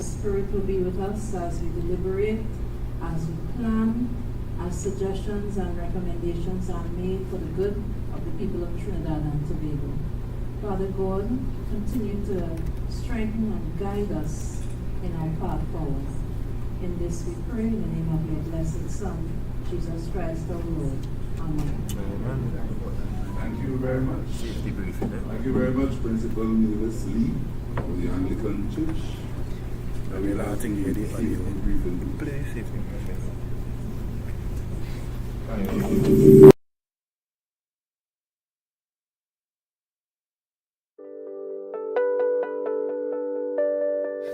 your spirit will be with us as we deliberate, as we plan, as suggestions and recommendations are made for the good of the people of Trinidad and Tobago. Father God, continue to strengthen and guide us in our path forward. In this we pray in the name of your blessed Son, Jesus Christ our Lord. Amen. Thank you very much. Thank you very much, Principal Lewis Lee of the Anglican Church.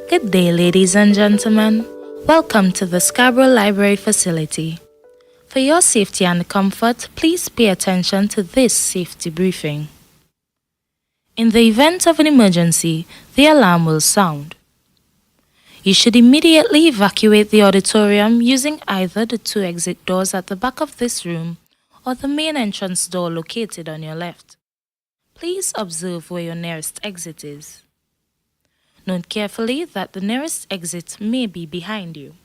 Good day, ladies and gentlemen. Welcome to the Scarborough Library facility. For your safety and comfort, please pay attention to this safety briefing. In the event of an emergency, the alarm will sound. You should immediately evacuate the auditorium using either the 2 exit doors at the back of this room or the main entrance door located on your left. Please observe where your nearest exit is. Note carefully that the nearest exit may be behind you.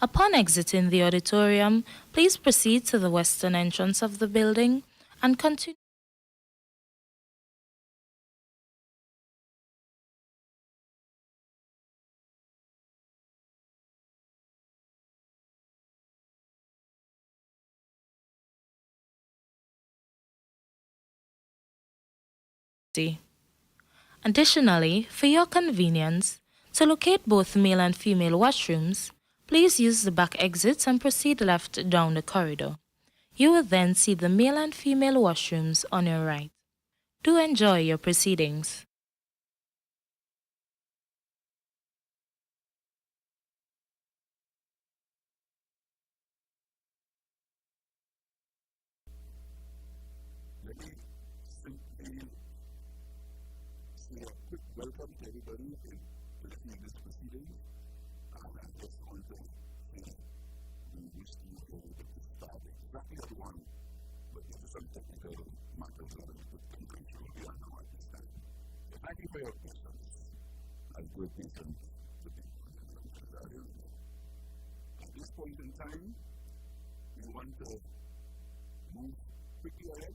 Upon exiting the auditorium, please proceed to the western entrance of the building and continue. Additionally, for your convenience, to locate both male and female washrooms, please use the back exits and proceed left down the corridor. You will then see the male and female washrooms on your right. Do enjoy your proceedings. Welcome to everybody to listening to this proceeding. I just want to say we wish to start exactly at 1, but due to some technical matters that we couldn't control, we are now at this time. But thank you for your questions. I great patience to be at this point in time, we want to move quickly ahead.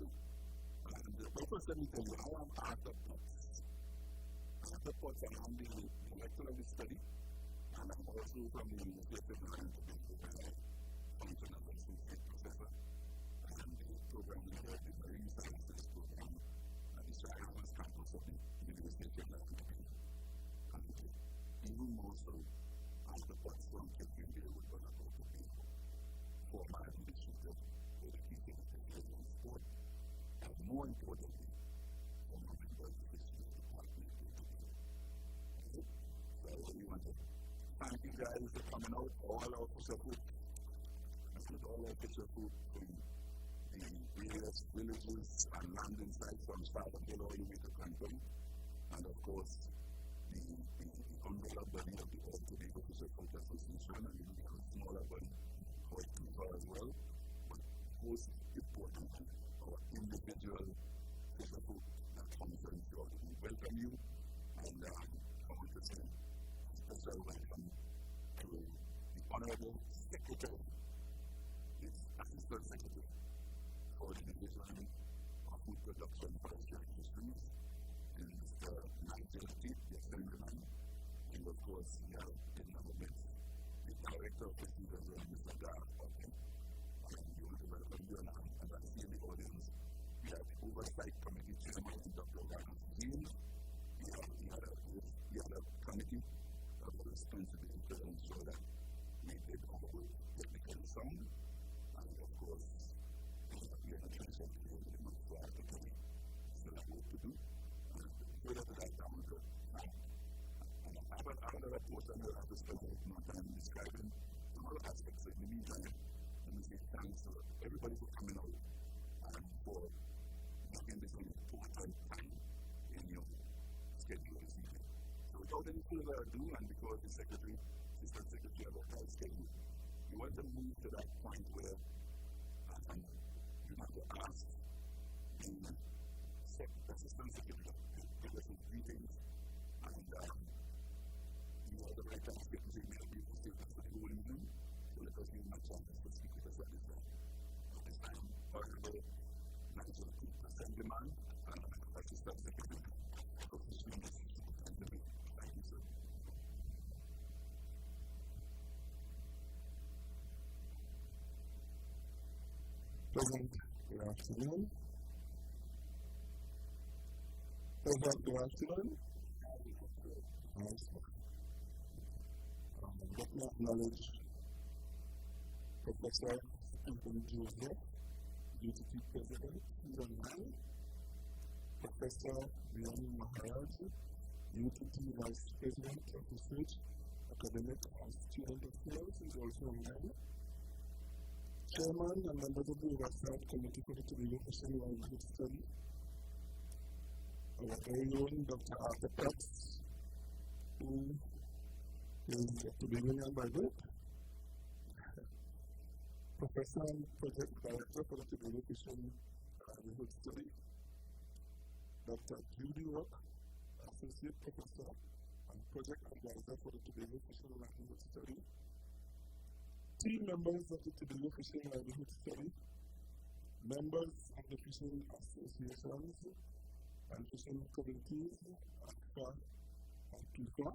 And first, let me tell you, I am Arthur Potts, and I'm the director of the study, and I'm also from the University of Maryland, function as associate professor, and the program leader of the Marine Sciences program at the Socioeconomics campus of the University of Maryland. And even more so, Arthur Potts from Kipling, they were going to go to the former administrator for the key things in sport, and more importantly, former member of the Fisheries department. We want to thank you guys for coming out, all our fisher food, from the various villages and landing sites from Starbuck all the way to Cranton, and of course, the umbrella body of the All Tobago Fisher Folk Association, and the smaller body, Hoyt as well. But most importantly, our individual fisher folk that comes and joins. We welcome you, and I want to say special welcome to the Honorable Secretary, the Assistant Secretary for the Division of Food Production for Fisheries, and Mr. Nigel Tate, the Assemblyman, and of course, we have in our midst the Director of Fisheries as well, Mr. Dar. And we want to welcome you, and as I see in the audience, we have the Oversight Committee Chairman, Dr. Ryan James. We had a committee of responsibility to ensure that we did all technically sound, and of course, we are not sure that we are able to articulate still have work to do. And further to that, I want to thank, and I have another report and I'll have to spend more time describing some other aspects. In the meantime, let me say thanks to everybody for coming out and for making this an important time in your schedule this evening. So without any further ado, and because the Secretary, Assistant Secretary of the Health schedule, we want to move to that point where you have to ask the Assistant Secretary to give us his greetings and the right time, getting to me, be able to say that's the whole evening. So let us give my chance to speak with us at this time. This time, Honorable Nigel Assemblyman and Assistant Secretary of Fisheries. Thank you, sir. Present, good afternoon. Present, good afternoon. Nice. Let me acknowledge Professor Anthony Joseph, UTT President, he's online. Professor Brian Maharaj, UTT Vice President of Research, Academic and Student Affairs, is also online. Chairman and members of the Oversight Committee for the Tobago Fishing Livelihoods Study, our very own Dr. Arthur Pratt, who is a Tobagonian by birth, Professor and Project Director for the Tobago Fishing Livelihoods Study, Dr. Judy Rock, Associate Professor and Project Advisor for the Tobago Fishing Livelihoods Study, team members of the Tobago Fishing Livelihoods Study, members of the fishing associations and fishing communities, AFA and TUFA.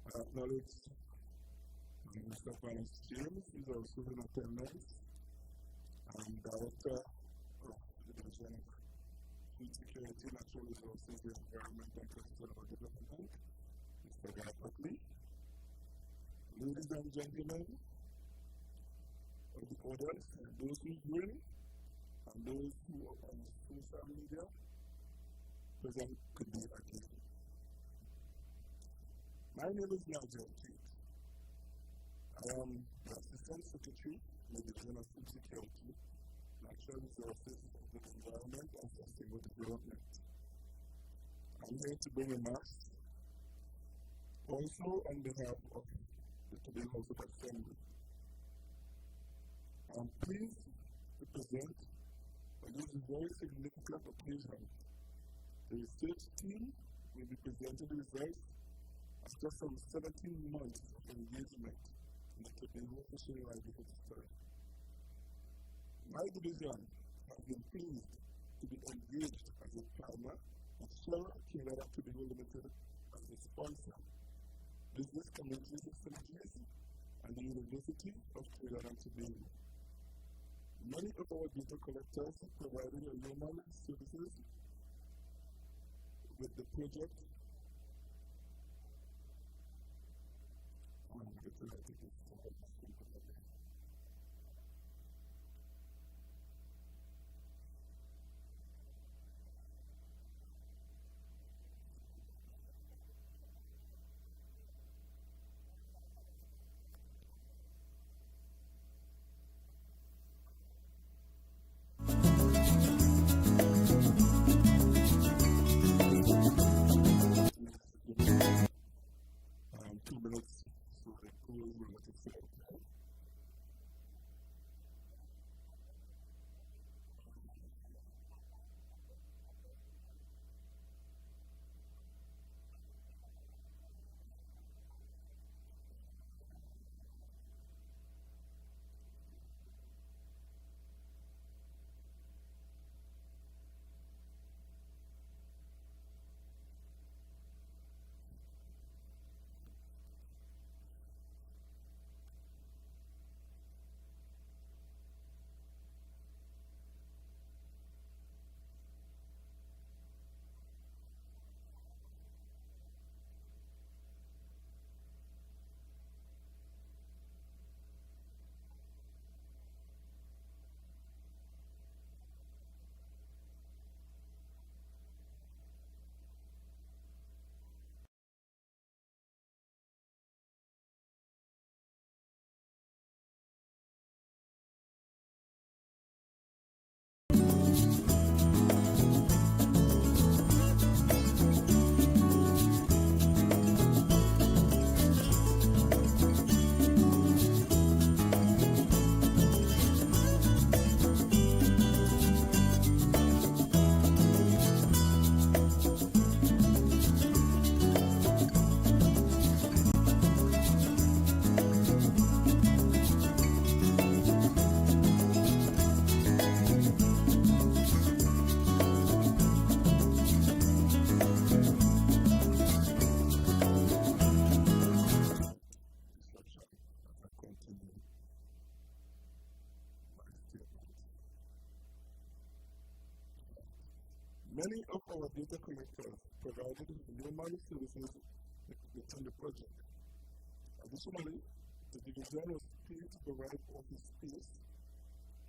I acknowledge Mr. Vanis James, who is also in attendance, and Director of the Division of Food Security, Natural Resources, the Environment and Sustainable Development, Mr. Guy Buckley. Ladies and gentlemen of the audience, and those who win, and those who are on social media, present could be again. My name is Nigel Tate. I am the Assistant Secretary in the Division of Food Security, Natural Resources, the Environment and Sustainable Development. I'm here to bring a mass, also on behalf of the Tobago House of Assembly. I'm pleased to present on this very significant occasion. The research team will be presenting the results after some 17 months of engagement in the Tobago Fishing Livelihoods Study. My division has been pleased to be engaged as a partner with Shell Canada Tobago Limited as a sponsor, business community facilities, and the University of Trinidad and Tobago. Many of our data collectors providing layman services with the project. Many of our data collectors provided numerous services within the project. Additionally, the division was paid to provide office space,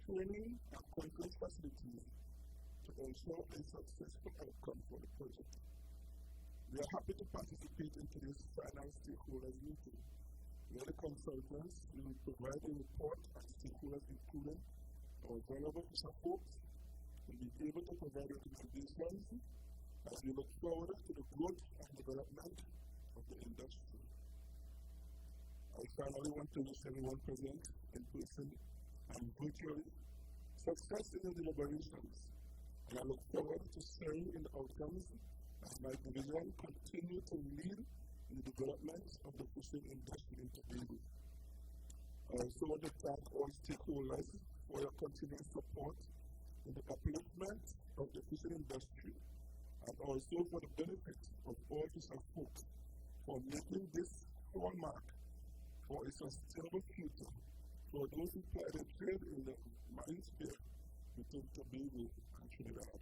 training, and conference facilities to ensure a successful outcome for the project. We are happy to participate in today's final stakeholders meeting, where the consultants will provide a report and stakeholders, including our vulnerable fisher folks, will be able to provide recommendations as we look forward to the growth and development of the industry. I finally want to wish everyone present in person and virtually success in the deliberations, and I look forward to sharing in the outcomes as my division continue to lead in the development of the fishing industry in Tobago. I also want to thank all stakeholders for your continued support in the upliftment of the fishing industry, and also for the benefit of all fisher folk for making this hallmark for a sustainable future for those who ply their trade in the marine sphere between Tobago and Trinidad.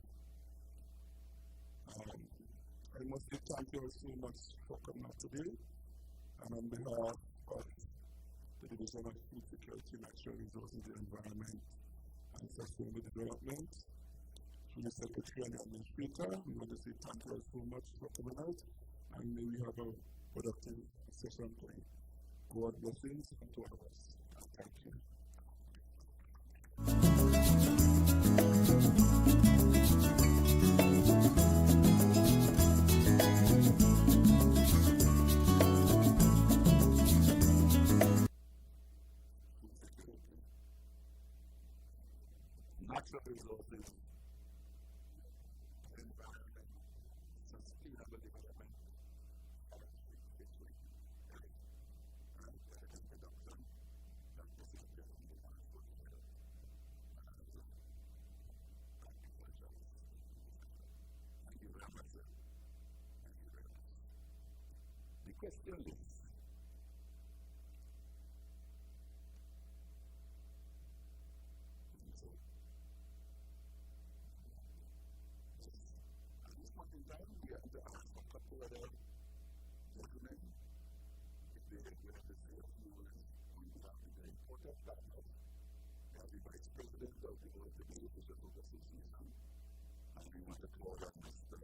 I must say thank you all so much for coming out today, and on behalf of the Division of Food Security, Natural Resources, the Environment, and Sustainable Development, through the Secretary and the Administrator, we want to say thank you all so much for coming out, and may we have a productive session today. God blessings unto all of us. Thank you. Natural resources, environment, sustainable development, fisheries, and reduction. That is the Thank you very much, sir. Thank you very much. The question is, in time, we have to ask a couple of gentlemen if they have to say a few words on behalf of the important partners. We have the Vice President of the Tobago Fishing Livelihoods Association, and we want to call on Mr.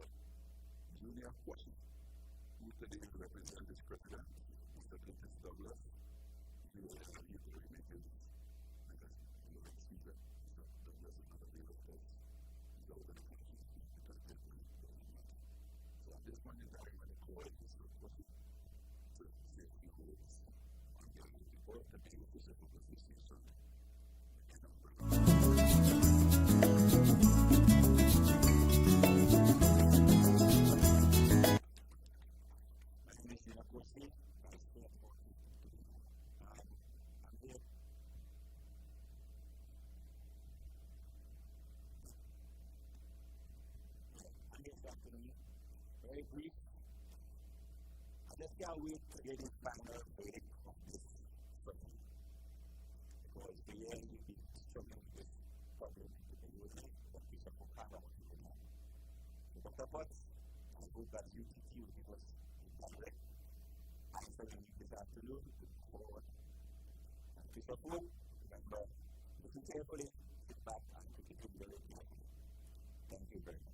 Junior Washington, who today represents his president, Mr. Curtis Douglas. He will have you to make his speaker. Mr. Douglas is not available. He's over the country. So at this point in time, when the call is requested to say a few words on behalf of the board, the Tobago Fishing Livelihoods Association. My name is Junior Washington. I'm here. Very brief. I just can't wait to get this final verdict of this problem. Because the year we've been struggling with this problem with the UNA, but we have found out what to do now. So Dr. Potts, I hope that UTT will give us a direct answer in this afternoon to the board. And Fisher Folk, remember, listen carefully, sit back, and take it in very carefully. Thank you very much.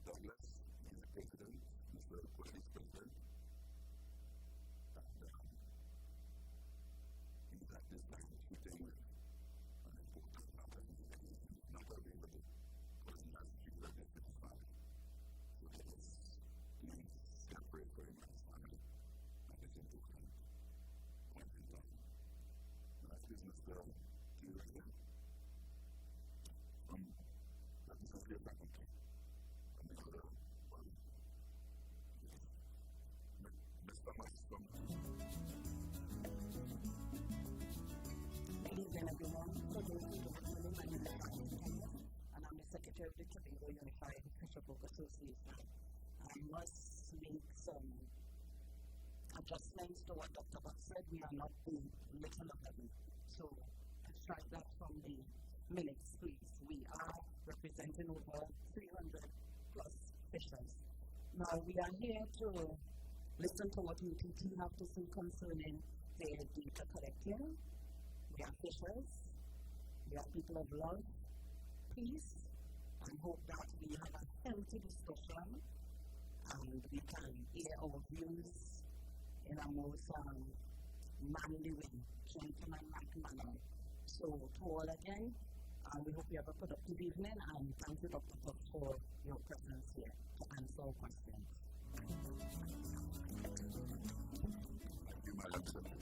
Douglas, he's the president, Mr. Vice President, and he's at this time shooting with an important matter. He's not available for the last few days to decide. So he's separate very much family, and it's important point in time. That is Mr. T. from the Socioeconomics faculty. Ladies and gentlemen, today is the 20th and the Tobago Unified Fisher Folk Association, I must make some adjustments to what Dr. Buck said. We are not the little of them. So strike that from the minutes, please. We are representing over 300 plus fishers. Now we are here to listen to what UTT have to say concerning their data collecting. We are fishers. We are people of love, peace, and hope that we have a healthy discussion and we can hear our views in a most manly way, gentleman-like manner. So to all again, we hope you have a productive evening, and thank you, Dr. Cook, for your presence here to answer our questions. Thank you, Madam Secretary.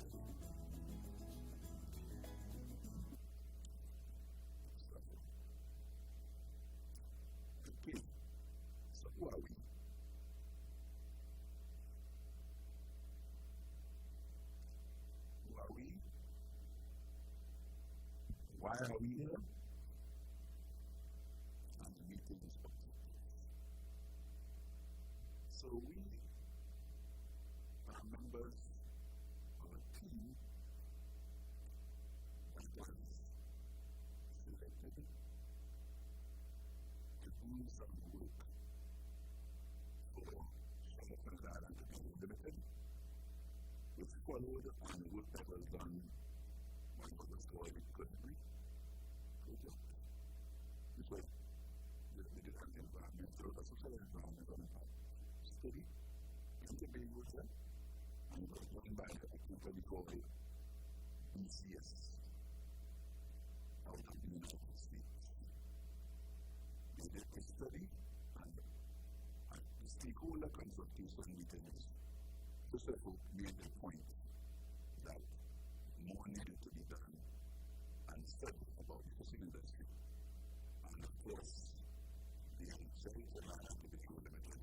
Okay, so who are we? Who are we? Why are we here? And the meeting is objective. So we are members of a team that was selected to do some work for Socioeconomics and Tobago Limited, which followed on work that was done by what was called the Fisheries Project, which was the environmental, a social environmental impact study in Tobago, and it was done by a company called BCS out of the United States. They did a study, and at the stakeholder consultation meetings, Fisher Folk made the point that more needed to be done and said about the fishing industry. And of course, the Socioeconomics and Tobago Limited,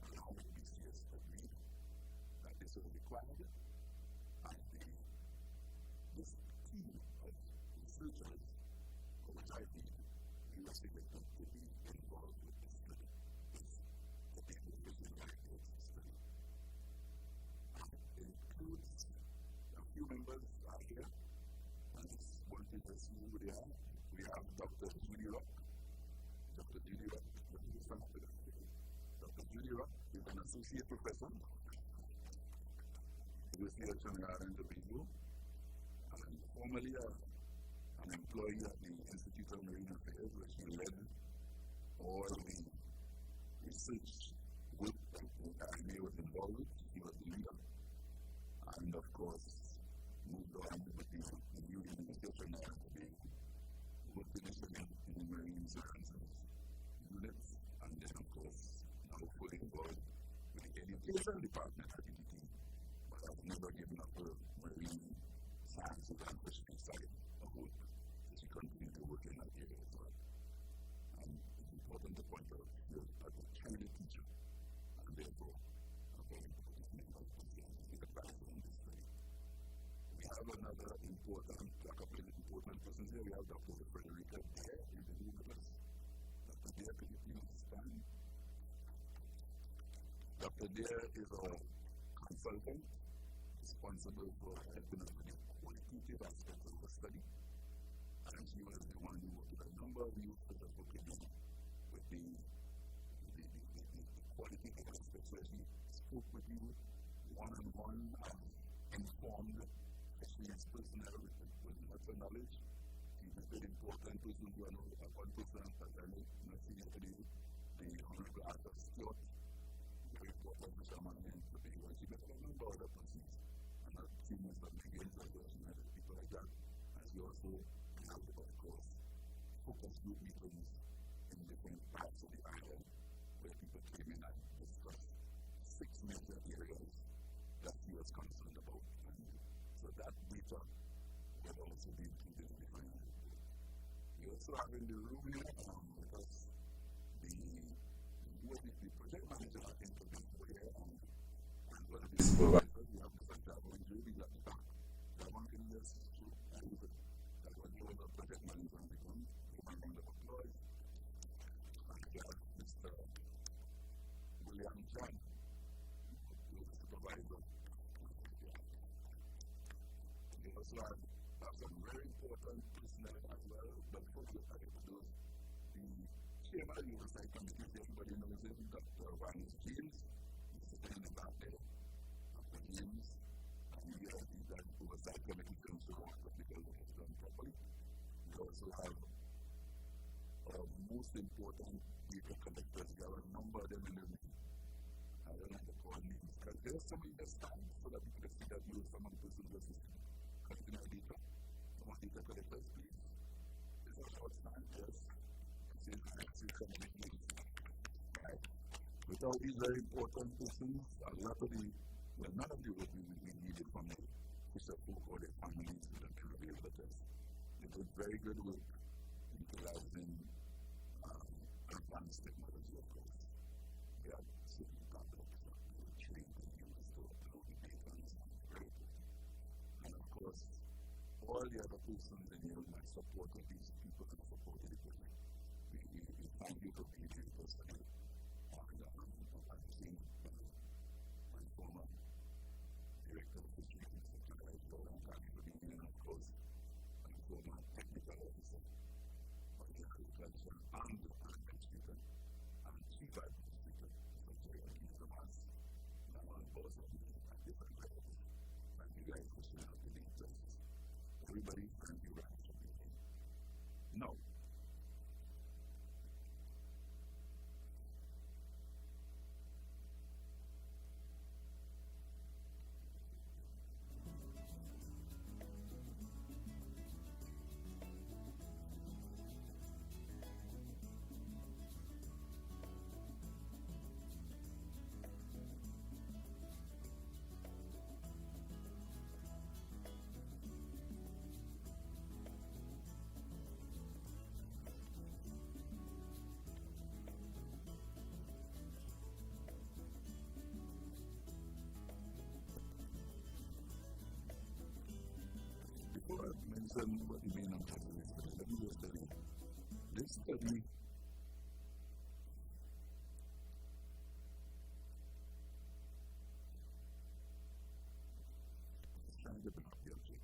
along with BCS, agreed that this was required, and this team of researchers, which I think we were selected to be involved with this study, this Tobago Fishing Livelihoods Study. And it includes a few members are here, and it's one thing to see who they are. We have Dr. Judy Rock. Dr. Judy Rock, Dr. Judy Rock is an associate professor University of Trinidad and Tobago, and formerly an employee at the Institute of Marine Affairs, where she led all the research work that I was involved with. He was the leader, and of course, moved on with the new University of Trinidad and Tobago, worked initially in the Marine Sciences units, and then, of course, now fully involved with the Education Department at UTT. But I've never given up her marine sciences and fisheries side of work. So she continued to work in that area as well. And it's important to point out you're a candidate teacher, and therefore a very important member of the advice on this study. We have another important, a couple of important persons here. We have Dr. Frederica Dare, who is here with us. Dr. Dare, could you please stand? Dr. Dare is a consultant responsible for helping us with the qualitative aspects of the study. And she was the one who worked with a number of youth that were working with the qualitative aspects, where she spoke with you one-on-one and informed fisheries personnel with lots of knowledge. She's a very important person who I know, one person that I know, not seen yesterday, the Honorable Arthur Stewart, very important fisherman in Tobago. She met a number of other persons, and a few Mr. McGill, people like that. And she also held, of course, focus group meetings in different parts of the island, where people came in and discussed 6 major areas that he was concerned about. And so that data will also be included in the final report. We also have in the room here with us the project manager in Tobago here, and one of the supervisors. We have Mr. Javon Judy at the back. Javon, can you just show that one was a project manager and become a round of applause. have Mr. William John, who is the supervisor. We also have some very important personnel as well, but before we get into those, the chairman of the oversight committee, everybody knows him, Dr. James, he's sitting in the back there, Dr. James, and he is that oversight committee to ensure all technical work is done properly. We also have our most important data collectors. We have a number of them in the room. I don't like to call names because there's so many that stand so that people see that you are some of the persons that is collecting our data. Some of the data collectors, please. Is that how it's done? Yes. See some of the names. Right. Without these very important persons, a lot of the, well, none of the work we needed from the fisher folk or their families would have been available to us. They did very good work utilizing advanced technology, of course. We had certain tablets that we were trained to use to upload the data and something very good. And of course, all the other persons in here that supported these people and supported the project. We thank you for being here personally. And I've seen my former director of Fisheries, Mr. Tobago, and thank you for being here, and of course, my former technical officer of the agriculture and the administrator and chief administrator, Mr. Jerry Thomas, now on both of you at different levels. Thank you guys for sharing up the details. Everybody, thank you very much for being here. Now, before I mention what the main objective is, let me just tell you, this study is trying to bring up the objectives.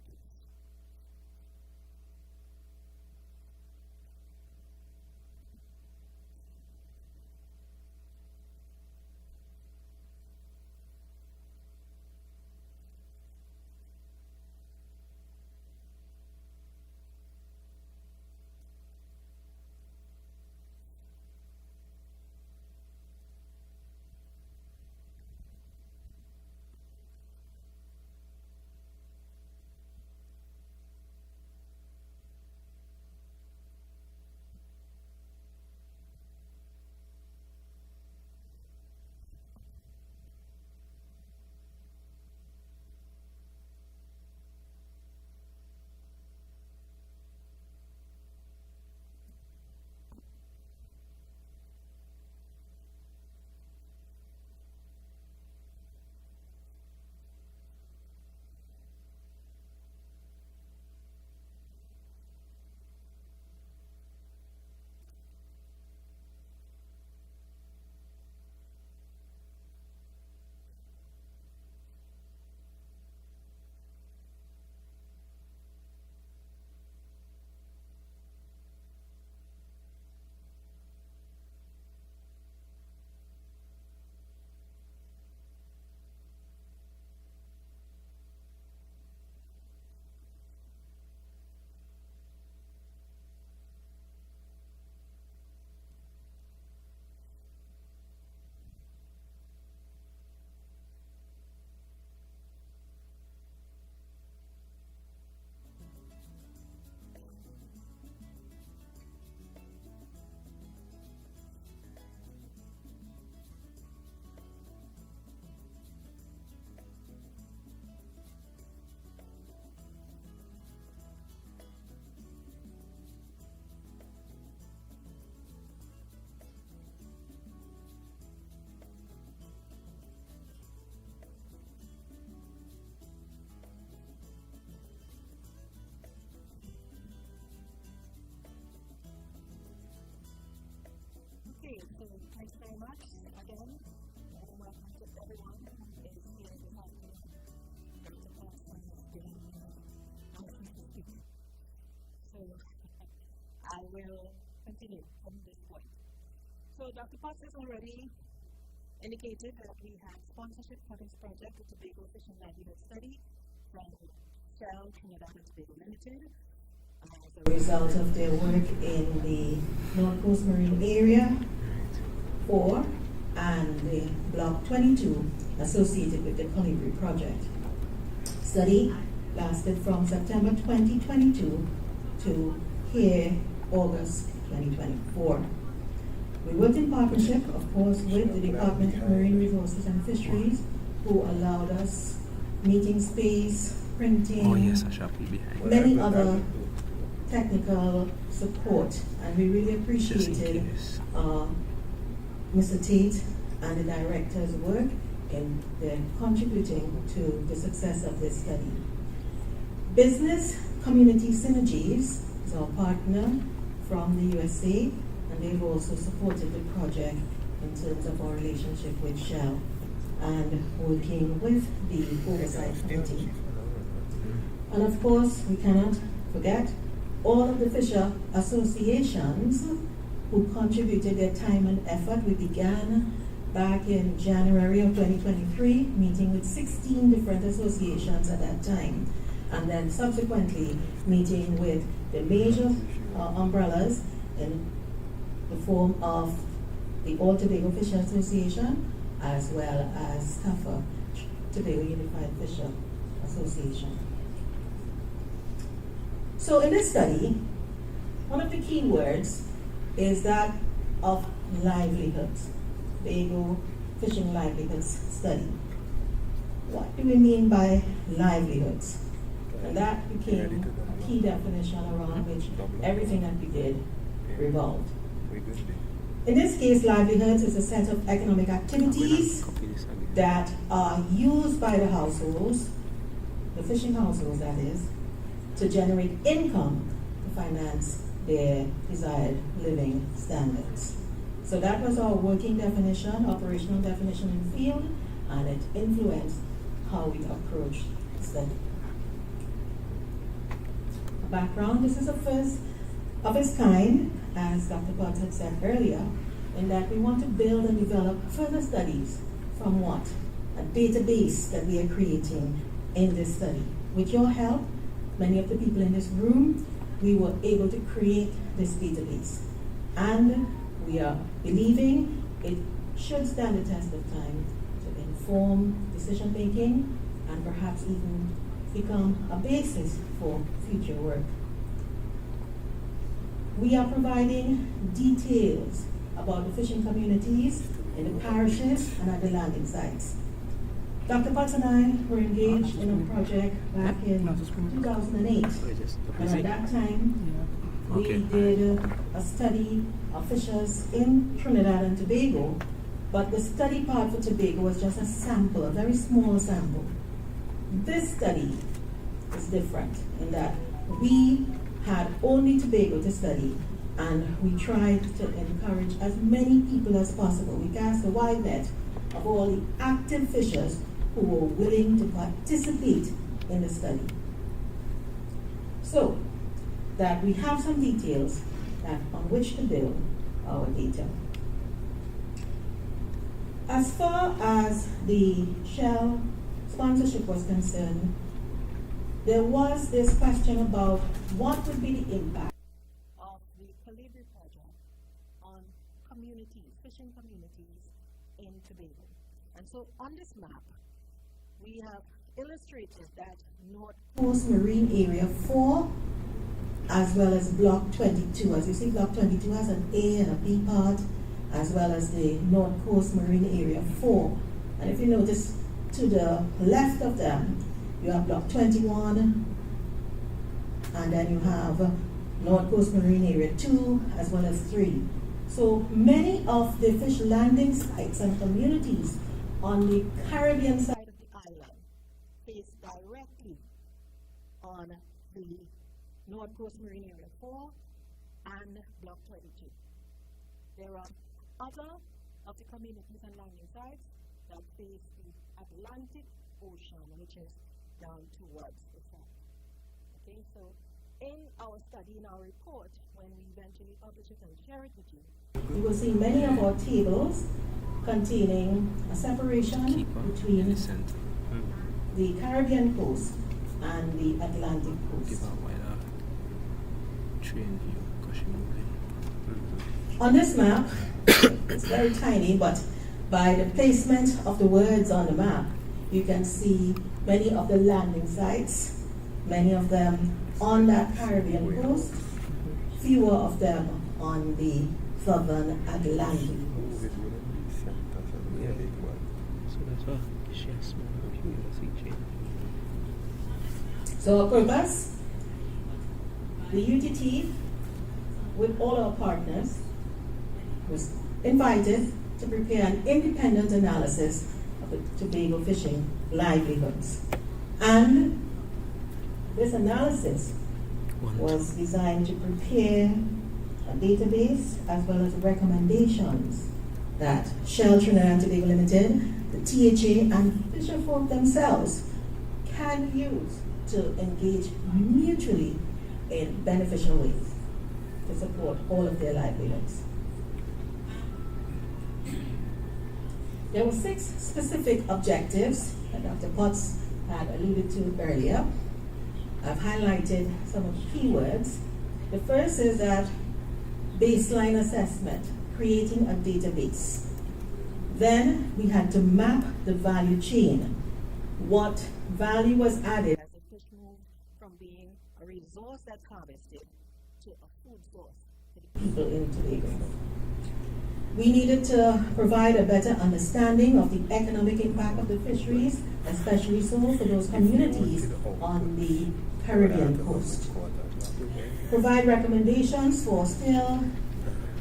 Thanks very much again, and welcome to everyone who is here this afternoon. Dr. Patson has been asking to speak. So I will continue from this point. So Dr. Potts has already indicated that we have sponsorship for this project, the Tobago Fishing Livelihoods Study from Shell Trinidad and Tobago Limited. As a result of their work in the North Coast Marine Area 4 and the Block 22 associated with the Colibri Project. Study lasted from September 2022 to here, August 2024. We worked in partnership, of course, with the Department of Marine Resources and Fisheries, who allowed us meeting space, printing, many other technical support, and we really appreciated Mr. Tate and the director's work in contributing to the success of this study. Business Community Synergies is our partner from the USA, and they've also supported the project in terms of our relationship with Shell and working with the Oversight Committee. And of course, we cannot forget all of the fisher associations who contributed their time and effort. We began back in January of 2023, meeting with 16 different associations at that time, and then subsequently meeting with the major umbrellas in the form of the All Tobago Fisher Association, as well as TAFA, Tobago Unified Fisher Association. So in this study, one of the key words is that of livelihoods, Tobago Fishing Livelihoods Study. What do we mean by livelihoods? And that became a key definition around which everything that we did revolved. In this case, livelihoods is a set of economic activities that are used by the households, the fishing households that is, to generate income to finance their desired living standards. So that was our working definition, operational definition in the field, and it influenced how we approached the study. Background, this is the first of its kind, as Dr. Potts had said earlier, in that we want to build and develop further studies from what? A database that we are creating in this study. With your help, many of the people in this room, we were able to create this database. And we are believing it should stand the test of time to inform decision making and perhaps even become a basis for future work. We are providing details about the fishing communities in the parishes and at the landing sites. Dr. Potts and I were engaged in a project back in 2008, and at that time we did a study of fishers in Trinidad and Tobago, but the study part for Tobago was just a sample, a very small sample. This study is different in that we had only Tobago to study, and we tried to encourage as many people as possible. We cast a wide net of all the active fishers who were willing to participate in the study. So that we have some details on which to build our data. As far as the Shell sponsorship was concerned, there was this question about what would be the impact of the Colibri Project on communities, fishing communities in Tobago. And so on this map, we have illustrated that North Coast Marine Area 4 as well as Block 22. As you see, Block 22 has an A and a B part, as well as the North Coast Marine Area 4. And if you notice to the left of them, you have Block 21, and then you have North Coast Marine Area 2 as well as 3. So many of the fish landing sites and communities on the Caribbean side of the island face directly on the North Coast Marine Area 4 and Block 22. There are other of the communities and landing sites that face the Atlantic Ocean, which is down towards the south. Okay, so in our study, in our report, when we eventually publish it and share it with you, you will see many of our tables containing a separation between the Caribbean coast and the Atlantic coast. On this map, it's very tiny, but by the placement of the words on the map, you can see many of the landing sites, many of them on that Caribbean coast, fewer of them on the southern Atlantic coast. So our purpose, the UTT, with all our partners, was invited to prepare an independent analysis of the Tobago fishing livelihoods. And this analysis was designed to prepare a database as well as recommendations that Shell Trinidad and Tobago Limited, the THA, and fisherfolk themselves can use to engage mutually in beneficial ways to support all of their livelihoods. There were 6 specific objectives that Dr. Potts had alluded to earlier. I've highlighted some of the keywords. The first is that baseline assessment, creating a database. Then we had to map the value chain. What value was added as the fish move from being a resource that's harvested to a food source to the people in Tobago. We needed to provide a better understanding of the economic impact of the fisheries, especially so for those communities on the Caribbean coast. Provide recommendations for Shell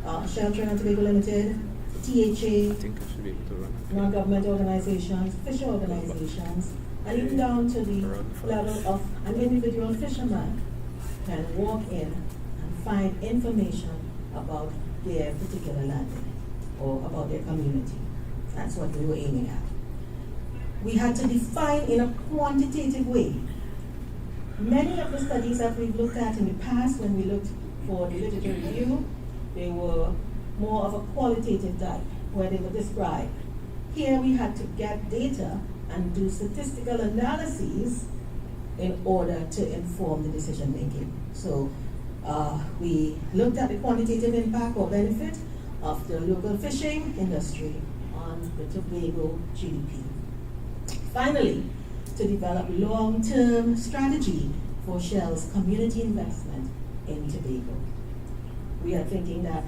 Trinidad and Tobago Limited, THA, non-government organizations, fisher organizations, and even down to the level of an individual fisherman can walk in and find information about their particular landing or about their community. That's what we were aiming at. We had to define in a quantitative way. Many of the studies that we've looked at in the past, when we looked for the literature review, they were more of a qualitative type, where they were described. Here we had to get data and do statistical analyses in order to inform the decision making. So we looked at the quantitative impact or benefit of the local fishing industry on the Tobago GDP. Finally, to develop long-term strategy for Shell's community investment in Tobago. We are thinking that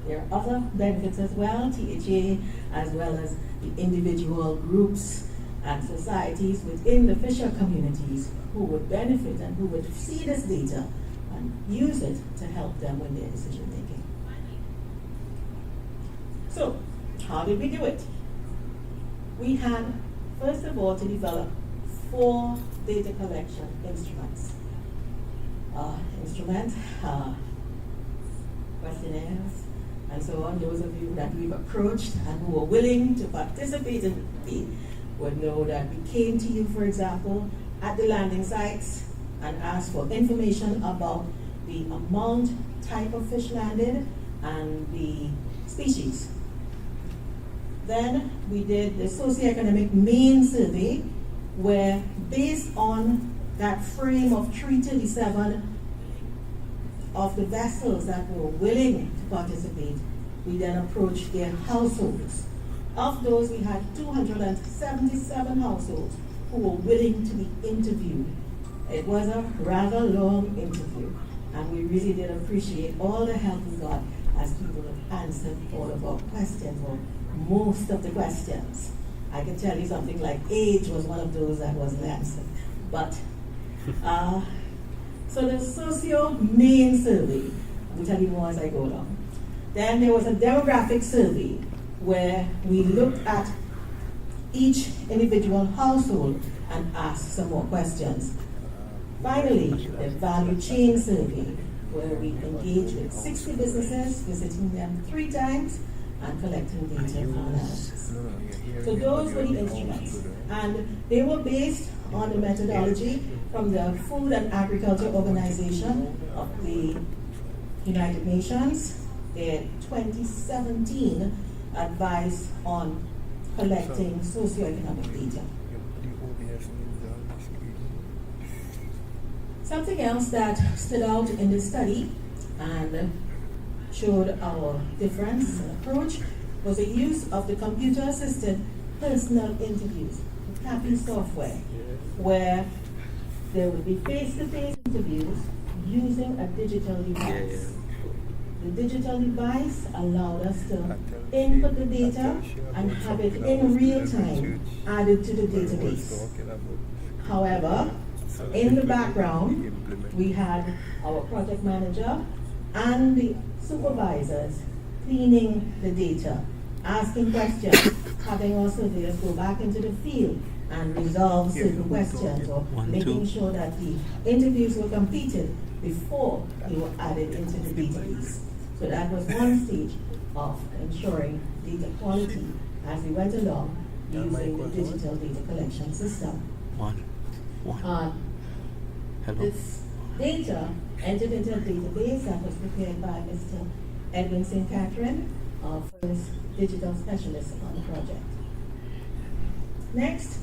there are other benefits as well, THA, as well as the individual groups and societies within the fisher communities who would benefit and who would see this data and use it to help them with their decision making. So, how did we do it? We had, first of all, to develop 4 data collection instruments. Questionnaires, and so on. Those of you that we've approached and who are willing to participate in it would know that we came to you, for example, at the landing sites and asked for information about the amount, type of fish landed, and the species. Then we did the socioeconomic main survey, where based on that frame of 337 of the vessels that were willing to participate, we then approached their households. Of those, we had 277 households who were willing to be interviewed. It was a rather long interview, and we really did appreciate all the help we got as people answered all of our questions, or most of the questions. I can tell you something like age was one of those that wasn't answered. But, so the socio main survey, I'll tell you more as I go along. Then there was a demographic survey where we looked at each individual household and asked some more questions. Finally, the value chain survey, where we engaged with 60 businesses, visiting them 3 times, and collecting data for analysis. So those were the instruments, and they were based on the methodology from the Food and Agriculture Organization of the United Nations, their 2017 advice on collecting socioeconomic data. Something else that stood out in this study and showed our difference in approach was the use of the computer-assisted personal interviews, the CAPI software, where there would be face-to-face interviews using a digital device. The digital device allowed us to input the data and have it in real time added to the database. However, in the background, we had our project manager and the supervisors cleaning the data, asking questions, having our surveyors go back into the field and resolve certain questions, or making sure that the interviews were completed before they were added into the database. So that was one stage of ensuring data quality as we went along using the digital data collection system. This data entered into a database that was prepared by Mr. Edwin St. Catherine, our first digital specialist on the project. Next,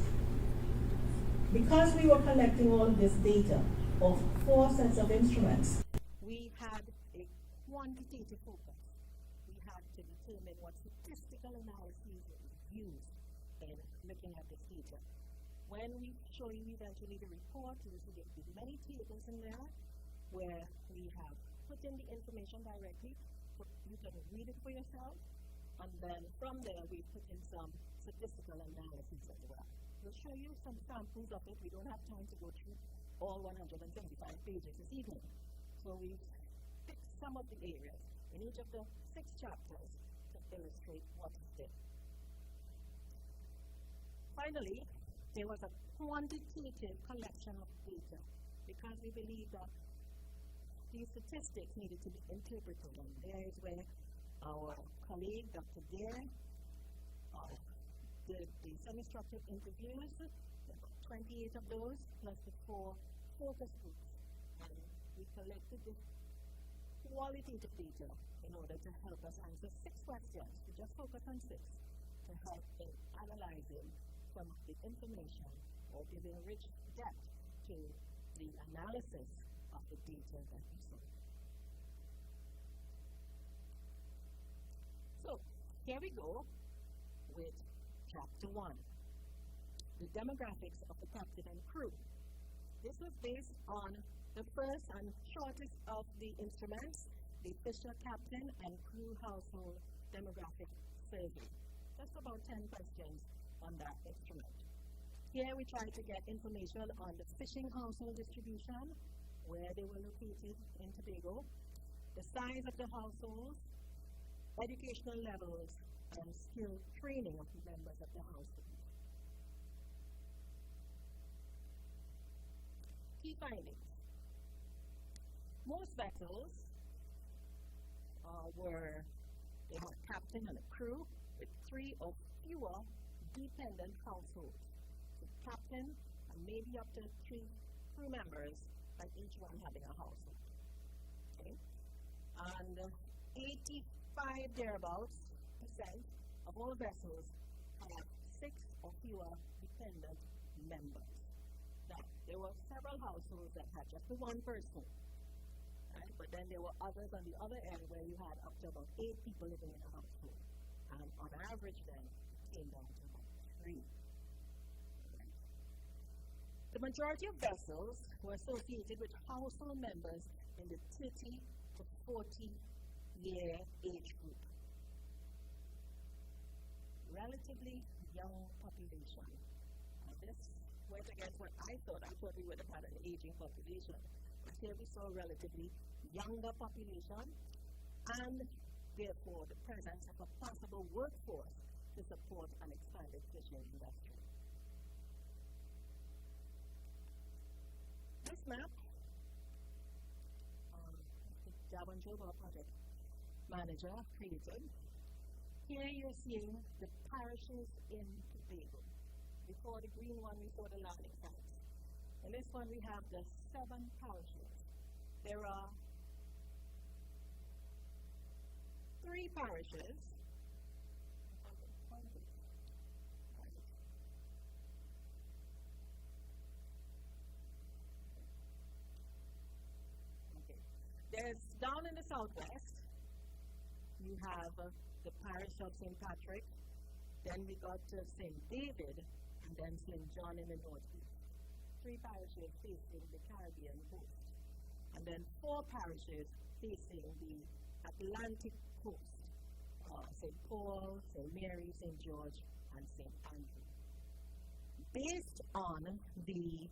because we were collecting all of this data of 4 sets of instruments, we had a quantitative focus. We had to determine what statistical analyses were used in looking at this data. When we show you eventually the report, you will see there's many tables in there where we have put in the information directly, so you can read it for yourself, and then from there we put in some statistical analysis as well. We'll show you some samples of it. We don't have time to go through all 175 pages this evening. So we picked some of the areas in each of the 6 chapters to illustrate what is there. Finally, there was a quantitative collection of data because we believe that these statistics needed to be interpreted, and there is where our colleague, Dr. Dare, did the semi-structured interviews, 28 of those, plus the 4 focus groups, and we collected this qualitative data in order to help us answer 6 questions. We just focus on 6 to help in analyzing some of the information or giving rich depth to the analysis of the data that we saw. So here we go with chapter 1, the demographics of the captain and crew. This was based on the first and shortest of the instruments, the Fisher Captain and Crew Household Demographic Survey. Just about 10 questions on that instrument. Here we try to get information on the fishing household distribution, where they were located in Tobago, the size of the households, educational levels, and skill training of the members of the household. Key findings. Most vessels they had a captain and a crew with 3 or fewer dependent households. The captain and maybe up to 3 crew members, and each one having a household. Okay? And 85 thereabouts % of all vessels had 6 or fewer dependent members. Now, there were several households that had just the 1 person. Right? But then there were others on the other end where you had up to about 8 people living in a household. And on average then, it came down to about 3. Right? The majority of vessels were associated with household members in the 30 to 40-year age group. Relatively young population. And this went against what I thought. I thought we would have had an aging population. But here we saw a relatively younger population, and therefore the presence of a possible workforce to support an expanded fishing industry. This map, Mr. Javon Job, our project manager, created. Here you're seeing the parishes in Tobago. Before the green one, before the landing sites. In this one, we have the 7 parishes. There are 3 parishes. Okay. There's down in the southwest, you have the parish of St. Patrick, then we got to St. David, and then St. John in the northeast. 3 parishes facing the Caribbean coast, and then 4 parishes facing the Atlantic coast, St. Paul, St. Mary, St. George, and St. Andrew. Based on the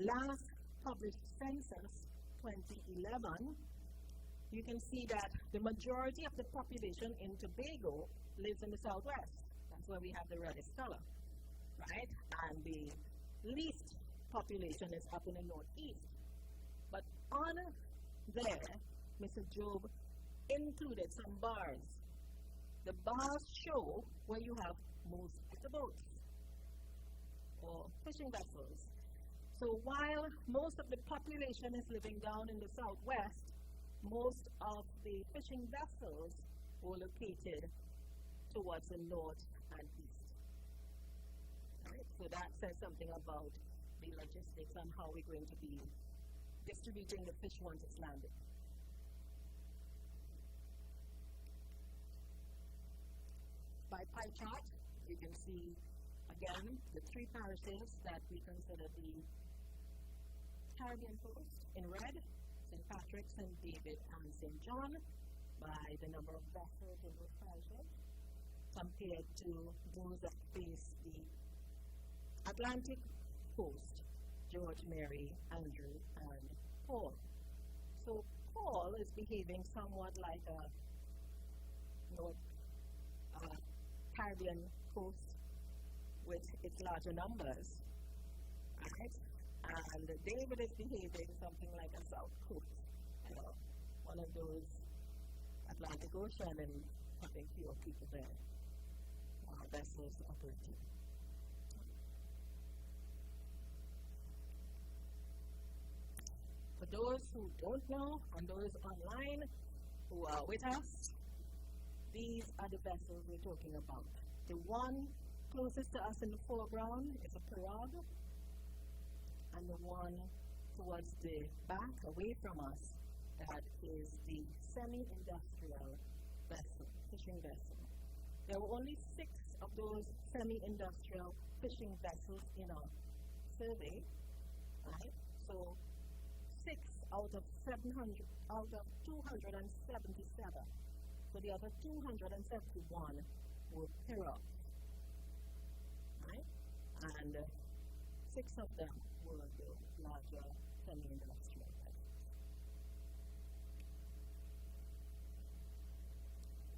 last published census, 2011, you can see that the majority of the population in Tobago lives in the southwest. That's where we have the reddish color, right? And the least population is up in the northeast. But on there, Mr. Job included some bars. The bars show where you have most of the boats or fishing vessels. So while most of the population is living down in the southwest, most of the fishing vessels were located towards the north and east. Right? So that says something about the logistics and how we're going to be distributing the fish once it's landed. By pie chart, you can see again the 3 parishes that we consider the Caribbean coast in red, St. Patrick, St. David, and St. John, by the number of vessels in those parishes, compared to those that face the Atlantic coast, George, Mary, Andrew, and Paul. So Paul is behaving somewhat like a Caribbean coast with its larger numbers, right? And David is behaving something like a south coast, one of those Atlantic Ocean and having fewer people there, vessels operating. For those who don't know and those online who are with us, these are the vessels we're talking about. The one closest to us in the foreground is a pirogue, and the one towards the back, away from us, that is the semi-industrial vessel, fishing vessel. There were only 6 of those semi-industrial fishing vessels in our survey, right? So 6 out of 277. So the other 271 were pirogues, right? And 6 of them were the larger semi-industrial vessels.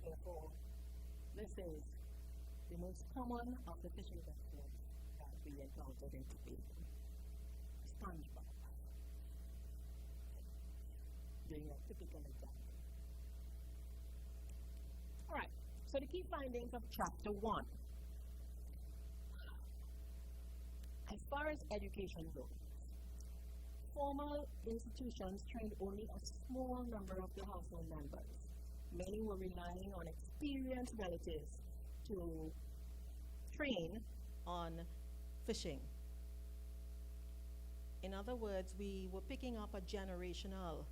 Therefore, this is the most common of the fishing vessels that we encountered in Tobago. SpongeBob, doing a typical example. All right, so the key findings of Chapter 1. As far as education goes, formal institutions trained only a small number of the household members. Many were relying on experienced relatives to train on fishing. In other words, we were picking up a generational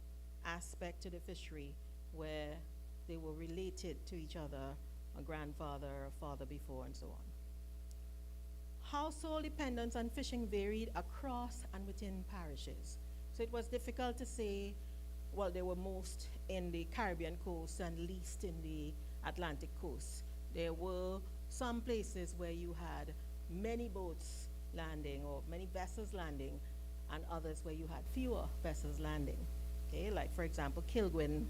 aspect to the fishery where they were related to each other, a grandfather, a father before, and so on. Household dependence on fishing varied across and within parishes. So it was difficult to say, well, they were most in the Caribbean coast and least in the Atlantic coast. There were some places where you had many boats landing or many vessels landing, and others where you had fewer vessels landing. Okay, like for example, Kilgwin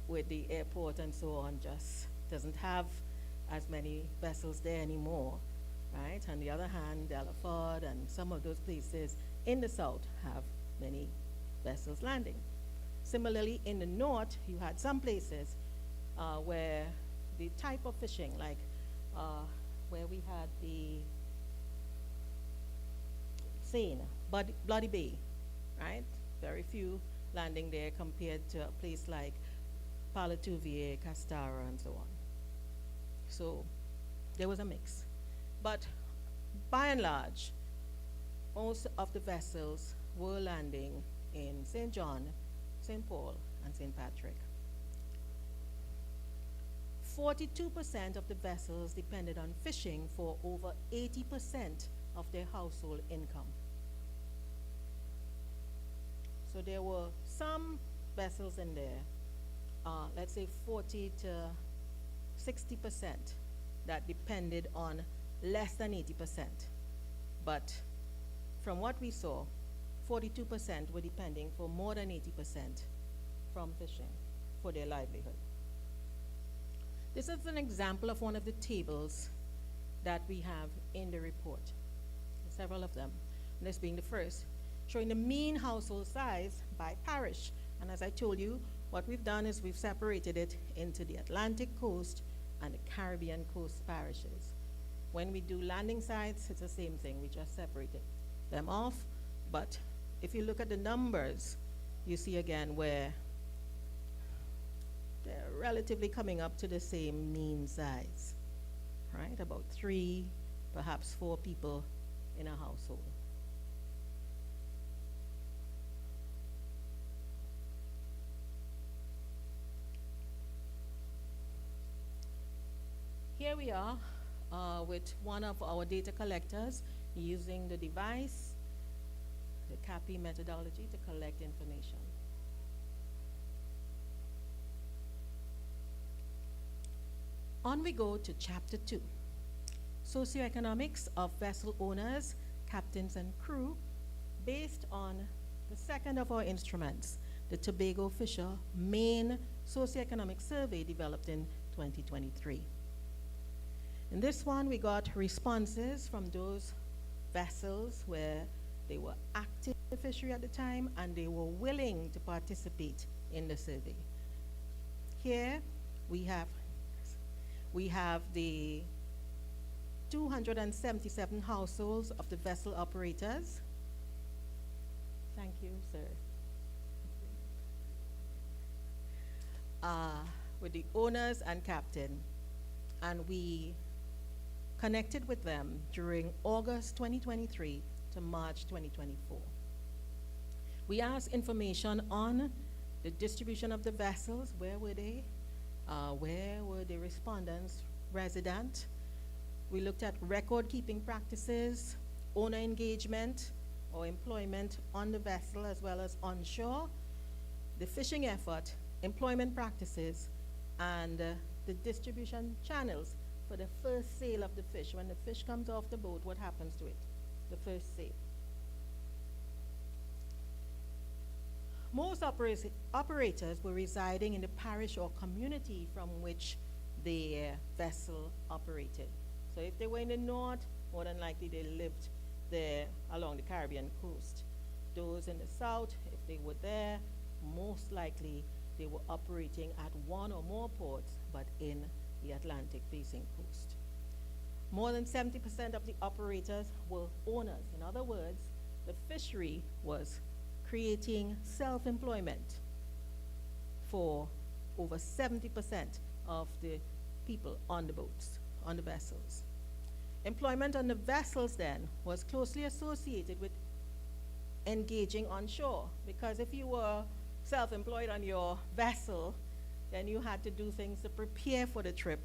with the airport and so on just doesn't have as many vessels there anymore, right? On the other hand, Delaford and some of those places in the south have many vessels landing. Similarly, in the north, you had some places where the type of fishing, like where we had the Seine, Bloody Bay, right? Very few landing there compared to a place like Palatuvier, Castara, and so on. So there was a mix. But by and large, most of the vessels were landing in St. John, St. Paul, and St. Patrick. 42% of the vessels depended on fishing for over 80% of their household income. So there were some vessels in there, let's say 40 to 60%, that depended on less than 80%. But from what we saw, 42% were depending for more than 80% from fishing for their livelihood. This is an example of one of the tables that we have in the report, several of them, and this being the first, showing the mean household size by parish. And as I told you, what we've done is we've separated it into the Atlantic coast and the Caribbean coast parishes. When we do landing sites, it's the same thing, we just separated them off. But if you look at the numbers, you see again where they're relatively coming up to the same mean size, right? About 3, perhaps 4 people in a household. Here we are with one of our data collectors using the device, the CAPI methodology, to collect information. On we go to Chapter 2, Socioeconomics of Vessel Owners, Captains and Crew, based on the second of our instruments, the Tobago Fisher Main Socioeconomic Survey developed in 2023. In this one, we got responses from those vessels where they were active in the fishery at the time and they were willing to participate in the survey. Here we have the 277 households of the vessel operators. Thank you, sir. With the owners and captain, and we connected with them during August 2023 to March 2024. We asked information on the distribution of the vessels. Where were they? Where were the respondents resident? We looked at record-keeping practices, owner engagement or employment on the vessel as well as onshore, the fishing effort, employment practices, and the distribution channels for the first sale of the fish. When the fish comes off the boat, what happens to it? The first sale. Most operators were residing in the parish or community from which the vessel operated. So if they were in the north, more than likely they lived there along the Caribbean coast. Those in the south, if they were there, most likely they were operating at one or more ports, but in the Atlantic facing coast. More than 70% of the operators were owners. In other words, the fishery was creating self-employment for over 70% of the people on the boats, on the vessels. Employment on the vessels then was closely associated with engaging onshore, because if you were self-employed on your vessel, then you had to do things to prepare for the trip,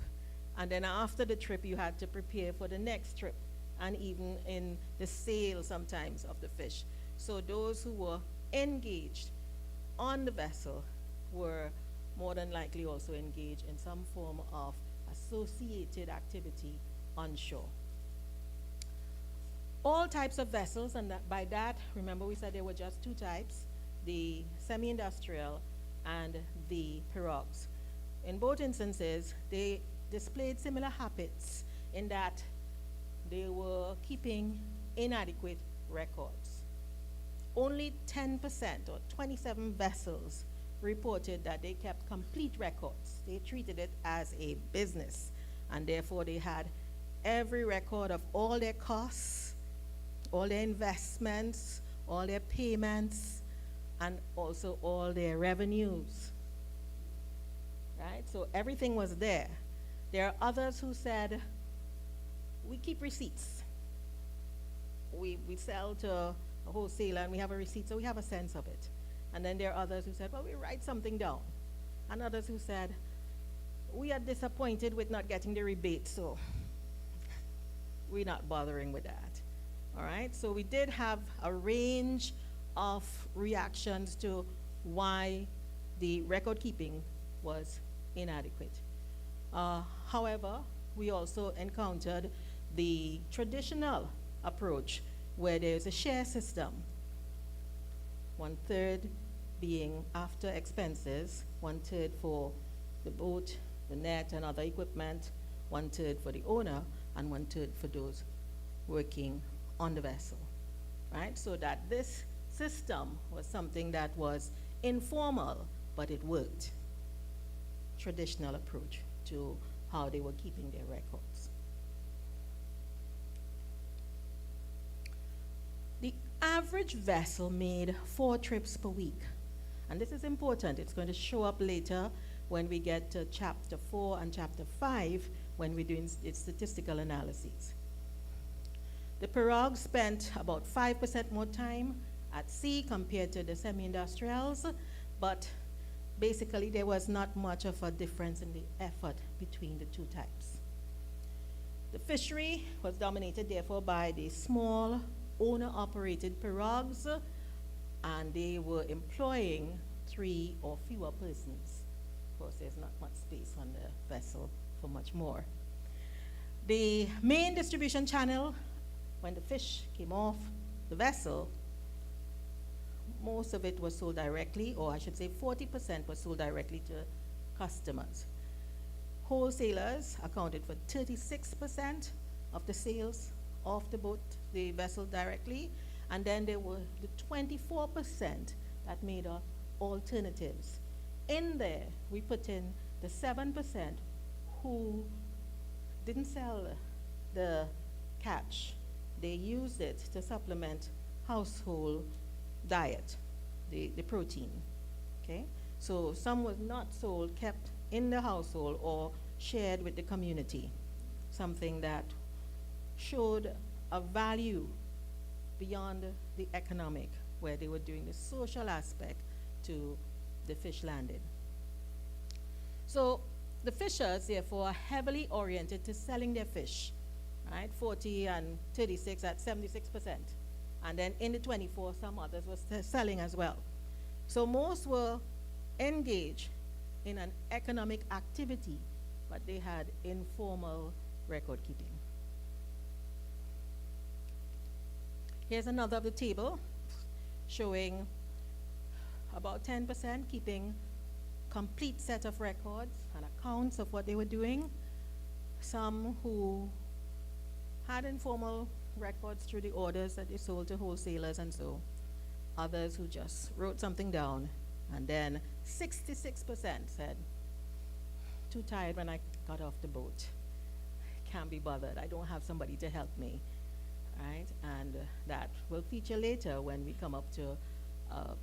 and then after the trip you had to prepare for the next trip, and even in the sale sometimes of the fish. So those who were engaged on the vessel were more than likely also engaged in some form of associated activity onshore. All types of vessels, and by that, remember we said there were just 2 types, the semi-industrial and the pirogues. In both instances, they displayed similar habits in that they were keeping inadequate records. Only 10% or 27 vessels reported that they kept complete records. They treated it as a business, and therefore they had every record of all their costs, all their investments, all their payments, and also all their revenues. Right? So everything was there. There are others who said, we keep receipts. We sell to a wholesaler and we have a receipt, so we have a sense of it. And then there are others who said, well, we write something down. And others who said, we are disappointed with not getting the rebate, so we're not bothering with that. All right? So we did have a range of reactions to why the record keeping was inadequate. However, we also encountered the traditional approach where there's a share system. 1/3 being after expenses, 1/3 for the boat, the net, and other equipment, 1/3 for the owner, and 1/3 for those working on the vessel. Right? So that this system was something that was informal, but it worked. Traditional approach to how they were keeping their records. The average vessel made 4 trips per week. And this is important. It's going to show up later when we get to chapter 4 and chapter 5 when we're doing its statistical analyses. The pirogue spent about 5% more time at sea compared to the semi-industrials, but basically there was not much of a difference in the effort between the two types. The fishery was dominated therefore by the small owner-operated pirogues, and they were employing 3 or fewer persons. Of course, there's not much space on the vessel for much more. The main distribution channel, when the fish came off the vessel, most of it was sold directly, or I should say 40% was sold directly to customers. Wholesalers accounted for 36% of the sales of the vessel directly, and then there were the 24% that made up alternatives. In there, we put in the 7% who didn't sell the catch. They used it to supplement household diet, the protein. Okay? So some was not sold, kept in the household or shared with the community. Something that showed a value beyond the economic, where they were doing the social aspect to the fish landed. So the fishers, therefore, are heavily oriented to selling their fish, right? 40 and 36 at 76%. And then in the 24, some others were selling as well. So most were engaged in an economic activity, but they had informal record keeping. Here's another of the table showing about 10% keeping complete set of records and accounts of what they were doing. Some who had informal records through the orders that they sold to wholesalers and so. Others who just wrote something down. And then 66% said, too tired when I got off the boat. Can't be bothered. I don't have somebody to help me. Right? And that will feature later when we come up to a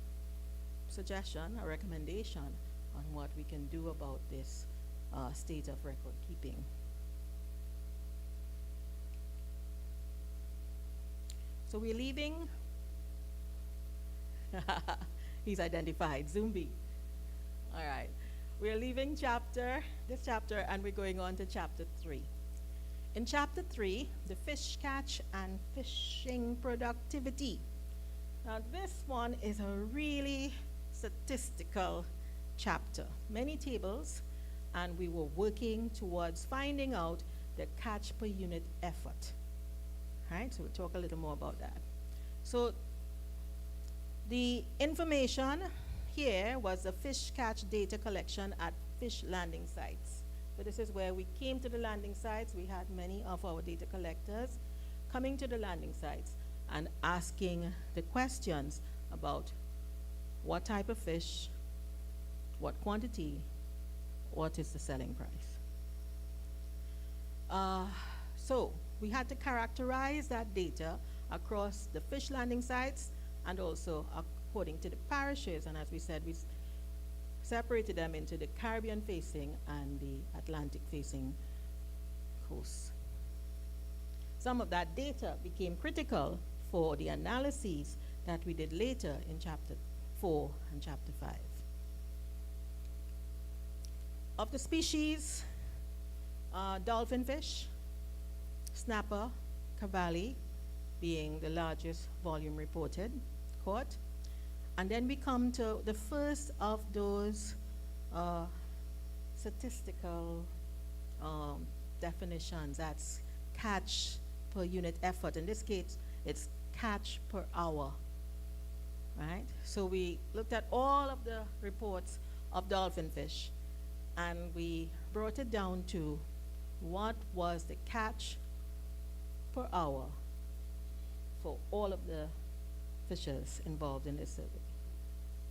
suggestion, a recommendation on what we can do about this state of record keeping. So we're leaving. He's identified, Zumbi. All right. We're leaving this chapter, and we're going on to chapter 3. In chapter 3, the fish catch and fishing productivity. Now this one is a really statistical chapter. Many tables, and we were working towards finding out the catch per unit effort. Right, so we'll talk a little more about that. So the information here was the fish catch data collection at fish landing sites. So this is where we came to the landing sites. We had many of our data collectors coming to the landing sites and asking the questions about what type of fish, what quantity, what is the selling price. So we had to characterize that data across the fish landing sites and also according to the parishes. And as we said, we separated them into the Caribbean facing and the Atlantic facing coasts. Some of that data became critical for the analyses that we did later in chapter 4 and chapter 5. Of the species, dolphin fish, snapper, cavalli being the largest volume reported, caught. And then we come to the first of those statistical definitions. That's catch per unit effort. In this case, it's catch per hour, right? So we looked at all of the reports of dolphin fish, and we brought it down to what was the catch per hour for all of the fishers involved in this survey,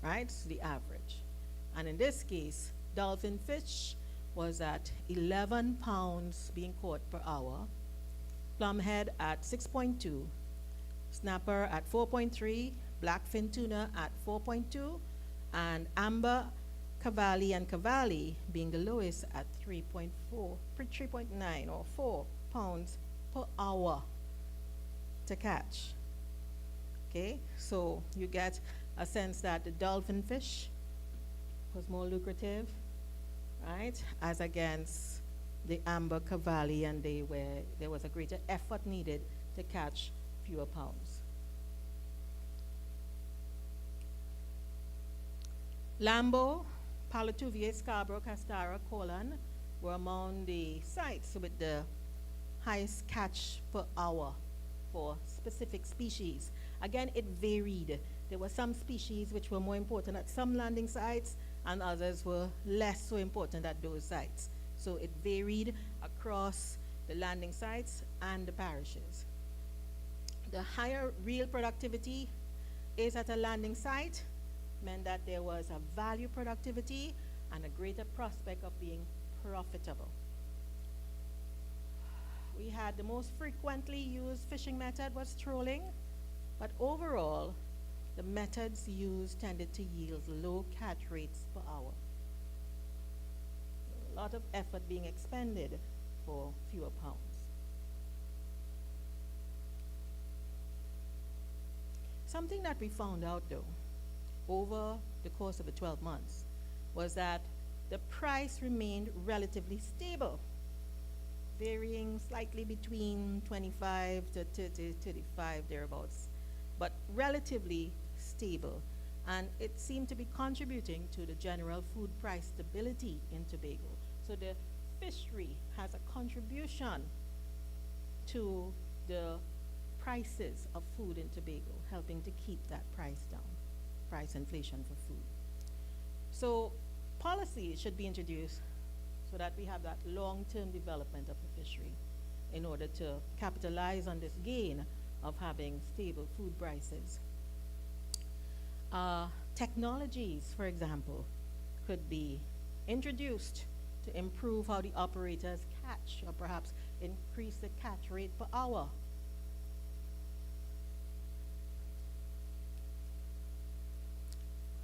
right? So the average. And in this case, dolphin fish was at 11 pounds being caught per hour, plumhead at 6.2, snapper at 4.3, blackfin tuna at 4.2, and amber, cavalli, and cavalli being the lowest at 3.9 or 4 pounds per hour to catch. Okay, so you get a sense that the dolphin fish was more lucrative, right, as against the amber, cavalli, and there was a greater effort needed to catch fewer pounds. Lambo, Palatuvier, Scarborough, Castara, Colan were among the sites with the highest catch per hour for specific species. Again, it varied. There were some species which were more important at some landing sites, and others were less so important at those sites. So it varied across the landing sites and the parishes. The higher real productivity is at a landing site meant that there was a value productivity and a greater prospect of being profitable. We had the most frequently used fishing method was trolling, but overall, the methods used tended to yield low catch rates per hour. A lot of effort being expended for fewer pounds. Something that we found out though, over the course of the 12 months, was that the price remained relatively stable, varying slightly between 25 to 30, 35 thereabouts, but relatively stable. And it seemed to be contributing to the general food price stability in Tobago. So the fishery has a contribution to the prices of food in Tobago, helping to keep that price down, price inflation for food. So policy should be introduced so that we have that long-term development of the fishery in order to capitalize on this gain of having stable food prices. Technologies, for example, could be introduced to improve how the operators catch, or perhaps increase the catch rate per hour.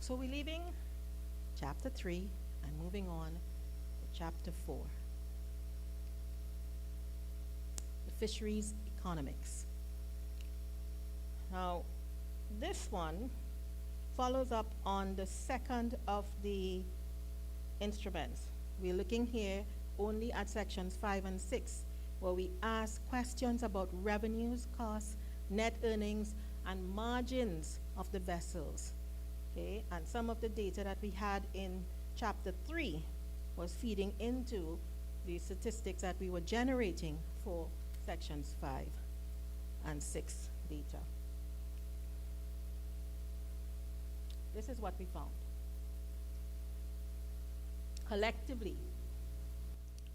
So we're leaving chapter 3 and moving on to chapter 4. The fisheries economics. Now, this one follows up on the second of the instruments. We're looking here only at sections 5 and 6, where we ask questions about revenues, costs, net earnings, and margins of the vessels. Okay, and some of the data that we had in chapter 3 was feeding into the statistics that we were generating for sections 5 and 6 data. This is what we found. Collectively,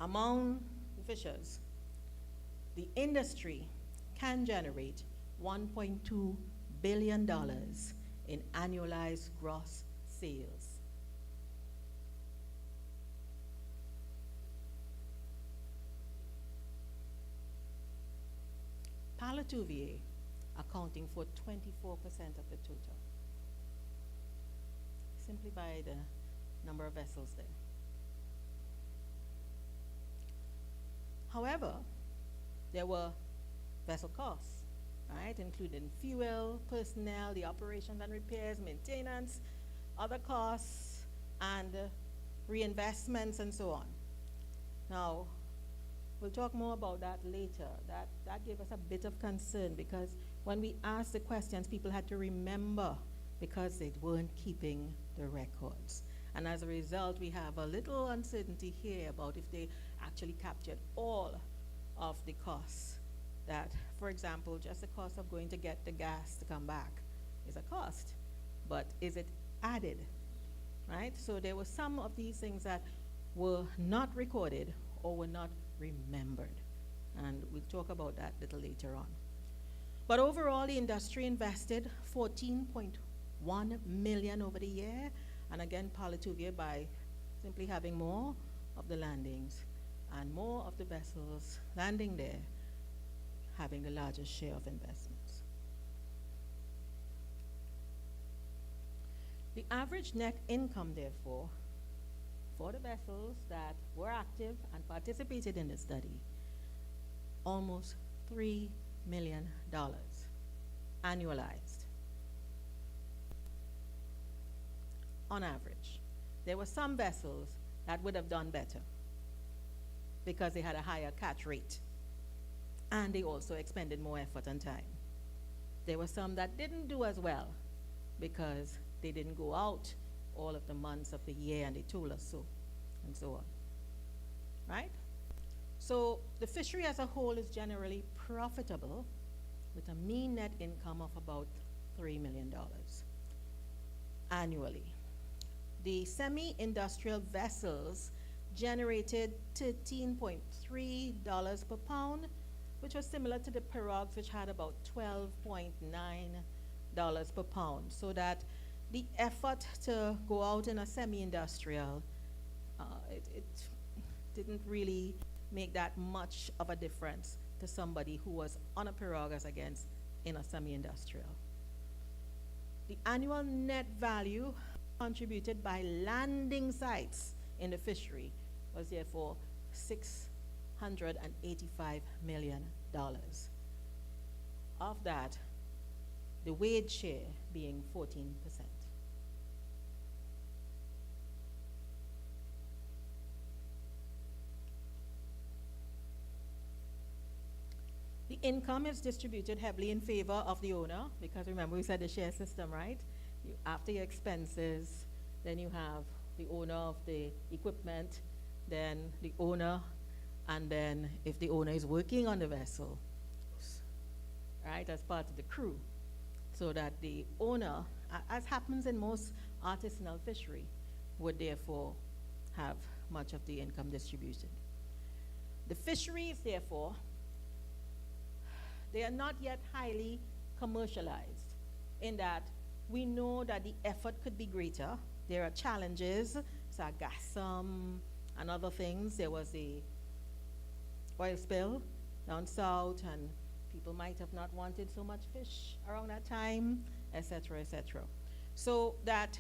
among the fishers, the industry can generate $1.2 billion in annualized gross sales. Palatuvier accounting for 24% of the total, simply by the number of vessels there. However, there were vessel costs, right, including fuel, personnel, the operations and repairs, maintenance, other costs, and reinvestments, and so on. Now, we'll talk more about that later. That gave us a bit of concern, because when we asked the questions, people had to remember, because they weren't keeping the records. And as a result, we have a little uncertainty here about if they actually captured all of the costs. That, for example, just the cost of going to get the gas to come back is a cost, but is it added, right? So there were some of these things that were not recorded or were not remembered, and we'll talk about that a little later on. But overall, the industry invested $14.1 million over the year, and again, Palatuvier, by simply having more of the landings and more of the vessels landing there, having the largest share of investments. The average net income, therefore, for the vessels that were active and participated in the study, almost $3 million annualized on average. There were some vessels that would have done better because they had a higher catch rate, and they also expended more effort and time. There were some that didn't do as well because they didn't go out all of the months of the year, and they told us so, and so on, right? So the fishery as a whole is generally profitable, with a mean net income of about $3 million annually. The semi-industrial vessels generated $13.3 per pound, which was similar to the pirogues, which had about $12.9 per pound. So that the effort to go out in a semi-industrial, it didn't really make that much of a difference to somebody who was on a pirogue as against in a semi-industrial. The annual net value contributed by landing sites in the fishery was therefore $685 million. Of that, the wage share being 14%. The income is distributed heavily in favor of the owner, because remember we said the share system, right? After your expenses, then you have the owner of the equipment, then the owner, and then if the owner is working on the vessel, right, as part of the crew, so that the owner, as happens in most artisanal fishery, would therefore have much of the income distributed. The fisheries, therefore, they are not yet highly commercialized, in that we know that the effort could be greater. There are challenges, sargassum and other things. There was a oil spill down south, and people might have not wanted so much fish around that time, etc., etc. So that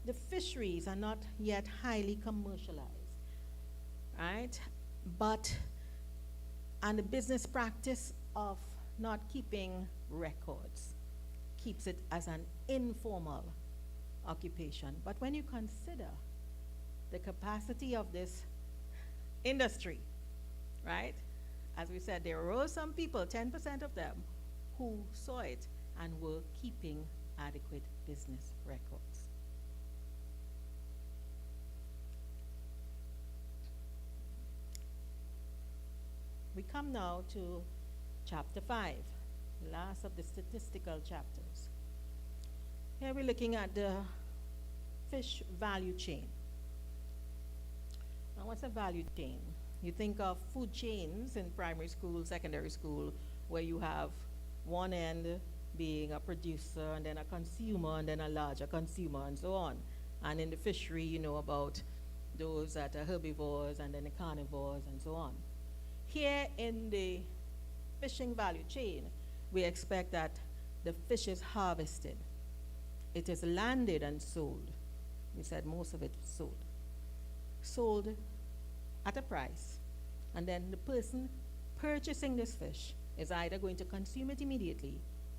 the fisheries are not yet highly commercialized, right? And the business practice of not keeping records keeps it as an informal occupation. But when you consider the capacity of this industry, right? As we said, there were some people, 10% of them, who saw it and were keeping adequate business records. We come now to chapter 5, the last of the statistical chapters. Here we're looking at the fish value chain. Now, what's a value chain? You think of food chains in primary school, secondary school, where you have one end being a producer, and then a consumer, and then a larger consumer, and so on. And in the fishery, you know about those that are herbivores, and then the carnivores, and so on. Here in the fishing value chain, we expect that the fish is harvested. It is landed and sold. We said most of it was sold. Sold at a price. And then the person purchasing this fish is either going to consume it immediately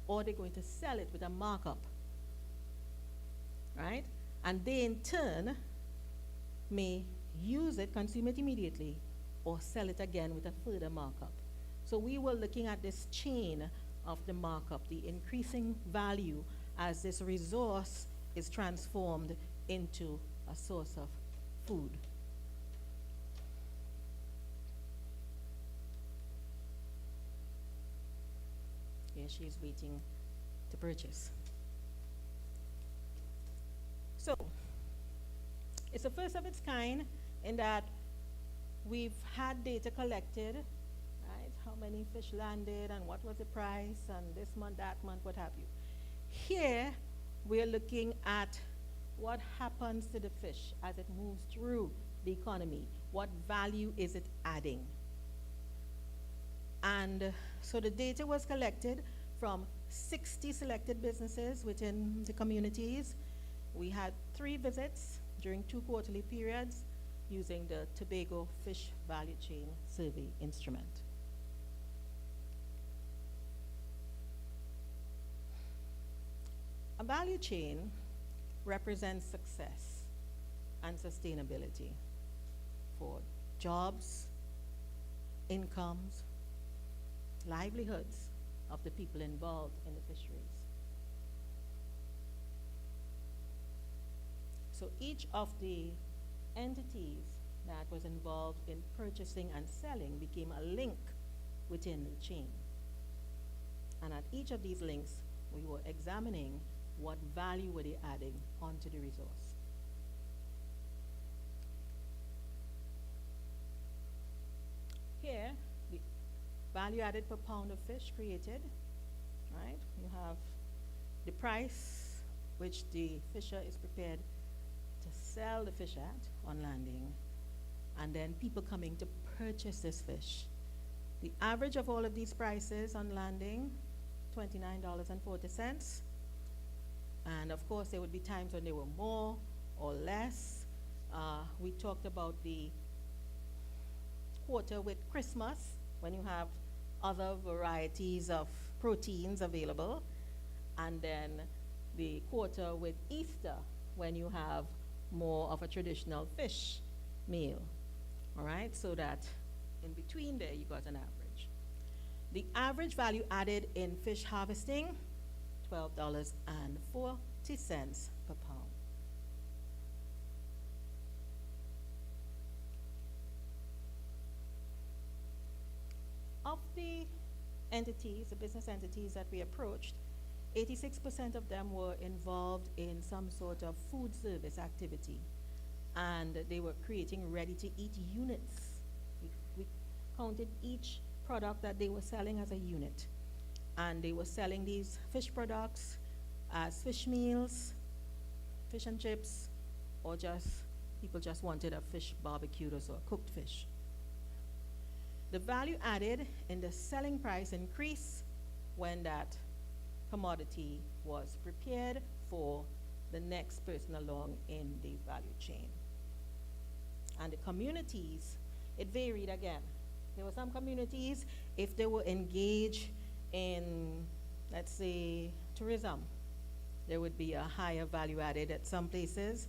or they're going to sell it with a markup. Right? And they in turn may use it, consume it immediately, or sell it again with a further markup. So we were looking at this chain of the markup, the increasing value as this resource is transformed into a source of food. Here she is waiting to purchase. So, it's the first of its kind in that we've had data collected, right? How many fish landed and what was the price and this month, that month, what have you. Here, we're looking at what happens to the fish as it moves through the economy. What value is it adding? And so the data was collected from 60 selected businesses within the communities. We had 3 visits during 2 quarterly periods using the Tobago Fish Value Chain Survey instrument. A value chain represents success and sustainability for jobs, incomes, livelihoods of the people involved in the fisheries. So each of the entities that was involved in purchasing and selling became a link within the chain. And at each of these links, we were examining what value were they adding onto the resource. Here, the value added per pound of fish created, right? You have the price which the fisher is prepared to sell the fish at on landing, and then people coming to purchase this fish. The average of all of these prices on landing, $29.40. And of course, there would be times when they were more or less. We talked about the quarter with Christmas, when you have other varieties of proteins available, and then the quarter with Easter, when you have more of a traditional fish meal. All right, so that in between there you got an average. The average value added in fish harvesting, $12.40 per pound. Of the entities, the business entities that we approached, 86% of them were involved in some sort of food service activity, and they were creating ready-to-eat units. We counted each product that they were selling as a unit, and they were selling these fish products as fish meals, fish and chips, or just people just wanted a fish barbecued or so, cooked fish. The value added in the selling price increased when that commodity was prepared for the next person along in the value chain. And the communities, it varied again. There were some communities, if they were engaged in, let's say, tourism, there would be a higher value added at some places,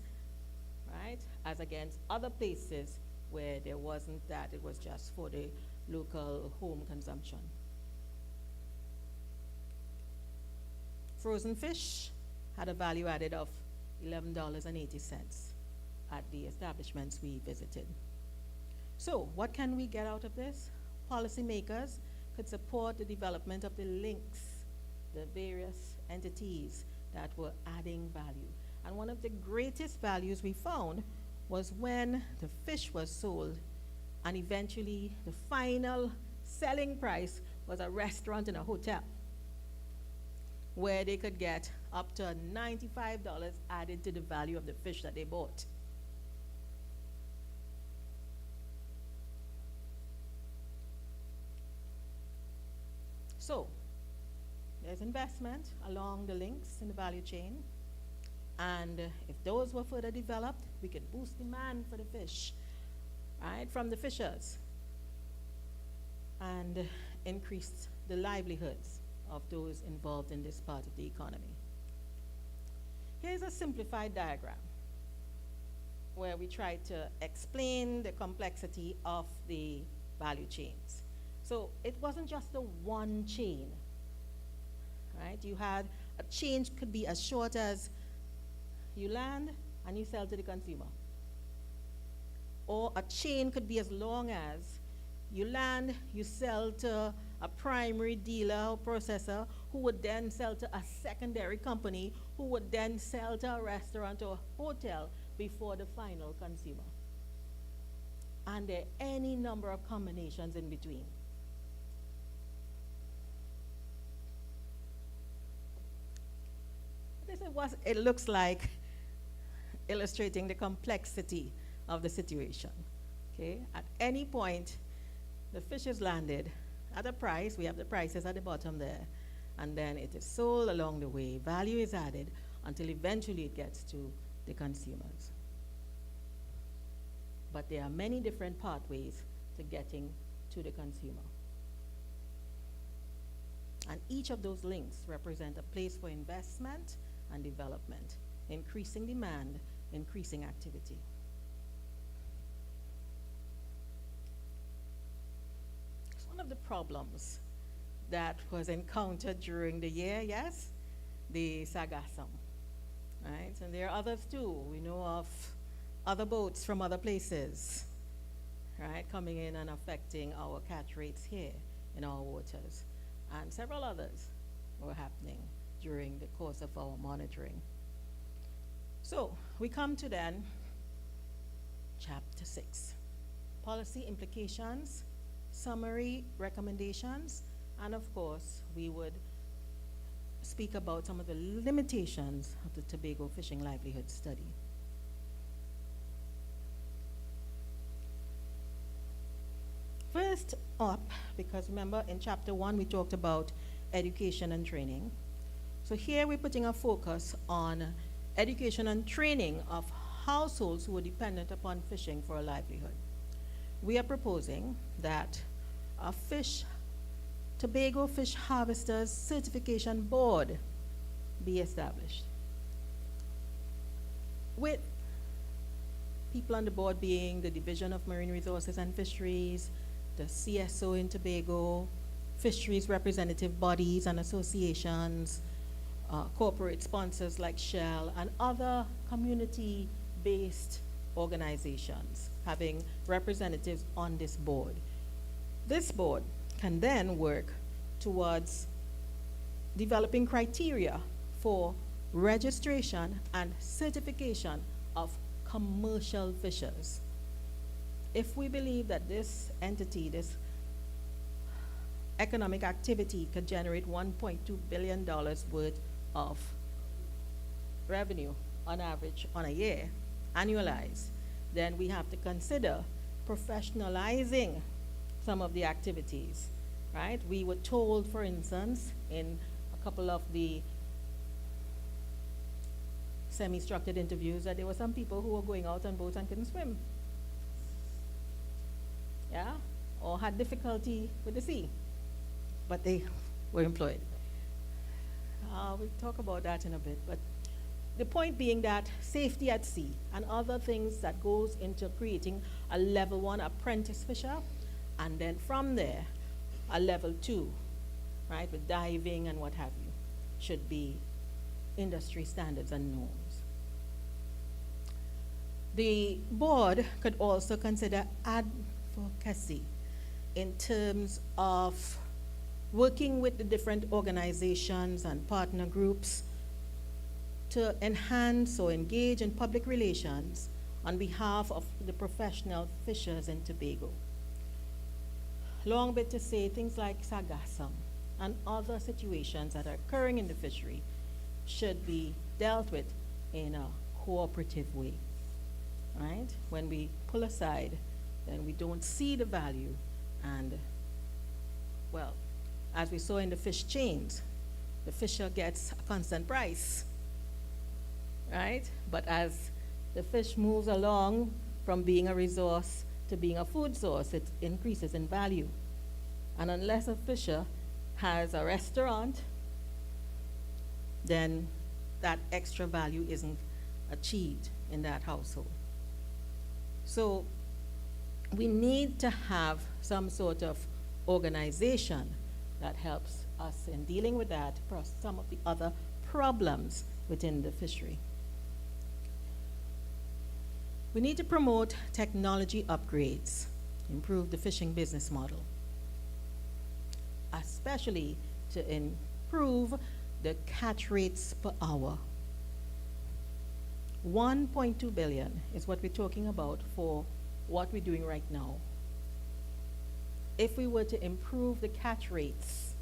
right? As against other places where there wasn't that, it was just for the local home consumption. Frozen fish had a value added of $11.80 at the establishments we visited. So, what can we get out of this? Policymakers could support the development of the links, the various entities that were adding value. And one of the greatest values we found was when the fish was sold, and eventually the final selling price was a restaurant and a hotel, where they could get up to $95 added to the value of the fish that they bought. So, there's investment along the links in the value chain, and if those were further developed, we could boost demand for the fish, right, from the fishers, and increase the livelihoods of those involved in this part of the economy. Here's a simplified diagram where we try to explain the complexity of the value chains. So it wasn't just the one chain, right? You had a chain could be as short as you land and you sell to the consumer. Or a chain could be as long as you land, you sell to a primary dealer or processor who would then sell to a secondary company who would then sell to a restaurant or a hotel before the final consumer. And there are any number of combinations in between. This is what it looks like, illustrating the complexity of the situation. Okay? At any point, the fish is landed at a price. We have the prices at the bottom there. And then it is sold along the way. Value is added until eventually it gets to the consumers. But there are many different pathways to getting to the consumer. And each of those links represent a place for investment and development, increasing demand, increasing activity. It's one of the problems that was encountered during the year, yes, the sargassum, right? And there are others too. We know of other boats from other places, right, coming in and affecting our catch rates here in our waters. And several others were happening during the course of our monitoring. So we come to then chapter 6, policy implications, summary recommendations, and of course, we would speak about some of the limitations of the Tobago Fishing Livelihoods Study. First up, because remember in chapter 1 we talked about education and training. So here we're putting a focus on education and training of households who are dependent upon fishing for a livelihood. We are proposing that a Tobago Fish Harvesters Certification Board be established, with people on the board being the Division of Marine Resources and Fisheries, the CSO in Tobago, fisheries representative bodies and associations, corporate sponsors like Shell, and other community-based organizations having representatives on this board. This board can then work towards developing criteria for registration and certification of commercial fishers. If we believe that this entity, this economic activity could generate $1.2 billion worth of revenue on average on a year, annualized, then we have to consider professionalizing some of the activities, right? We were told, for instance, in a couple of the semi-structured interviews that there were some people who were going out on boats and couldn't swim. Yeah? Or had difficulty with the sea, but they were employed. We'll talk about that in a bit, but the point being that safety at sea and other things that goes into creating a level 1 apprentice fisher, and then from there, a level 2, right, with diving and what have you, should be industry standards and norms. The board could also consider advocacy in terms of working with the different organizations and partner groups to enhance or engage in public relations on behalf of the professional fishers in Tobago. Long bit to say, things like sargassum and other situations that are occurring in the fishery should be dealt with in a cooperative way, right? When we pull aside, then we don't see the value, and, well, as we saw in the fish chains, the fisher gets a constant price, right? But as the fish moves along from being a resource to being a food source, it increases in value. And unless a fisher has a restaurant, then that extra value isn't achieved in that household. So we need to have some sort of organization that helps us in dealing with that, plus some of the other problems within the fishery. We need to promote technology upgrades, improve the fishing business model, especially to improve the catch rates per hour. 1.2 billion is what we're talking about for what we're doing right now. If we were to improve the catch rates,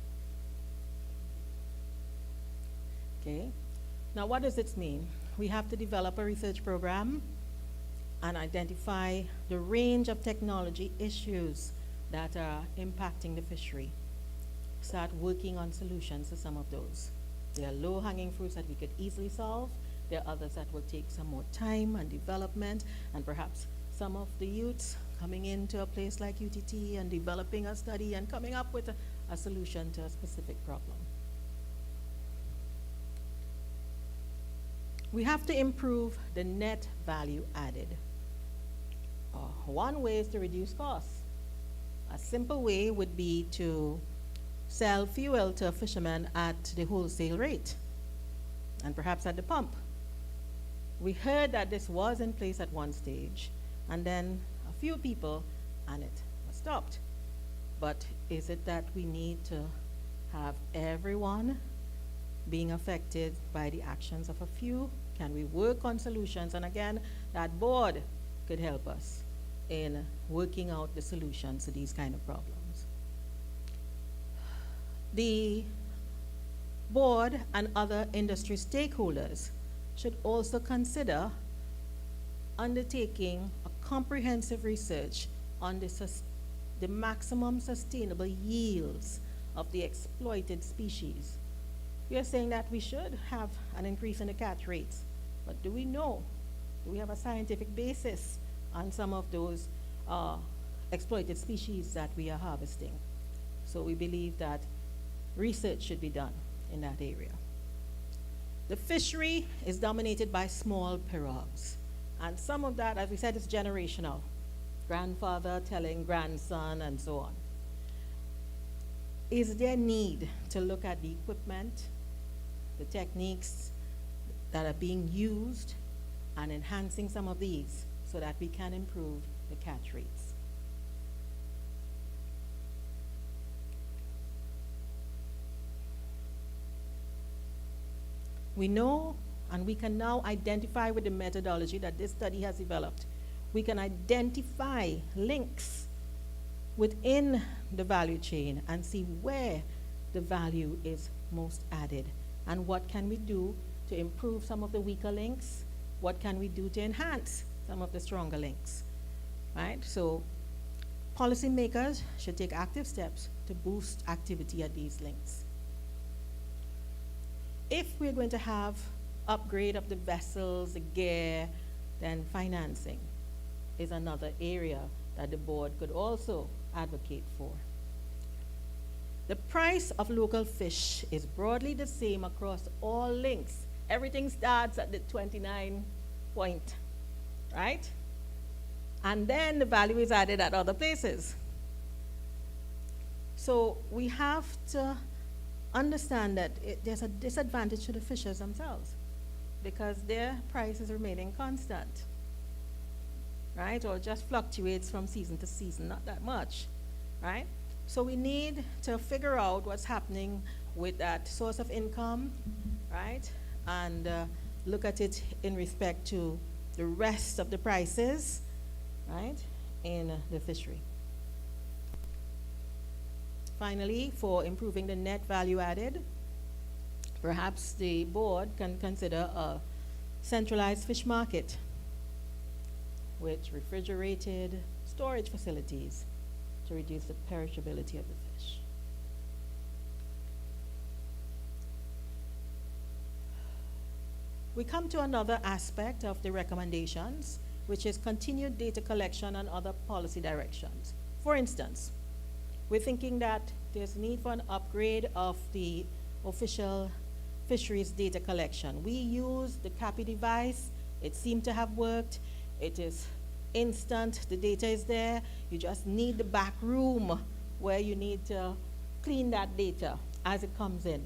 okay? Now what does this mean? We have to develop a research program and identify the range of technology issues that are impacting the fishery. Start working on solutions to some of those. There are low-hanging fruits that we could easily solve. There are others that will take some more time and development, and perhaps some of the youths coming into a place like UTT and developing a study and coming up with a solution to a specific problem. We have to improve the net value added. One way is to reduce costs. A simple way would be to sell fuel to a fisherman at the wholesale rate and perhaps at the pump. We heard that this was in place at one stage, and then a few people, and it was stopped. But is it that we need to have everyone being affected by the actions of a few? Can we work on solutions? And again, that board could help us in working out the solutions to these kind of problems. The board and other industry stakeholders should also consider undertaking a comprehensive research on the maximum sustainable yields of the exploited species. We are saying that we should have an increase in the catch rates, but do we know? Do we have a scientific basis on some of those exploited species that we are harvesting? So we believe that research should be done in that area. The fishery is dominated by small pirogues, and some of that, as we said, is generational. Grandfather telling grandson and so on. Is there need to look at the equipment, the techniques that are being used, and enhancing some of these so that we can improve the catch rates? We know, and we can now identify with the methodology that this study has developed, we can identify links within the value chain and see where the value is most added, and what can we do to improve some of the weaker links, what can we do to enhance some of the stronger links, right? So policymakers should take active steps to boost activity at these links. If we're going to have upgrade of the vessels, the gear, then financing is another area that the board could also advocate for. The price of local fish is broadly the same across all links. Everything starts at the 29 point, right? And then the value is added at other places. So we have to understand that there's a disadvantage to the fishers themselves because their price is remaining constant, right? Or just fluctuates from season to season, not that much, right? So we need to figure out what's happening with that source of income, right? And look at it in respect to the rest of the prices, right, in the fishery. Finally, for improving the net value added, perhaps the board can consider a centralized fish market with refrigerated storage facilities to reduce the perishability of the fish. We come to another aspect of the recommendations, which is continued data collection and other policy directions. For instance, we're thinking that there's need for an upgrade of the official fisheries data collection. We use the CAPI device. It seemed to have worked. It is instant. The data is there. You just need the back room where you need to clean that data as it comes in.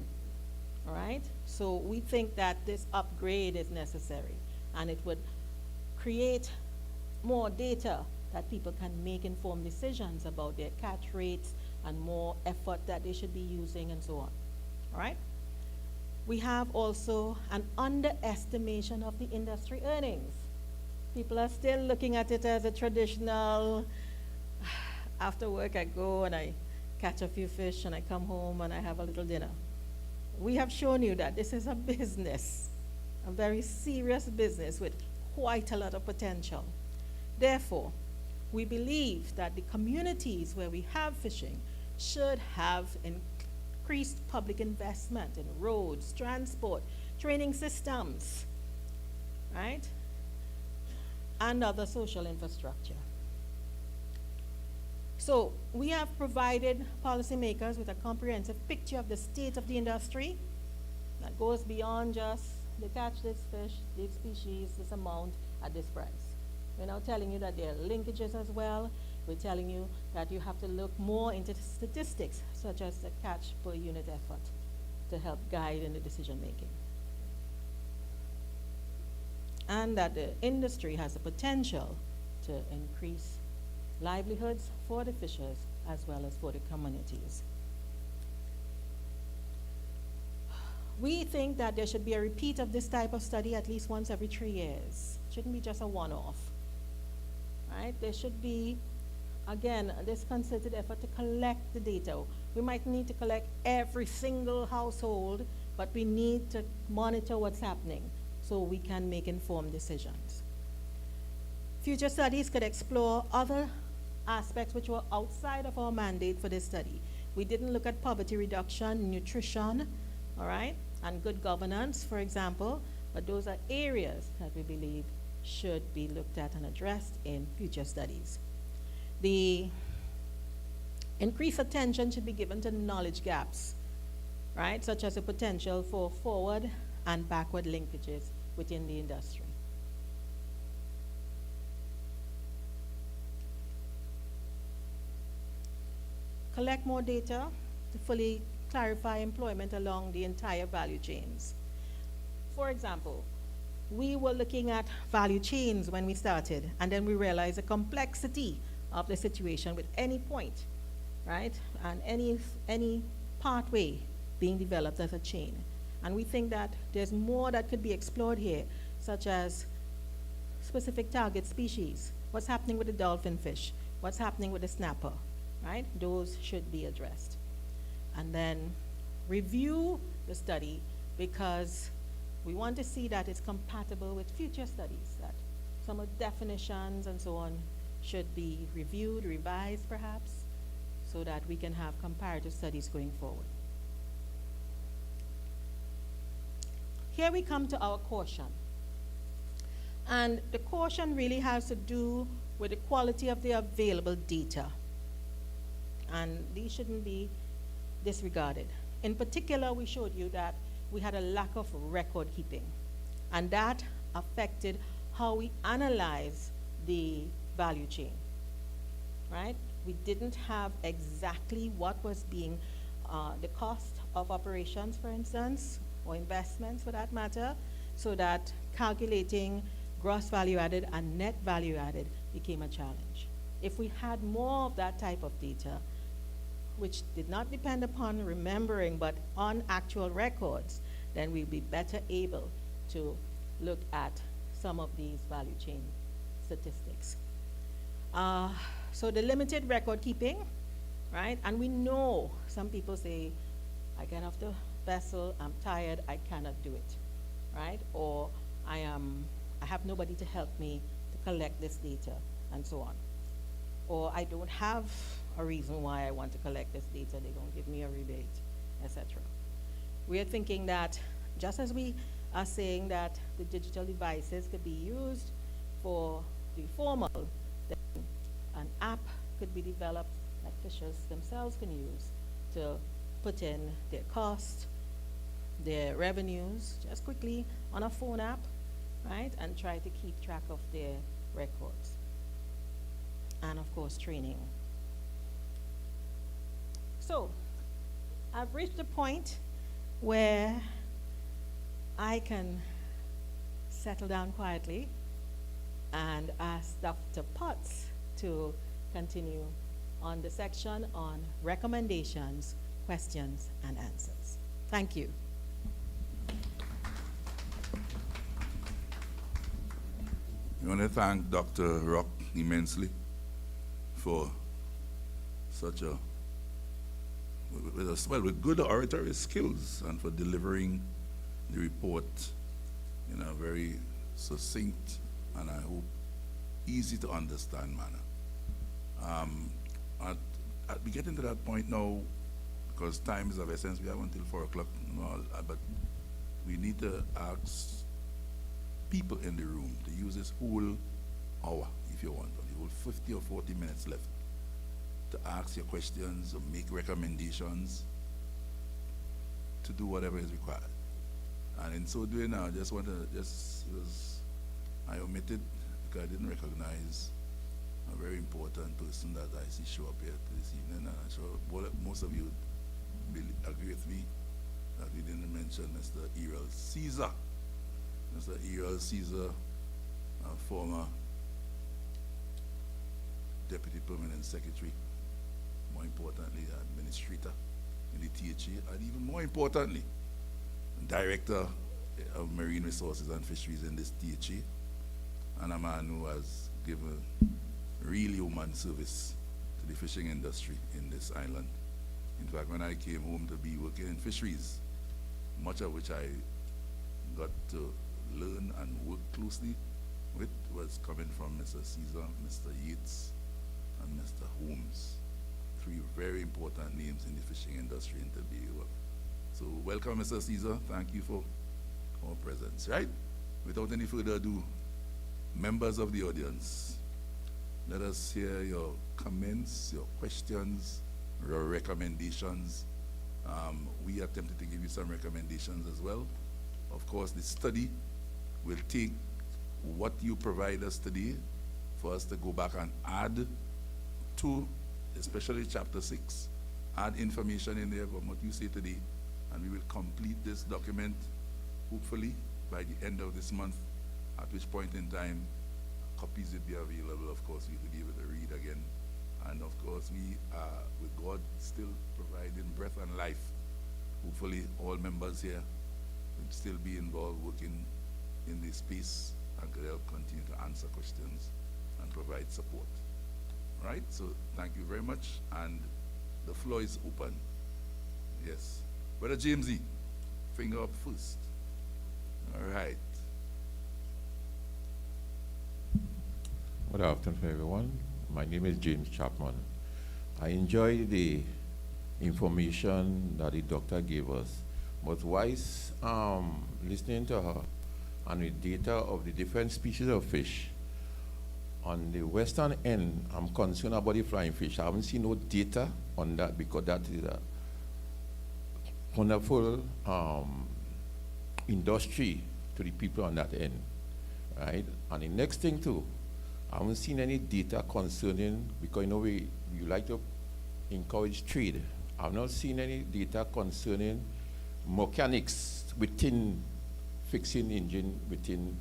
All right? So we think that this upgrade is necessary, and it would create more data that people can make informed decisions about their catch rates and more effort that they should be using and so on. All right? We have also an underestimation of the industry earnings. People are still looking at it as a traditional, after work I go and I catch a few fish and I come home and I have a little dinner. We have shown you that this is a business, a very serious business with quite a lot of potential. Therefore, we believe that the communities where we have fishing should have increased public investment in roads, transport, training systems, right? And other social infrastructure. So we have provided policymakers with a comprehensive picture of the state of the industry that goes beyond just they catch this fish, this species, this amount at this price. We're now telling you that there are linkages as well. We're telling you that you have to look more into statistics, such as the catch per unit effort, to help guide in the decision making. And that the industry has the potential to increase livelihoods for the fishers as well as for the communities. We think that there should be a repeat of this type of study at least once every 3 years. It shouldn't be just a one-off, right? There should be, again, this concerted effort to collect the data. We might need to collect every single household, but we need to monitor what's happening so we can make informed decisions. Future studies could explore other aspects which were outside of our mandate for this study. We didn't look at poverty reduction, nutrition, all right, and good governance, for example, but those are areas that we believe should be looked at and addressed in future studies. The increased attention should be given to knowledge gaps, right, such as the potential for forward and backward linkages within the industry. Collect more data to fully clarify employment along the entire value chains. For example, we were looking at value chains when we started, and then we realized the complexity of the situation with any point, right, and any pathway being developed as a chain. And we think that there's more that could be explored here, such as specific target species, what's happening with the dolphin fish, what's happening with the snapper, right? Those should be addressed. And then review the study, because we want to see that it's compatible with future studies, that some of the definitions and so on should be reviewed, revised perhaps, so that we can have comparative studies going forward. Here we come to our caution. And the caution really has to do with the quality of the available data. And these shouldn't be disregarded. In particular, we showed you that we had a lack of record keeping, and that affected how we analyze the value chain, right? We didn't have exactly what was being the cost of operations, for instance, or investments for that matter, so that calculating gross value added and net value added became a challenge. If we had more of that type of data, which did not depend upon remembering but on actual records, then we'd be better able to look at some of these value chain statistics. So the limited record keeping, right? And we know some people say, I get off the vessel, I'm tired, I cannot do it, right? Or I have nobody to help me to collect this data, and so on. Or I don't have a reason why I want to collect this data, they don't give me a rebate, etc. We are thinking that just as we are saying that the digital devices could be used for the formal. Then an app could be developed that fishers themselves can use to put in their cost, their revenues, just quickly on a phone app, right? And try to keep track of their records. And of course, training. So, I've reached a point where I can settle down quietly and ask Dr. Potts to continue on the section on recommendations, questions, and answers. Thank you. I want to thank Dr. Rock immensely for such a, with good oratory skills and for delivering the report in a very succinct and I hope easy to understand manner. We're getting to that point now because time is of essence. We have until 4 o'clock, but we need to ask people in the room to use this whole hour, if you want, or the whole 50 or 40 minutes left to ask your questions or make recommendations to do whatever is required. And in so doing, I just want to I omitted because I didn't recognize a very important person that I see show up here this evening, and I'm sure most of you will agree with me that we didn't mention Mr. Errol Caesar. Mr. Errol Caesar, former Deputy Permanent Secretary, more importantly, Administrator in the THA, and even more importantly, Director of Marine Resources and Fisheries in this THA, and a man who has given real human service to the fishing industry in this island. In fact, when I came home to be working in fisheries, much of which I got to learn and work closely with was coming from Mr. Caesar, Mr. Yates, and Mr. Holmes. 3 very important names in the fishing industry in Tobago. So welcome, Mr. Caesar. Thank you for our presence, right? Without any further ado, members of the audience, let us hear your comments, your questions, your recommendations. We attempted to give you some recommendations as well. Of course, the study will take what you provide us today for us to go back and add to, especially chapter 6, add information in there from what you say today, and we will complete this document hopefully by the end of this month, at which point in time copies will be available, of course, for you to be able to read again. And of course, we are, with God still providing breath and life, hopefully all members here will still be involved working in this space and could help continue to answer questions and provide support. All right, so thank you very much, and the floor is open. Yes. Brother Jamesy, finger up first. All right. Good afternoon, everyone. My name is James Chapman. I enjoy the information that the doctor gave us, but whilst listening to her and with data of the different species of fish, on the western end, I'm concerned about the flying fish. I haven't seen no data on that because that is a wonderful industry to the people on that end, right? And the next thing too, I haven't seen any data concerning, because you know you like to encourage trade. I've not seen any data concerning mechanics within fixing engine within,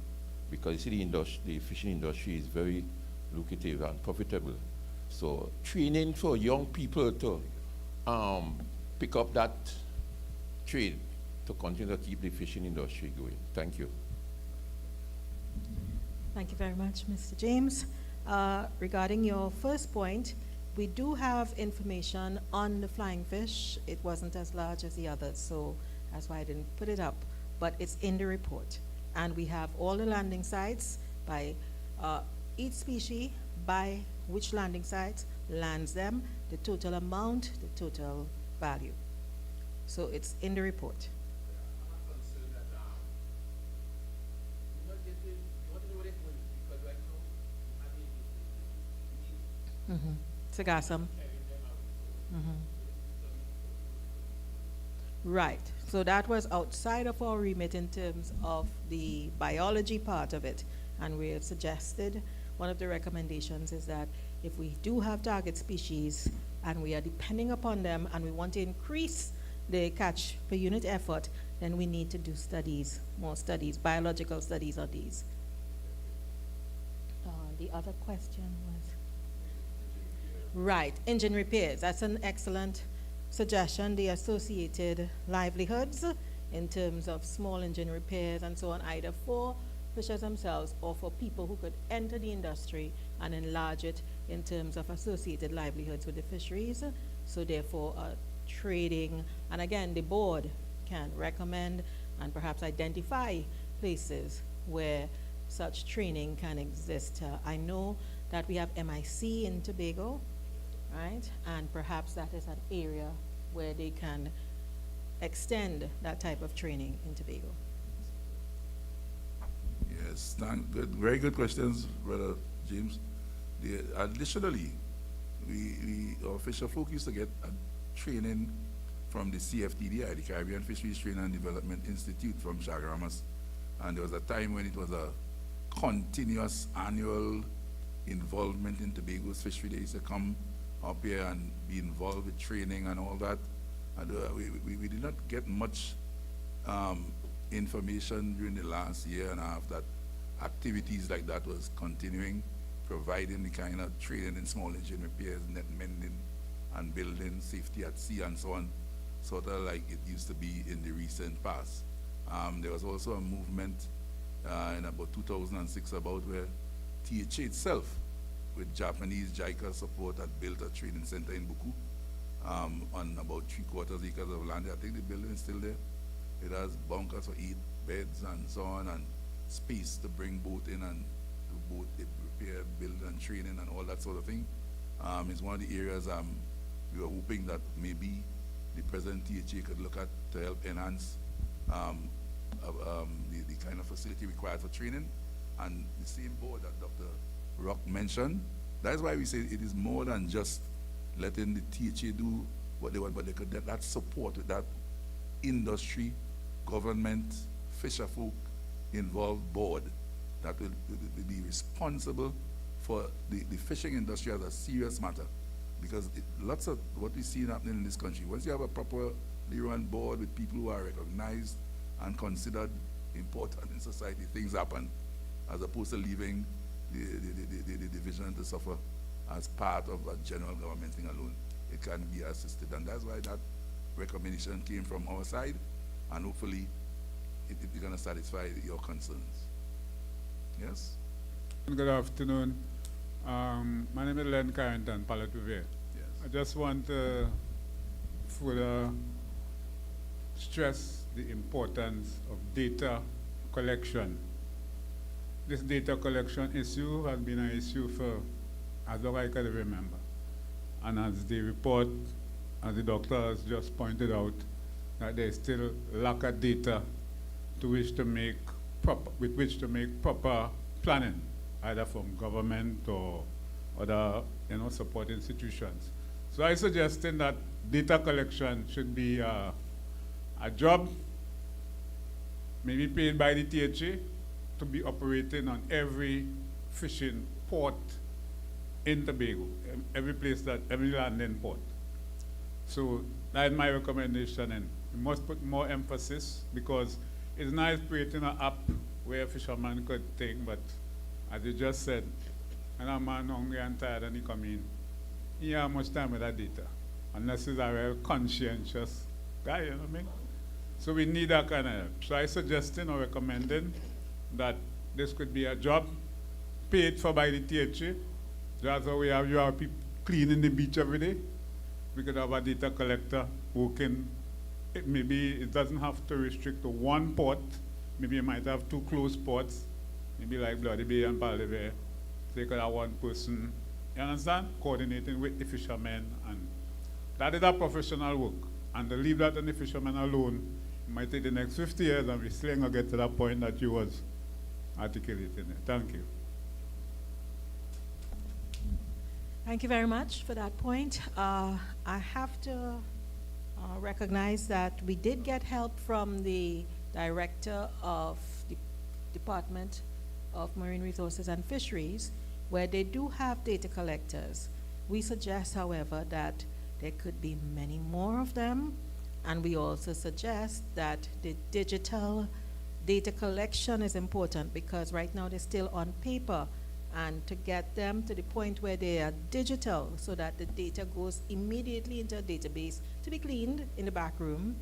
because you see the industry, the fishing industry is very lucrative and profitable. So training for young people to pick up that trade to continue to keep the fishing industry going. Thank you. Thank you very much, Mr. James. Regarding your first point, we do have information on the flying fish. It wasn't as large as the others, so that's why I didn't put it up, but it's in the report. And we have all the landing sites by each species, by which landing sites lands them, the total amount, the total value. So it's in the report. Sagasam. Right. So that was outside of our remit in terms of the biology part of it. And we have suggested, one of the recommendations is that if we do have target species and we are depending upon them and we want to increase the catch per unit effort, then we need to do studies, more studies, biological studies on these. The other question was? Right, engine repairs. That's an excellent suggestion. The associated livelihoods in terms of small engine repairs and so on, either for fishers themselves or for people who could enter the industry and enlarge it in terms of associated livelihoods with the fisheries. So therefore, trading, and again, the board can recommend and perhaps identify places where such training can exist. I know that we have MIC in Tobago, right? And perhaps that is an area where they can extend that type of training in Tobago. Yes, good, very good questions, Brother James. Additionally, our fisher folk used to get training from the CFTDI, the Caribbean Fisheries Training and Development Institute from Chaguaramas. And there was a time when it was a continuous annual involvement in Tobago's fishery. They used to come up here and be involved with training and all that. And we did not get much information during the last year and a half that activities like that was continuing, providing the kind of training in small engine repairs, net mending and building, safety at sea and so on, sort of like it used to be in the recent past. There was also a movement in about 2006 about where THA itself, with Japanese JICA support, had built a training center in Buku on about 3/4 acres of land. I think the building is still there. It has bunkers for 8 beds and so on, and space to bring boat in and do boat repair, build and training and all that sort of thing. It's one of the areas we were hoping that maybe the present THA could look at to help enhance the kind of facility required for training. And the same board that Dr. Rock mentioned, that's why we say it is more than just letting the THA do what they want, but they could get that support with that industry, government, fisher folk involved board that will be responsible for the fishing industry as a serious matter. Because lots of what we see happening in this country, once you have a properly run board with people who are recognized and considered important in society, things happen, as opposed to leaving the division to suffer as part of a general government thing alone. It can be assisted, and that's why that recommendation came from our side, and hopefully it's going to satisfy your concerns. Yes? Good afternoon. My name is Len Carrington, Palatuve. Yes. I just want to further stress the importance of data collection. This data collection issue has been an issue for as long as I can remember. And as the report, as the doctor has just pointed out, that there is still lack of data with which to make proper planning, either from government or other support institutions. So I suggesting that data collection should be a job, maybe paid by the THA, to be operating on every fishing port in Tobago, every landing port. So that's my recommendation, and we must put more emphasis, because it's nice creating an app where a fisherman could think, but as you just said, when a man hungry and tired and he come in, he have much time with that data, unless he's a real conscientious guy, you know what I mean? So we need that kind of help. So I suggesting or recommending that this could be a job paid for by the THA. That's how we have you have people cleaning the beach every day. We could have a data collector who can, maybe it doesn't have to restrict to one port. Maybe you might have 2 close ports, maybe like Bloody Bay and Baldy Bay. So you could have one person, you understand, coordinating with the fishermen. And that is a professional work. And to leave that on the fishermen alone, it might take the next 50 years, and we still ain't gonna get to that point that you was articulating it. Thank you. Thank you very much for that point. I have to recognize that we did get help from the director of the Department of Marine Resources and Fisheries, where they do have data collectors. We suggest, however, that there could be many more of them, and we also suggest that the digital data collection is important because right now they're still on paper, and to get them to the point where they are digital so that the data goes immediately into a database to be cleaned in the back room,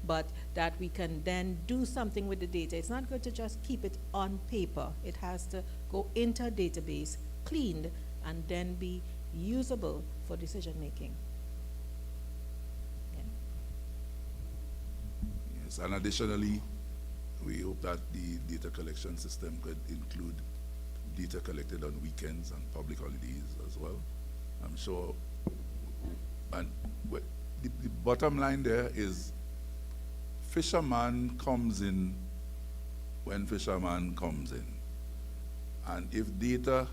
but that we can then do something with the data. It's not good to just keep it on paper. It has to go into a database, cleaned, and then be usable for decision making. Yeah. Yes, and additionally, we hope that the data collection system could include data collected on weekends and public holidays as well. I'm sure, and the bottom line there is fisherman comes in when fisherman comes in. And if data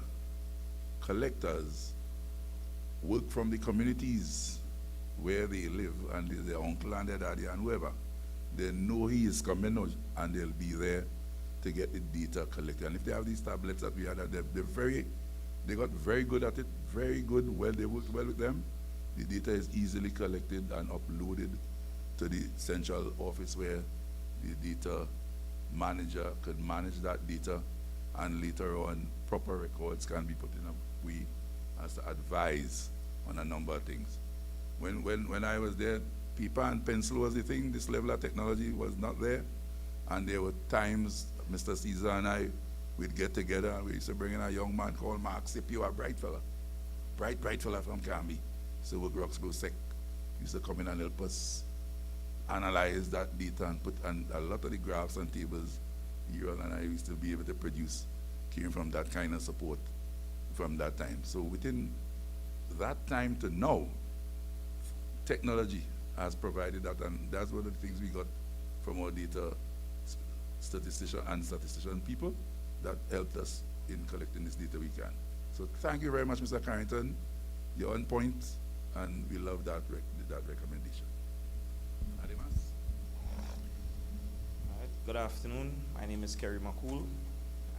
collectors work from the communities where they live and their uncle and their daddy and whoever, they know he is coming out and they'll be there to get the data collected. And if they have these tablets that we had, they got very good at it, very good, they worked well with them. The data is easily collected and uploaded to the central office where the data manager could manage that data, and later on proper records can be put in a way as to advise on a number of things. When I was there, paper and pencil was the thing. This level of technology was not there. And there were times, Mr. Caesar and I, we'd get together and we used to bring in a young man called Mark Scipio, a bright fella. Bright fella from Camby. So work Roxborough Sec. He used to come in and help us analyze that data and put, and a lot of the graphs and tables Ural and I used to be able to produce came from that kind of support from that time. So within that time to now, technology has provided that, and that's one of the things we got from our data statistician people that helped us in collecting this data we can. So thank you very much, Mr. Carrington. You're on point, and we love that recommendation. Adimas. All right. Good afternoon. My name is Kerry McCool.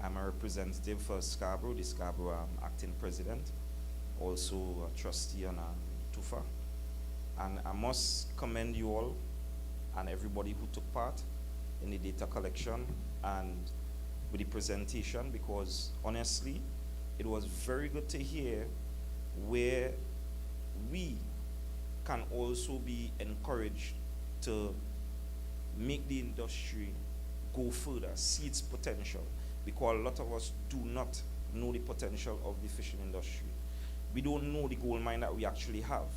I'm a representative for Scarborough, the Scarborough acting president, also a trustee on TUFA. And I must commend you all and everybody who took part in the data collection and with the presentation, because honestly, it was very good to hear where we can also be encouraged to make the industry go further, see its potential, because a lot of us do not know the potential of the fishing industry. We don't know the gold mine that we actually have,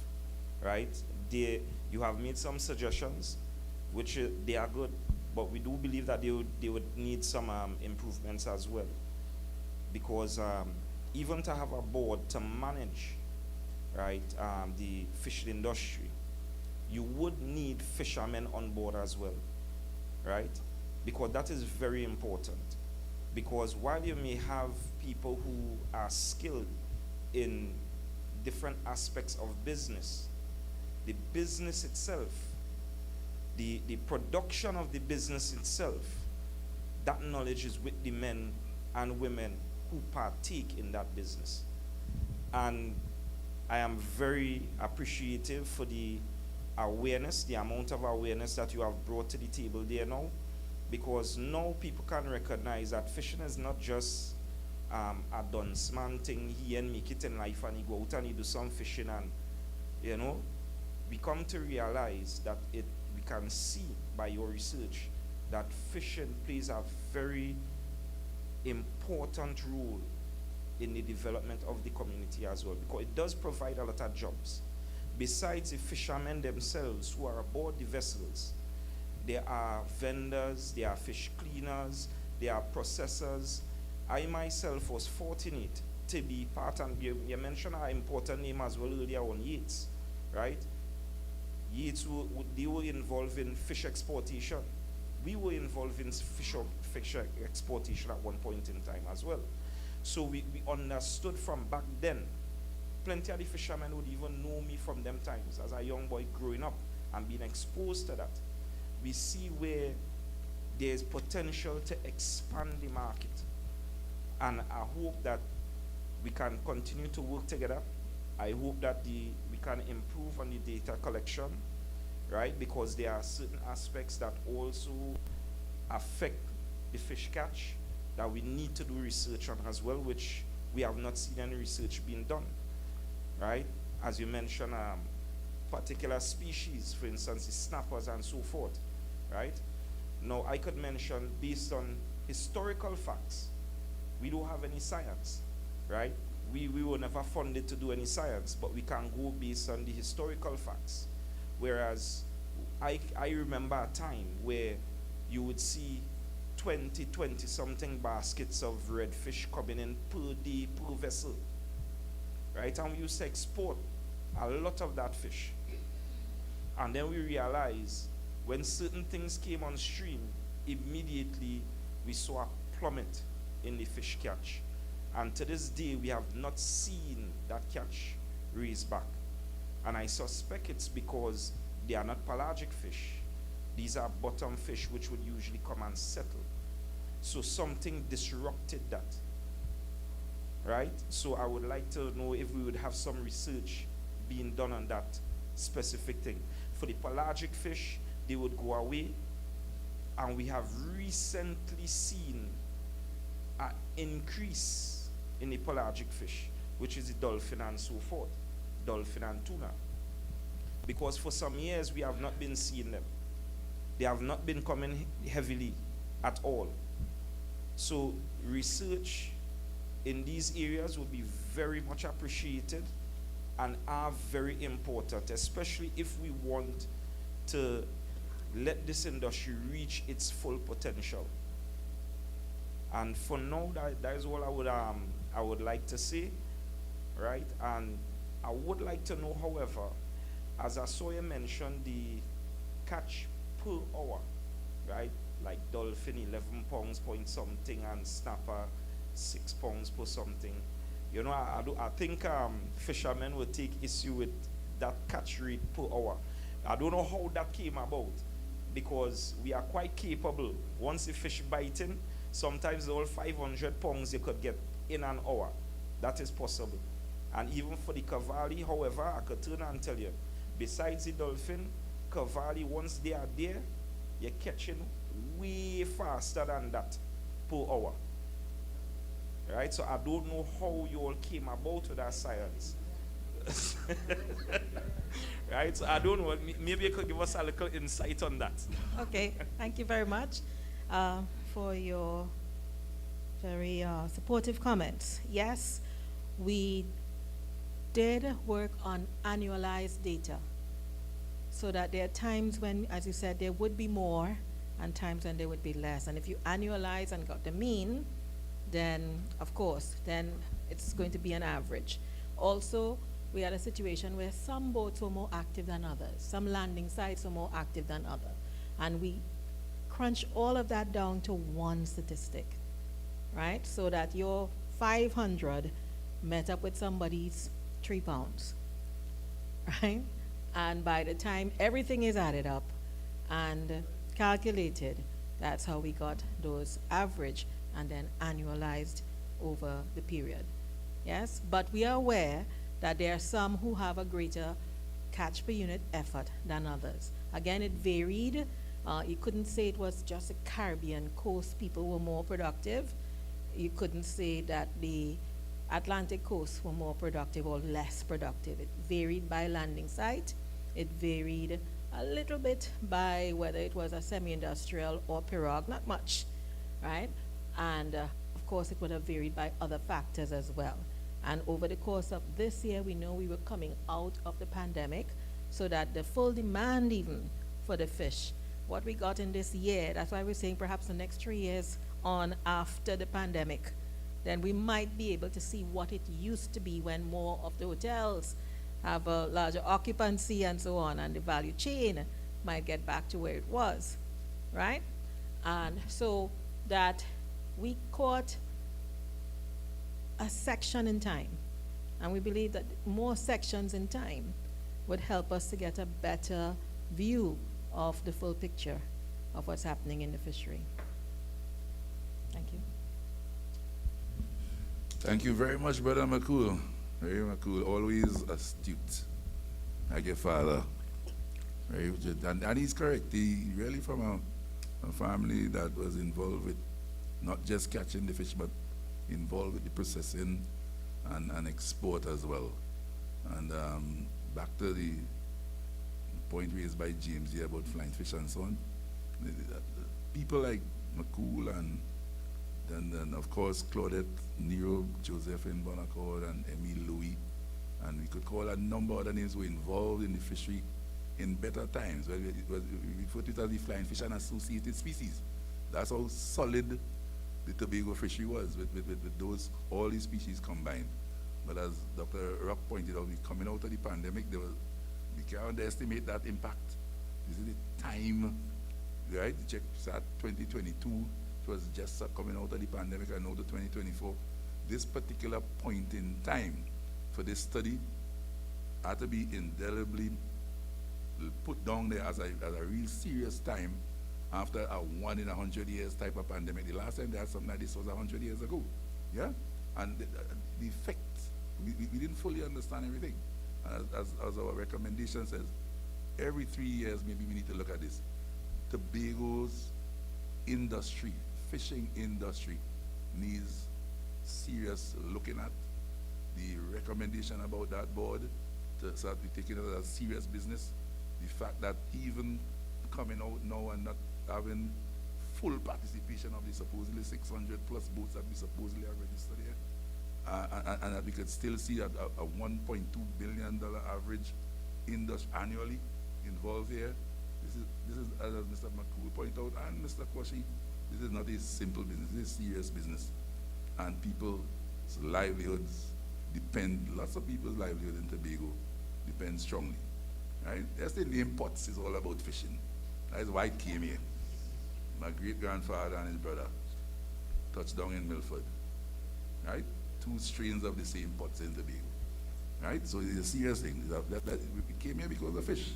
right? You have made some suggestions, which they are good, but we do believe that they would need some improvements as well, because even to have a board to manage, right, the fishing industry, you would need fishermen on board as well, right? Because that is very important. Because while you may have people who are skilled in different aspects of business, the business itself, the production of the business itself, that knowledge is with the men and women who partake in that business. And I am very appreciative for the awareness, the amount of awareness that you have brought to the table there now, because now people can recognize that fishing is not just a dunceman thing, he and make it in life and he go out and he do some fishing, and you know, we come to realize that we can see by your research that fishing plays a very important role in the development of the community as well, because it does provide a lot of jobs. Besides the fishermen themselves who are aboard the vessels, there are vendors, there are fish cleaners, there are processors. I myself was fortunate to be part, and you mentioned an important name as well earlier on, Yates, right? Yates, they were involved in fish exportation. We were involved in fish exportation at one point in time as well. So we understood from back then plenty of the fishermen would even know me from them times as a young boy growing up and being exposed to that. We see where there's potential to expand the market. And I hope that we can continue to work together. I hope that we can improve on the data collection, right? Because there are certain aspects that also affect the fish catch that we need to do research on as well, which we have not seen any research being done, right? As you mentioned, particular species, for instance, the snappers and so forth, right? Now, I could mention, based on historical facts, we don't have any science, right? We were never funded to do any science, but we can go based on the historical facts. Whereas I remember a time where you would see 20 something baskets of redfish coming in per day, per vessel, right? And we used to export a lot of that fish. And then we realized when certain things came on stream, immediately we saw a plummet in the fish catch. And to this day, we have not seen that catch raise back. And I suspect it's because they are not pelagic fish. These are bottom fish which would usually come and settle. So something disrupted that, right? So I would like to know if we would have some research being done on that specific thing. For the pelagic fish, they would go away. And we have recently seen an increase in the pelagic fish, which is the dolphin and so forth, dolphin and tuna. Because for some years we have not been seeing them. They have not been coming heavily at all. So research in these areas will be very much appreciated and are very important, especially if we want to let this industry reach its full potential. And for now, that is all I would like to say, right? And I would like to know, however, as I saw you mention the catch per hour, right? Like dolphin 11 pounds point something and snapper 6 pounds per something. You know, I think fishermen will take issue with that catch rate per hour. I don't know how that came about, because we are quite capable. Once the fish biting, sometimes all 500 pounds you could get in an hour. That is possible. And even for the cavalry, however, I could turn and tell you, besides the dolphin, cavalry, once they are there, you're catching way faster than that per hour. Right? So I don't know how you all came about with that science. Right? So I don't know. Maybe you could give us a little insight on that. Okay, thank you very much for your very supportive comments. Yes, we did work on annualized data, so that there are times when, as you said, there would be more and times when there would be less. And if you annualize and got the mean, then of course, then it's going to be an average. Also, we had a situation where some boats were more active than others. Some landing sites were more active than others. And we crunch all of that down to one statistic, right? So that your 500 met up with somebody's 3 pounds, right? And by the time everything is added up and calculated, that's how we got those average and then annualized over the period. Yes, but we are aware that there are some who have a greater catch per unit effort than others. Again, it varied. You couldn't say it was just the Caribbean coast people were more productive. You couldn't say that the Atlantic coast were more productive or less productive. It varied by landing site. It varied a little bit by whether it was a semi-industrial or pirogue, not much, right? And of course, it would have varied by other factors as well. And over the course of this year, we know we were coming out of the pandemic, so that the full demand even for the fish, what we got in this year, that's why we're saying perhaps the next 3 years on after the pandemic, then we might be able to see what it used to be when more of the hotels have a larger occupancy and so on, and the value chain might get back to where it was, right? And so that we caught a section in time, And we believe that more sections in time would help us to get a better view of the full picture of what's happening in the fishery. Thank you. Thank you very much, Brother McCool. Very McCool, always astute, like your father. Very, and he's correct. He really from a family that was involved with not just catching the fish, but involved with the processing and export as well. And back to the point raised by James here about flying fish and so on. People like McCool and then of course Claudette, Nero, Josephine Bonacord, and Emile Louis, and we could call a number of other names who were involved in the fishery in better times. We refer to it as the flying fish and associated species. That's how solid the Tobago fishery was with those, all these species combined. But as Dr. Rock pointed out, coming out of the pandemic, we can't underestimate that impact. This is the time, right? The check start 2022, it was just coming out of the pandemic, and now to 2024. This particular point in time for this study had to be indelibly put down there as a real serious time after a 1 in 100 years type of pandemic. The last time they had something like this was 100 years ago. Yeah? And the effect, we didn't fully understand everything. As our recommendation says, every 3 years maybe we need to look at this. Tobago's industry, fishing industry, needs serious looking at. The recommendation about that board to start taking it as a serious business. The fact that even coming out now and not having full participation of the supposedly 600 plus boats that we supposedly are registered here, and that we could still see a $1.2 billion average industry annually involved here. This is, as Mr. McCool pointed out, and Mr. Koshi, this is not a simple business, this is serious business. And people's livelihoods depend, lots of people's livelihood in Tobago depend strongly. Right? Just the name Potts is all about fishing. That is why it came here. My great-grandfather and his brother touched down in Milford. Right? 2 strains of the same Potts in Tobago. Right? So it's a serious thing. That we came here because of fish.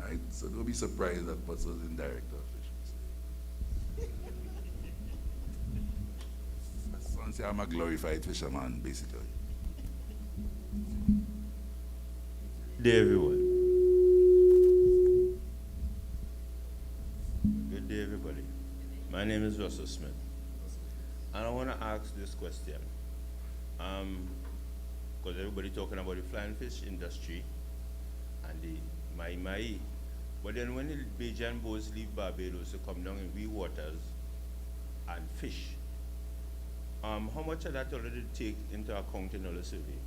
Right? So don't be surprised that Potts was in director of fisheries. Some say I'm a glorified fisherman, basically. Good day, everyone. Good day, everybody. My name is Russell Smith, and I want to ask this question. Because everybody talking about the flying fish industry and the mai, but then when the Bajan boats leave Barbados to come down in wee waters and fish, how much of that already take into account in our survey?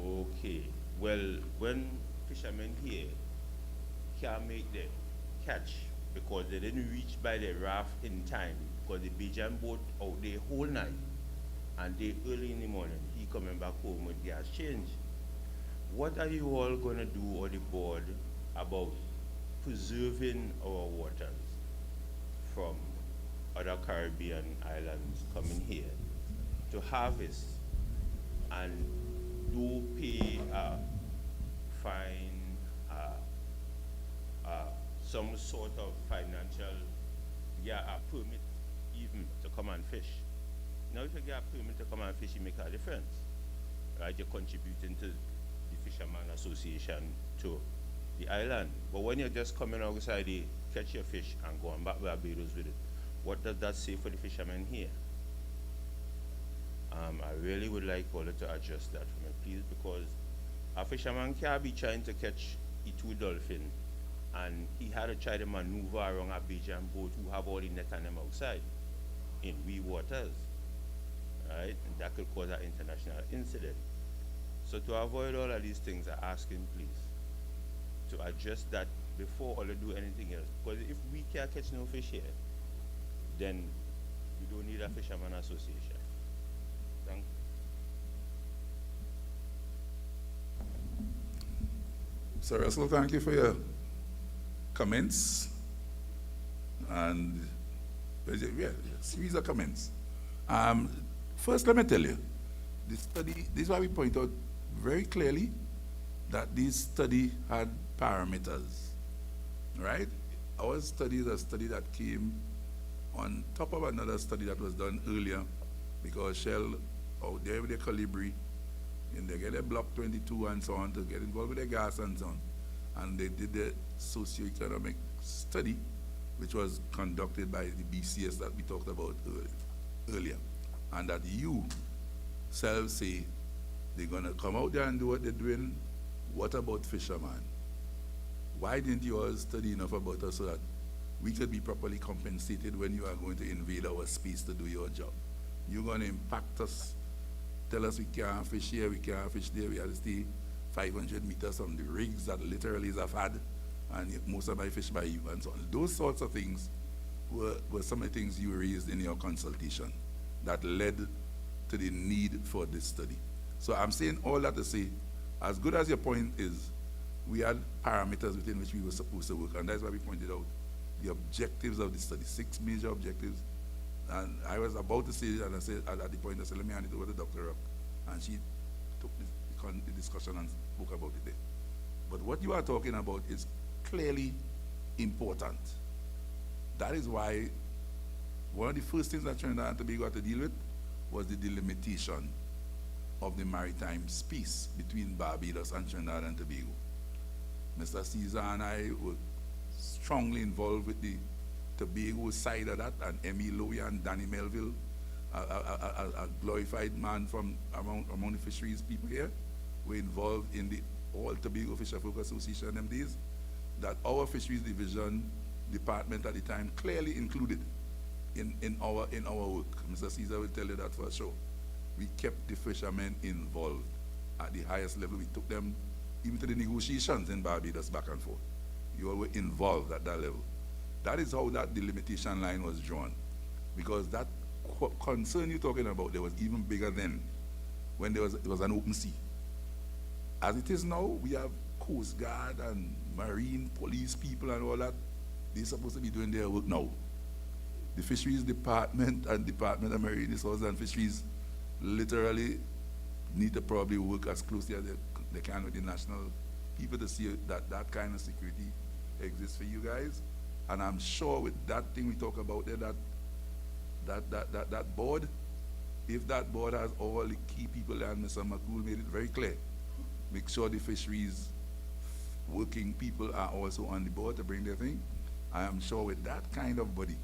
Okay, well, when fishermen here can't make the catch because they didn't reach by the raft in time, because the Bajan boat out there whole night, and they early in the morning, he coming back home with gas change. What are you all gonna do, or the board, about preserving our waters from other Caribbean islands coming here to harvest and do pay fine, some sort of financial, a permit even to come and fish. Now if you get a permit to come and fish, you make a difference, right? You're contributing to the Fisherman Association to the island. But when you're just coming outside, you catch your fish and going back Barbados with it, what does that say for the fishermen here? I really would like all to address that for me, please, because a fisherman can't be trying to catch a 2 dolphin, and he had to try to maneuver around a Bajan boat who have all the net on them outside in wee waters, right? And that could cause an international incident. So to avoid all of these things, I'm asking, please, to address that before all do anything else. Because if we can't catch no fish here, then we don't need a fisherman association. Thank you. So Russell, thank you for your comments. And yeah, series of comments. First, let me tell you, the study, this is why we point out very clearly that this study had parameters, right? Our study is a study that came on top of another study that was done earlier, because Shell out there with their Calibri, and they get a Block 22 and so on to get involved with the gas and so on. And they did the Socioeconomic study, which was conducted by the BCS that we talked about earlier. And that you self say they're gonna come out there and do what they're doing. What about fishermen? Why didn't you all study enough about us so that we could be properly compensated when you are going to invade our space to do your job? You're gonna impact us, tell us we can't fish here, we can't fish there, we have to stay 500 meters from the rigs that literally is a fad, and most of my fish by you and so on. Those sorts of things were some of the things you raised in your consultation that led to the need for this study. So I'm saying all that to say, as good as your point is, we had parameters within which we were supposed to work, and that's why we pointed out the objectives of the study, 6 major objectives. And I was about to say it, and I said at the point, I said, let me hand it over to Dr. Rock, and she took the discussion and spoke about it there. But what you are talking about is clearly important. That is why one of the first things that Trinidad and Tobago had to deal with was the delimitation of the maritime space between Barbados and Trinidad and Tobago. Mr. Caesar and I were strongly involved with the Tobago side of that, and Emmy Lowy and Danny Melville, a glorified man from among the fisheries people here, were involved in the all Tobago Fisher-Folk Association in them days, that our fisheries division department at the time clearly included in our work. Mr. Caesar will tell you that for sure. We kept the fishermen involved at the highest level. We took them even to the negotiations in Barbados back and forth. You all were involved at that level. That is how that delimitation line was drawn. Because that concern you're talking about, there was even bigger then, when it was an open sea. As it is now, we have Coast Guard and Marine Police people and all that. They're supposed to be doing their work now. The Fisheries Department and Department of Marine Resources and Fisheries literally need to probably work as closely as they can with the national people to see that that kind of security exists for you guys. And I'm sure with that thing we talk about there, that board, if that board has all the key people there, and Mr. McCool made it very clear, make sure the fisheries working people are also on the board to bring their thing. I am sure with that kind of body,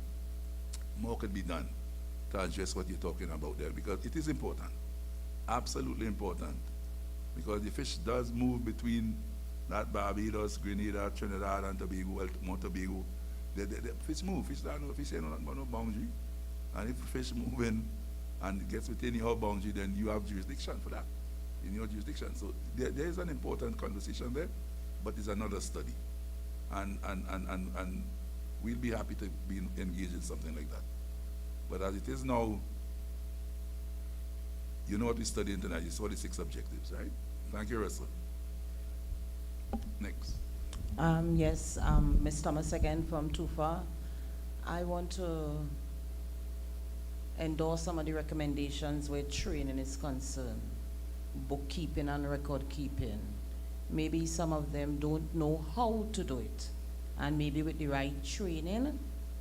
more could be done to address what you're talking about there, because it is important, absolutely important, because the fish does move between that Barbados, Grenada, Trinidad and Tobago, well, Montego. The fish move, fish don't know, fish ain't no boundary, and if fish moving and gets within your boundary, then you have jurisdiction for that in your jurisdiction. So there is an important conversation there, but it's another study, and we'll be happy to be engaged in something like that. But as it is now, you know what we studied tonight. You saw the 6 objectives, right? Thank you, Russell. Next. Yes, Ms. Thomas again from TUFA. I want to endorse some of the recommendations where training is concerned, bookkeeping and record keeping. Maybe some of them don't know how to do it, and maybe with the right training,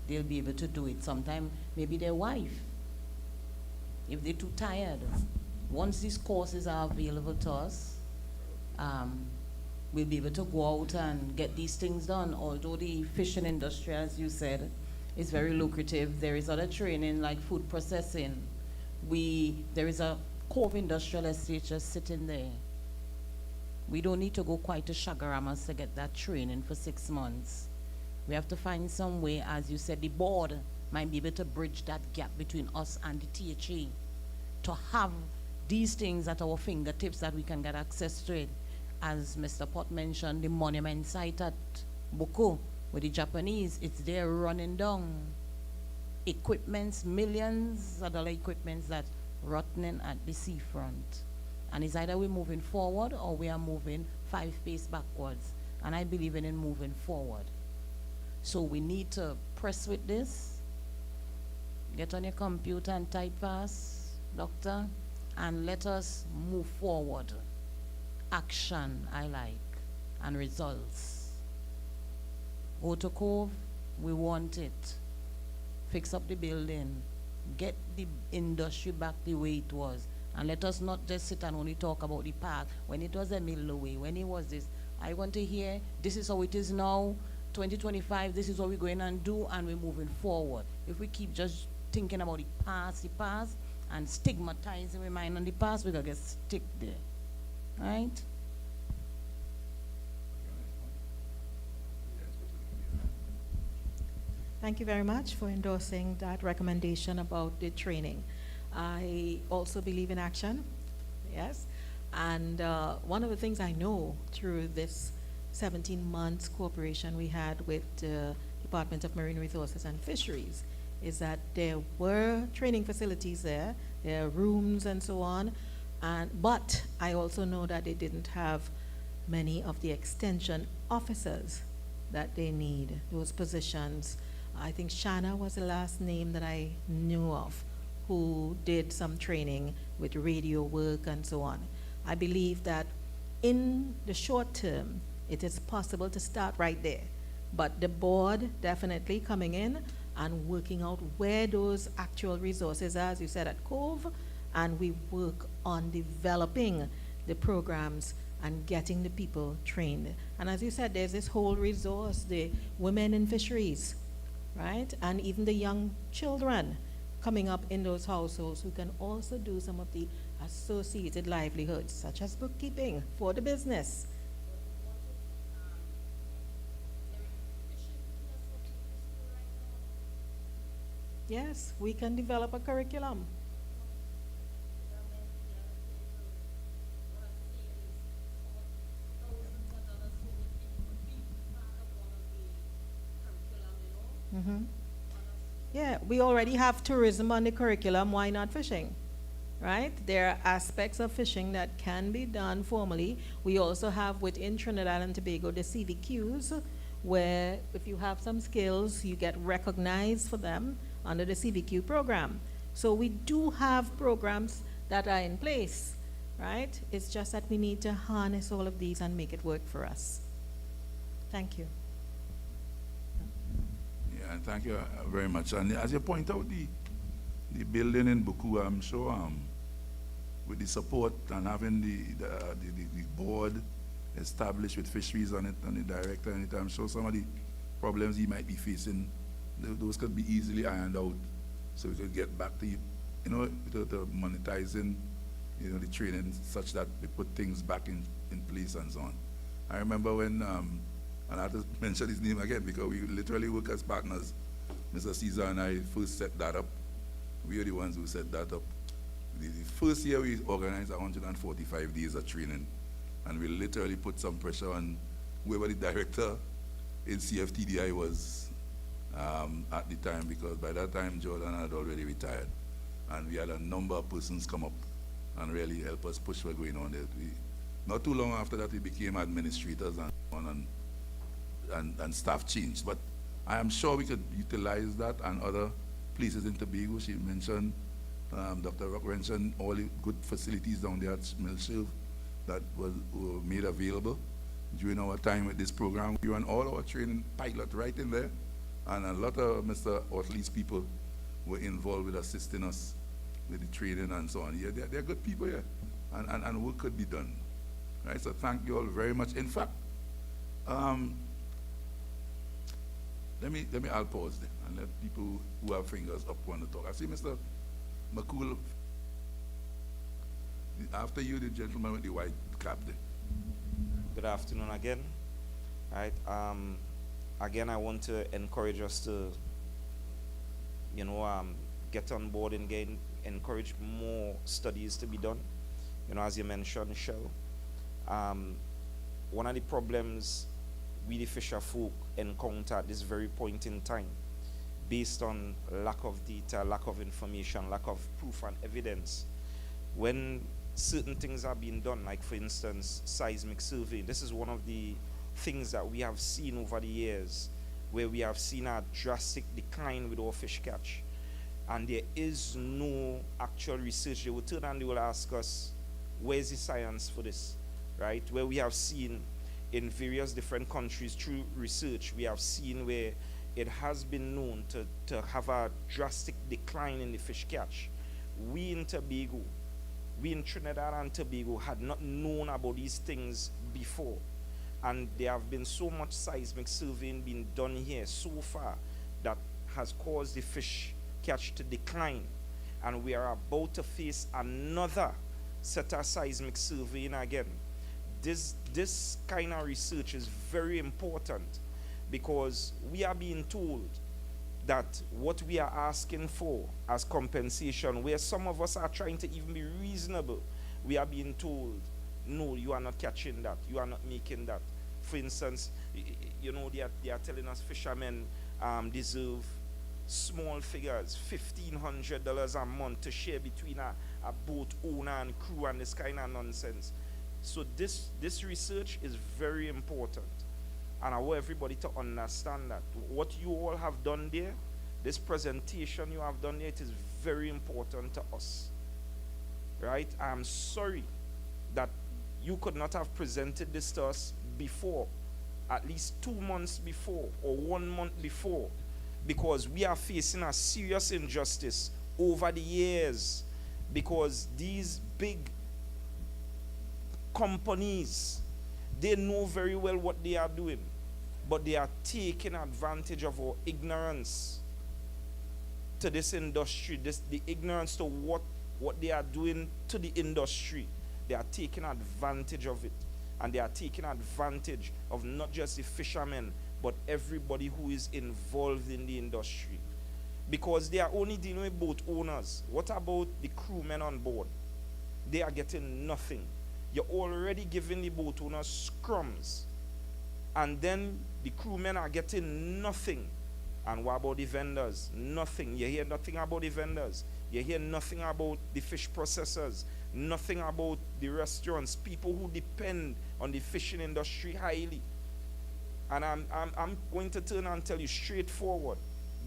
they'll be able to do it. Sometimes maybe their wife, if they're too tired. Once these courses are available to us, we'll be able to go out and get these things done. Although the fishing industry, as you said, is very lucrative, there is other training like food processing. There is a Cove Industrial Estate just sitting there. We don't need to go quite to Chagaramas to get that training for 6 months. We have to find some way, as you said, the board might be able to bridge that gap between us and the THA to have these things at our fingertips that we can get access to it. As Mr. Pott mentioned, the monument site at Boko with the Japanese, it's there running down. Equipments, millions of dollar equipments that rotting at the seafront. And it's either we're moving forward or we are moving 5 paces backwards. And I believe in moving forward. So we need to press with this. Get on your computer and type fast, doctor, and let us move forward. Action, I like, and results. Go to Cove, we want it. Fix up the building. Get the industry back the way it was. And let us not just sit and only talk about the park. When it was a middle away, when it was this, I want to hear, this is how it is now, 2025, this is what we're going and do, and we're moving forward. If we keep just thinking about the past, and stigmatizing our mind on the past, we're going to get stuck there. Right? Thank you very much for endorsing that recommendation about the training. I also believe in action, yes. And one of the things I know through this 17 months cooperation we had with the Department of Marine Resources and Fisheries is that there were training facilities there are rooms and so on, but I also know that they didn't have many of the extension officers that they need, those positions. I think Shanna was the last name that I knew of who did some training with radio work and so on. I believe that in the short term, it is possible to start right there. But the board definitely coming in and working out where those actual resources are, as you said, at Cove, and we work on developing the programs and getting the people trained. And as you said, there's this whole resource, the women in fisheries, right? And even the young children coming up in those households who can also do some of the associated livelihoods, such as bookkeeping for the business. Yes, we can develop a curriculum. Mm-hmm. Yeah, we already have tourism on the curriculum. Why not fishing? Right? There are aspects of fishing that can be done formally. We also have within Trinidad and Tobago the CVQs, where if you have some skills, you get recognized for them under the CVQ program. So we do have programs that are in place, right? It's just that we need to harness all of these and make it work for us. Thank you. Yeah, and thank you very much. And as you point out, the building in Buku, I'm sure with the support and having the board established with Fisheries on it and the director on it, I'm sure some of the problems he might be facing, those could be easily ironed out, so we could get back to, to monetizing, the training such that we put things back in place and so on. I remember when, and I have to mention his name again because we literally work as partners. Mr. Caesar and I first set that up. We are the ones who set that up. The first year we organized 145 days of training, and we literally put some pressure on whoever the director in CFTDI was at the time, because by that time Jordan had already retired, and we had a number of persons come up and really help us push what's going on there. Not too long after that we became administrators and on, and staff changed, but I am sure we could utilize that and other places in Tobago. She mentioned, Dr. Rock mentioned all the good facilities down there at Millshield that were made available during our time with this program. We run all our training pilot right in there, and a lot of Mr. Otley's people were involved with assisting us with the training and so on. Yeah, they're good people here, and work could be done. Right, so thank you all very much. In fact, I'll pause there and let people who have fingers up want to talk. I see Mr. McCool. After you, the gentleman with the white cap there. Good afternoon again. Right. Again, I want to encourage us to, get on board and encourage more studies to be done. As you mentioned, Shell. One of the problems we the fisher folk encounter at this very point in time, based on lack of data, lack of information, lack of proof and evidence, when certain things are being done, like for instance, seismic survey. This is one of the things that we have seen over the years, where we have seen a drastic decline with our fish catch. and there is no actual research. They will turn and they will ask us, where's the science for this, right? Where we have seen in various different countries through research, we have seen where it has been known to have a drastic decline in the fish catch. We in Tobago, we in Trinidad and Tobago had not known about these things before. And there have been so much seismic surveying being done here so far that has caused the fish catch to decline. And we are about to face another set of seismic surveying again. This kind of research is very important because we are being told that what we are asking for as compensation, where some of us are trying to even be reasonable, we are being told, no, you are not catching that, you are not making that. For instance, you know, they are telling us fishermen deserve small figures, $1,500 a month to share between a boat owner and crew and this kind of nonsense. So this research is very important. And I want everybody to understand that. What you all have done there, this presentation you have done there, it is very important to us. Right? I am sorry that you could not have presented this to us before, at least 2 months before or 1 month before, because we are facing a serious injustice over the years, because these big companies, they know very well what they are doing, but they are taking advantage of our ignorance to this industry, the ignorance to what they are doing to the industry. They are taking advantage of it, and they are taking advantage of not just the fishermen, but everybody who is involved in the industry, because they are only dealing with boat owners. What about the crewmen on board? They are getting nothing. You're already giving the boat owners scrums, and then the crewmen are getting nothing. And what about the vendors? Nothing. You hear nothing about the vendors. You hear nothing about the fish processors. Nothing about the restaurants, people who depend on the fishing industry highly. And I'm going to turn and tell you straightforward.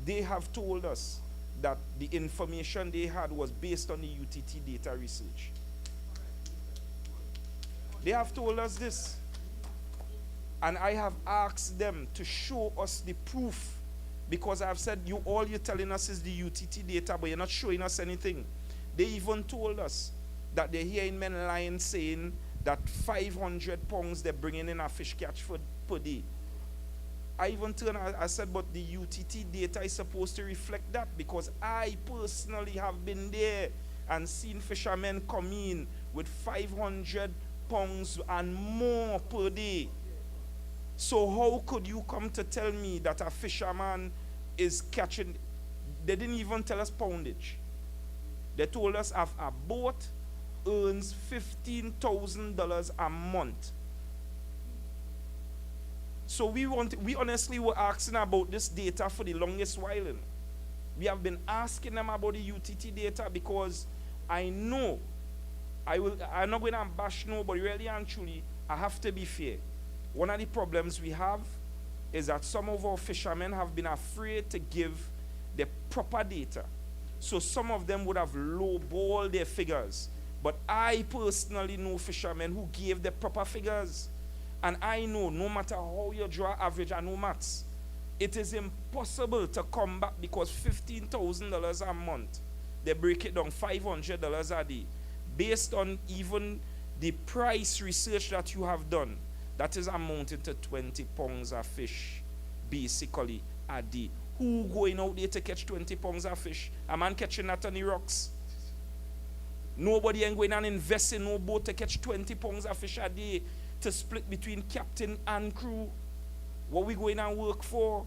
They have told us that the information they had was based on the UTT data research. They have told us this. And I have asked them to show us the proof, because I've said, all you're telling us is the UTT data, but you're not showing us anything. They even told us that they're hearing men lying saying that 500 pounds they're bringing in a fish catch per day. I even I said, but the UTT data is supposed to reflect that, because I personally have been there and seen fishermen come in with 500 pounds and more per day. So how could you come to tell me that a fisherman is catching? They didn't even tell us poundage. They told us if a boat earns $15,000 a month. So we honestly were asking about this data for the longest while. We have been asking them about the UTT data, because I know I'm not going to bash nobody, really and truly. I have to be fair. One of the problems we have is that some of our fishermen have been afraid to give the proper data. So some of them would have lowballed their figures. But I personally know fishermen who gave the proper figures. And I know no matter how you draw average, I know maths, it is impossible to come back, because $15,000 a month, they break it down $500 a day. Based on even the price research that you have done, that is amounting to 20 pounds of fish, basically, a day. Who going out there to catch 20 pounds of fish? A man catching that on the rocks. Nobody ain't going and invest in no boat to catch 20 pounds of fish a day to split between captain and crew. What we going and work for?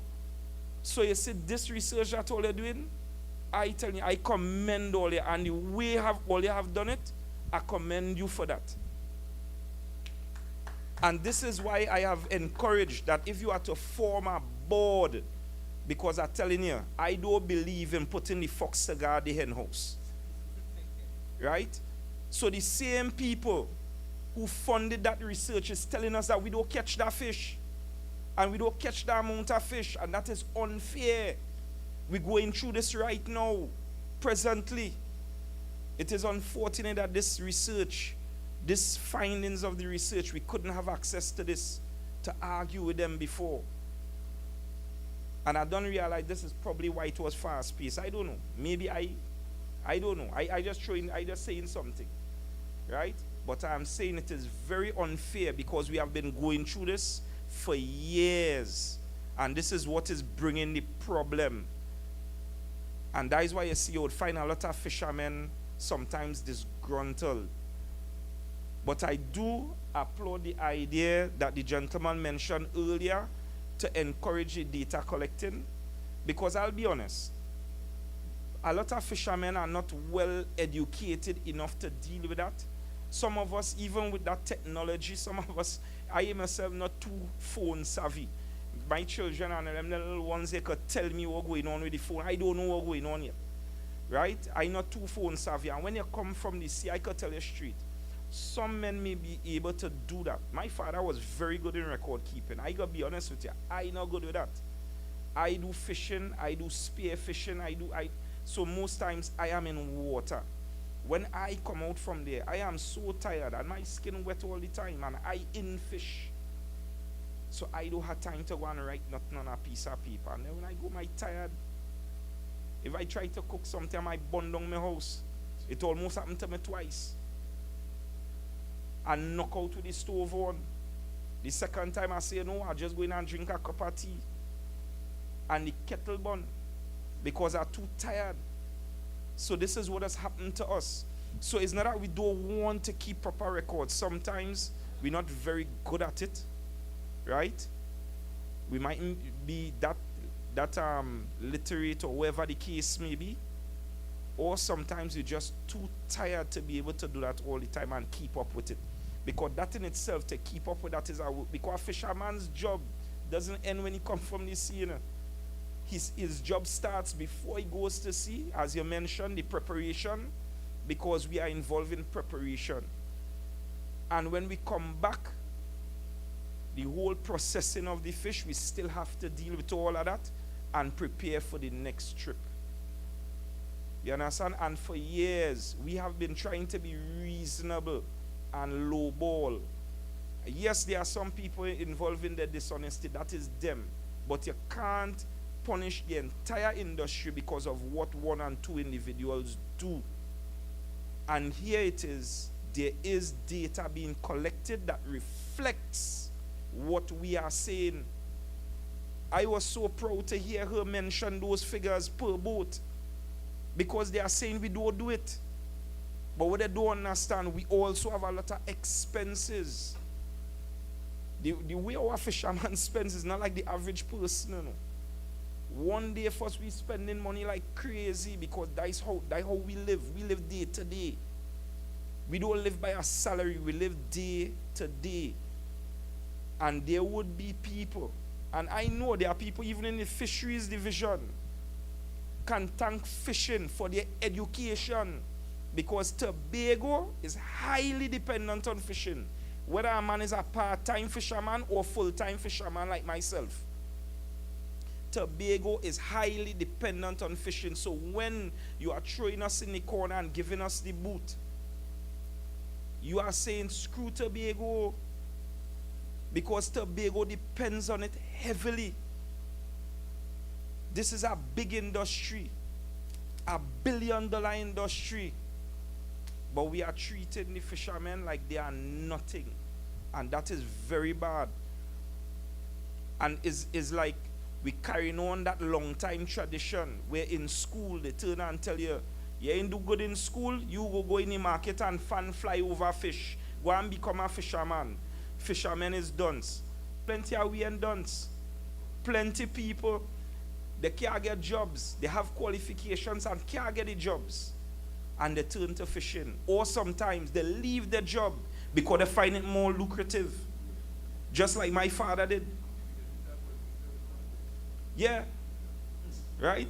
So you see this research that all you're doing, I tell you, I commend all you, and the way all you have done it, I commend you for that. And this is why I have encouraged that if you are to form a board, because I'm telling you, I don't believe in putting the fox to guard the hen house. Right? So the same people who funded that research is telling us that we don't catch that fish. And we don't catch that amount of fish. And that is unfair. We're going through this right now. presently, it is unfortunate that this research, these findings of the research, we couldn't have access to this to argue with them before. And I don't realize this is probably why it was fast-paced. I don't know. Maybe I don't know. I just saying something, right? But I'm saying it is very unfair because we have been going through this for years. And this is what is bringing the problem. And that is why you see you would find a lot of fishermen sometimes disgruntled. But I do applaud the idea that the gentleman mentioned earlier to encourage the data collecting. Because I'll be honest, a lot of fishermen are not well educated enough to deal with that. Some of us, even with that technology, some of us, I myself, not too phone savvy. My children and them little ones, they could tell me what's going on with the phone. I don't know what's going on yet. Right? I'm not too phone savvy. And when you come from the sea, I could tell you straight. Some men may be able to do that. My father was very good in record keeping. I gotta be honest with you. I'm not good with that. I do fishing, I do spear fishing, so most times I am in water. When I come out from there, I am so tired and my skin wet all the time and I in fish. So I don't have time to go and write nothing on a piece of paper. And then when I go, my tired. If I try to cook something, I burn down my house. It almost happened to me twice. And knock out with the stove on. The second time I say, no, I just go in and drink a cup of tea. And the kettle burn. Because I'm too tired. So this is what has happened to us. So it's not that we don't want to keep proper records. Sometimes we're not very good at it. Right? We mightn't be that literate or whatever the case may be. Or sometimes you're just too tired to be able to do that all the time and keep up with it. Because that in itself, to keep up with that is our work. Because a fisherman's job doesn't end when he comes from the sea. You know? His job starts before he goes to sea. As you mentioned, the preparation. Because we are involved in preparation. And when we come back, the whole processing of the fish, we still have to deal with all of that and prepare for the next trip. You understand? And for years, we have been trying to be reasonable and lowball. Yes, there are some people involved in the dishonesty. That is them. But you can't punish the entire industry because of what one and two individuals do. And here it is. There is data being collected that reflects what we are saying. I was so proud to hear her mention those figures per boat because they are saying we don't do it. But what they don't understand, we also have a lot of expenses. The way our fisherman spends is not like the average person. You know. One day first we spending money like crazy because that's how we live. We live day to day. We don't live by a salary. We live day to day. And there would be people, and I know there are people even in the fisheries division can thank fishing for their education because Tobago is highly dependent on fishing. Whether a man is a part-time fisherman or full-time fisherman like myself. Tobago is highly dependent on fishing. So when you are throwing us in the corner and giving us the boot, you are saying screw Tobago. Because Tobago depends on it heavily. This is a big industry. $1 billion industry. But we are treating the fishermen like they are nothing. And that is very bad. And is like we carrying on that long time tradition where in school they turn and tell you, you ain't do good in school, you go in the market and fly over fish. Go and become a fisherman. Fishermen is dunce. Plenty of we and dunce. Plenty people, they can't get jobs. They have qualifications and can't get the jobs. And they turn to fishing. Or sometimes they leave their job because they find it more lucrative. Just like my father did. Yeah. Right?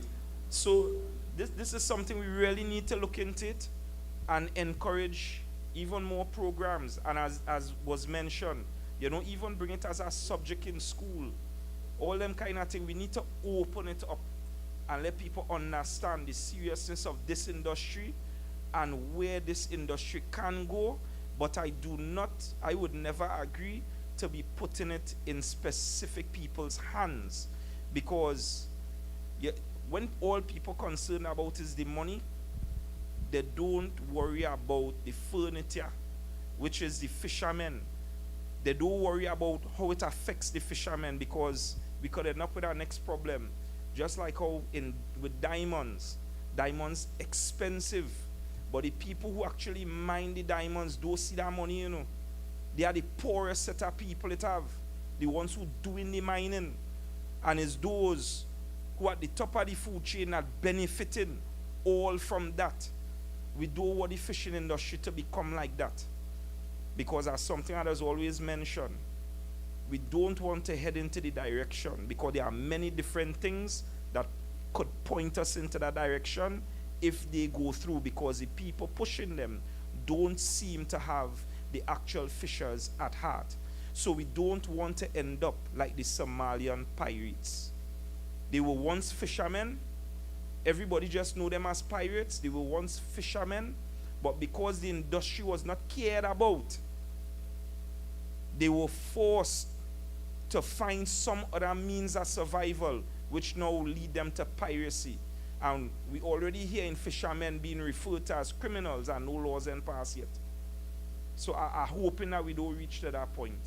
So this is something we really need to look into it and encourage even more programs, and as was mentioned, even bring it as a subject in school. All them kind of thing, we need to open it up and let people understand the seriousness of this industry and where this industry can go. But I would never agree to be putting it in specific people's hands, because when all people concerned about is the money, they don't worry about the furniture, which is the fishermen. They don't worry about how it affects the fishermen, because we could end up with our next problem. Just like how with diamonds expensive, but the people who actually mine the diamonds don't see that money, They are the poorest set of people it have, the ones who doing the mining, and it's those who are at the top of the food chain are benefiting all from that. We don't want the fishing industry to become like that, because as something that is always mentioned, we don't want to head into the direction, because there are many different things that could point us into that direction if they go through, because the people pushing them don't seem to have the actual fishers at heart. So we don't want to end up like the Somalian pirates. They were once fishermen. Everybody just know them as pirates. They were once fishermen, but because the industry was not cared about, they were forced to find some other means of survival, which now lead them to piracy. And we already hear in fishermen being referred to as criminals, and no laws ain't passed yet. So I'm hoping that we don't reach to that point,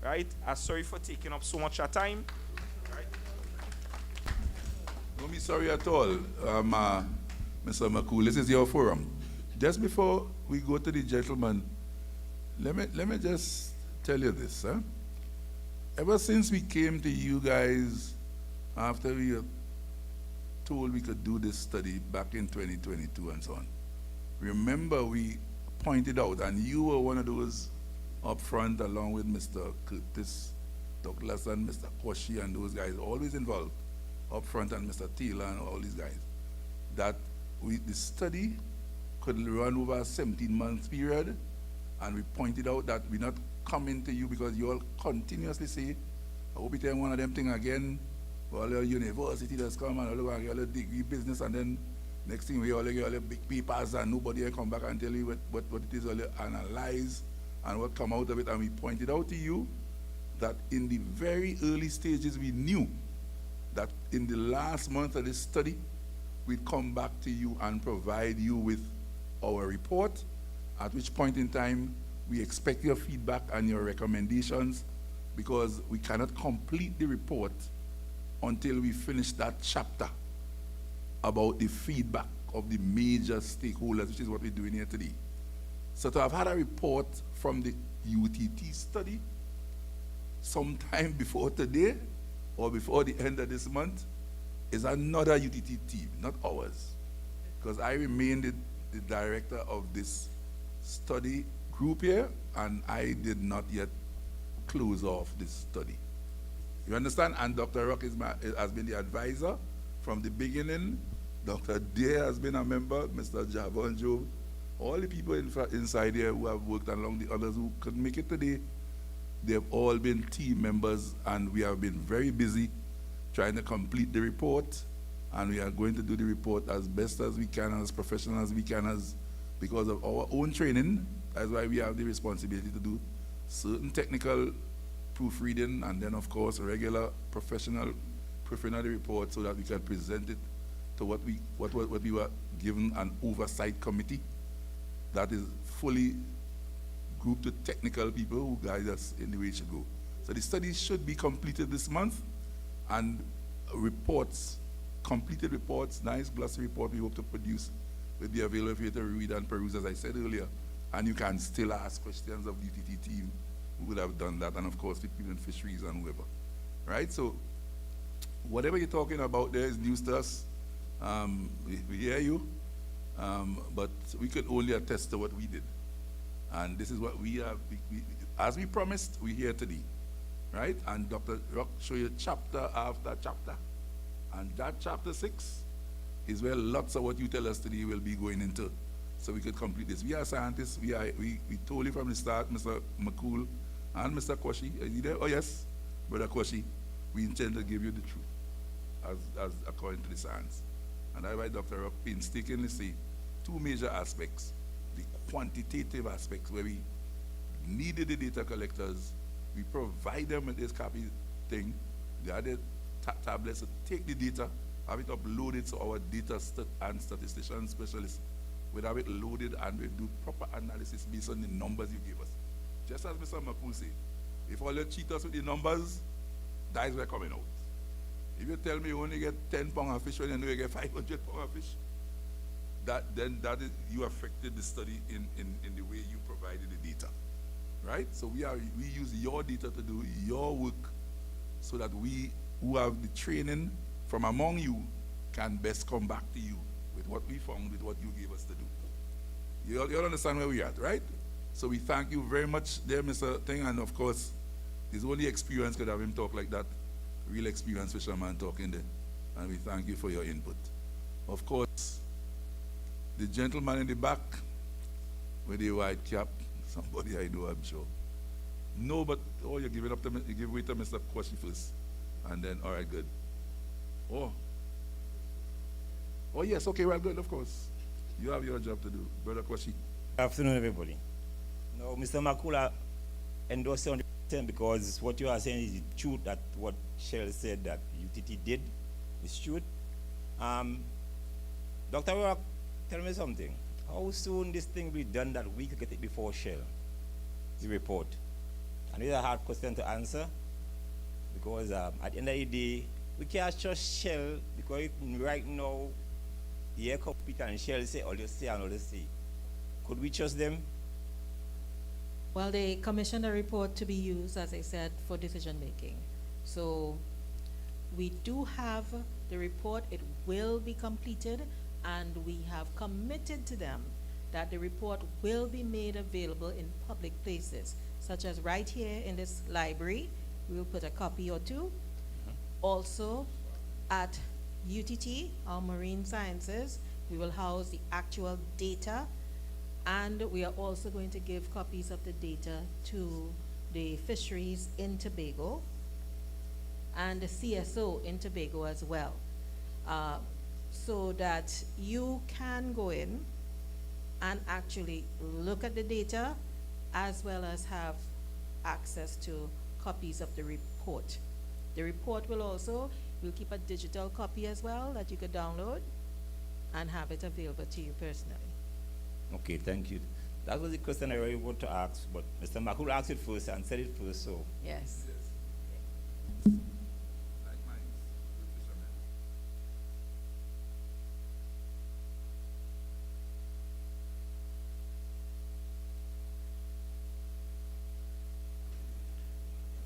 right? I'm sorry for taking up so much of time. Right? Don't be sorry at all, Mr. McCool. This is your forum. Just before we go to the gentleman, let me just tell you this. Ever since we came to you guys after we were told we could do this study back in 2022 and so on, remember we pointed out, and you were one of those up front along with Mr. Curtis Douglas and Mr. Koshi and those guys, always involved up front, and Mr. Taylor and all these guys, that the study could run over a 17-month period, and we pointed out that we're not coming to you because you all continuously say, I hope you tell one of them things again, all your university that's come and all your degree business, and then next thing we all get all the big papers and nobody will come back and tell you what it is, all you analyze and what come out of it. And we pointed out to you that in the very early stages we knew that in the last month of this study we'd come back to you and provide you with our report, at which point in time we expect your feedback and your recommendations, because we cannot complete the report until we finish that chapter about the feedback of the major stakeholders, which is what we're doing here today. So to have had a report from the UTT study sometime before today or before the end of this month is another UTT team, not ours. Because I remain the director of this study group here, and I did not yet close off this study. You understand? And Dr. Rock has been the advisor from the beginning. Dr. Day has been a member, Mr. Javon Joe, all the people inside here who have worked along, the others who couldn't make it today, they've all been team members, and we have been very busy trying to complete the report, and we are going to do the report as best as we can, as professional as we can, because of our own training. That's why we have the responsibility to do certain technical proofreading, and then of course regular professional proofing of the report, so that we can present it to what we were given an oversight committee that is fully grouped with technical people who guide us in the way it should go. So the study should be completed this month, and reports, completed reports, nice glossy report we hope to produce will be available for you to read and peruse, as I said earlier. And you can still ask questions of the UTT team who would have done that, and of course the people in Fisheries and whoever. Right? So whatever you're talking about there is news to us. We hear you, but we could only attest to what we did. And this is what we have, as we promised, we're here today. Right? And Dr. Rock show you chapter after chapter. And that chapter 6 is where lots of what you tell us today will be going into, so we could complete this. We are scientists. We told you from the start, Mr. McCool and Mr. Koshi. Is he there? Oh yes, Brother Koshi. We intend to give you the truth, as according to the science. and I, Dr. Rock, painstakingly say two major aspects. The quantitative aspects, where we needed the data collectors, we provide them with this copy thing, the other tablets to take the data, have it uploaded so our data and statistician specialists would have it loaded and we do proper analysis based on the numbers you gave us. Just as Mr. Makul said, if all you cheat us with the numbers, dies were coming out. If you tell me you only get 10 pounds of fish when you know you get 500 pounds of fish, then you affected the study in the way you provided the data. Right? So we use your data to do your work so that we who have the training from among you can best come back to you with what we found, with what you gave us to do. You all understand where we're at, right? So we thank you very much there, Mr. Thing, and of course, his only experience could have him talk like that, real experienced fisherman talking there, and we thank you for your input. Of course, the gentleman in the back with the white cap, somebody I know, I'm sure. No, but, you give it up to you give way to Mr. Kwashi first, and then, all right, good. Oh, yes, okay, well, good, of course. You have your job to do, Brother Kwashi. Good afternoon, everybody. Now, Mr. Makula endorsed 100% because what you are saying is true, that what Shell said that UTT did is true. Dr. Rock, tell me something. How soon this thing be done that we could get it before Shell, the report? And it's a hard question to answer because at the end of the day, we can't trust Shell because right now, the air cockpit and Shell say all you say and all you say. Could we trust them? Well, they commissioned a report to be used, as I said, for decision making. So we do have the report. It will be completed, and we have committed to them that the report will be made available in public places, such as right here in this library. We will put a copy or two. Also, at UTT, our Marine Sciences, we will house the actual data, and we are also going to give copies of the data to the fisheries in Tobago and the CSO in Tobago as well, so that you can go in and actually look at the data as well as have access to copies of the report. The report will also, we'll keep a digital copy as well that you could download and have it available to you personally. Okay, thank you. That was the question I really want to ask, but Mr. Makul asked it first and said it first, so. Yes.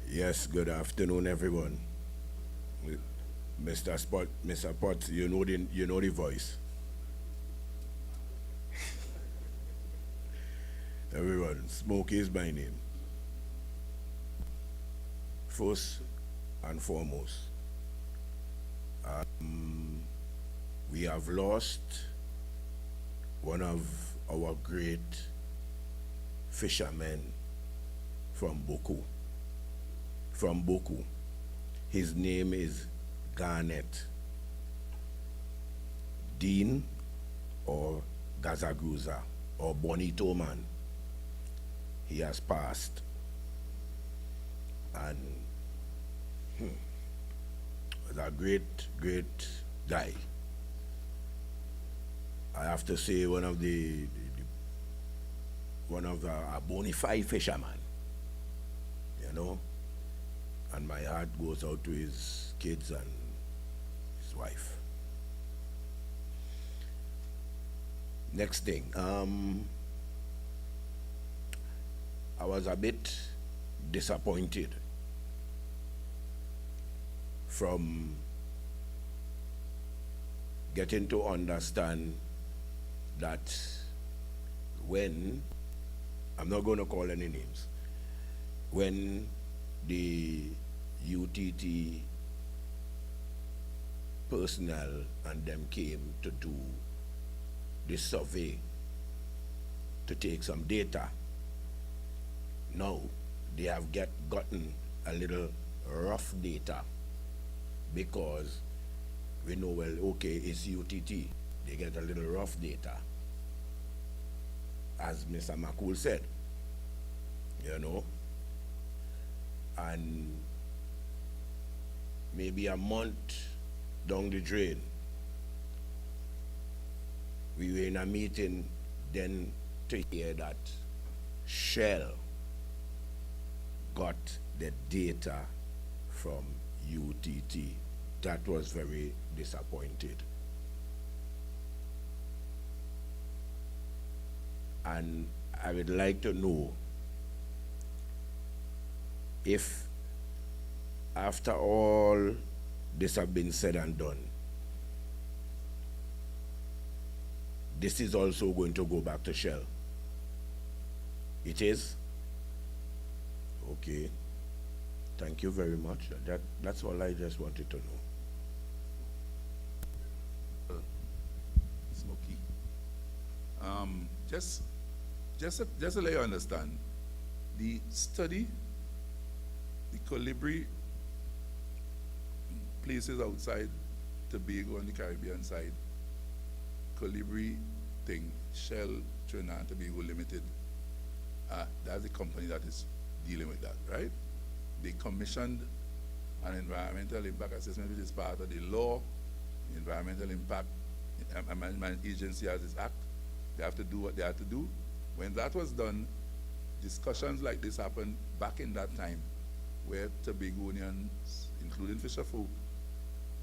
Yes, good afternoon, everyone. Mr. Potts, you know the voice. Everyone, Smokey is my name. First and foremost, we have lost one of our great fishermen from Boku. His name is Garnet Dean or Gazaguza or Bonito Man. He has passed, and was a great guy. I have to say one of the a bona fide fisherman, you know, and my heart goes out to his kids and his wife. Next thing, I was a bit disappointed from getting to understand that when, I'm not going to call any names, when the UTT personnel and them came to do this survey to take some data, now they have gotten a little rough data because we know, well, okay, it's UTT. They get a little rough data, as Mr. McCool said, you know, and maybe a month down the drain, we were in a meeting then to hear that Shell got the data from UTT. That was very disappointed. And I would like to know if, after all this have been said and done, this is also going to go back to Shell. It is? Okay. Thank you very much. That's all I just wanted to know. Smokey. Just to let you understand, the study, the Colibri places outside Tobago on the Caribbean side, Colibri thing, Shell Trinidad and Tobago Limited, that's the company that is dealing with that, right? They commissioned an environmental impact assessment, which is part of the law. The Environmental Impact Management Agency has its act. They have to do what they have to do. When that was done, discussions like this happened back in that time, where Tobagonians, including fisherfolk,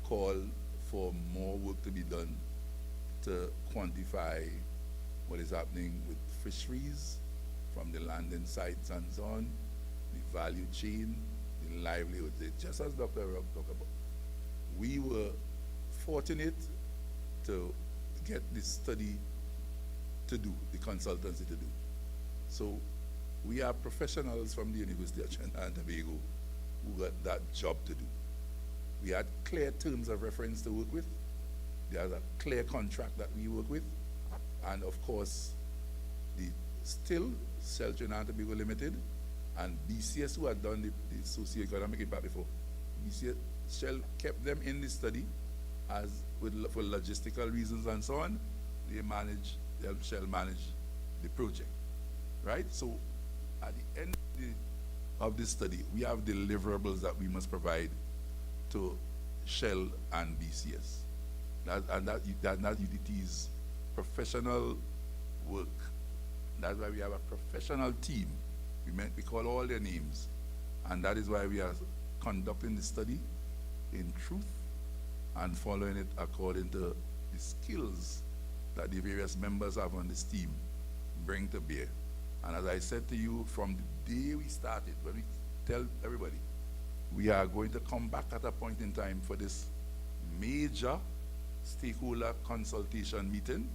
called for more work to be done to quantify what is happening with fisheries, from the landing sites and so on, the value chain, the livelihoods. Just as Dr. Rock talked about, we were fortunate to get this study to do, the consultancy to do. So we are professionals from the University of Trinidad and Tobago who got that job to do. We had clear terms of reference to work with. There's a clear contract that we work with. And of course, the still Shell Trinidad and Tobago Limited and BCS, who had done the socioeconomic impact before. BCS, Shell kept them in the study as for logistical reasons and so on. Shell manage the project, right? So at the end of this study, we have deliverables that we must provide to Shell and BCS. That UTT's professional work. That's why we have a professional team. We call all their names. And that is why we are conducting the study in truth and following it according to the skills that the various members have on this team bring to bear. And as I said to you, from the day we started, when we tell everybody, we are going to come back at a point in time for this major stakeholder consultation meeting,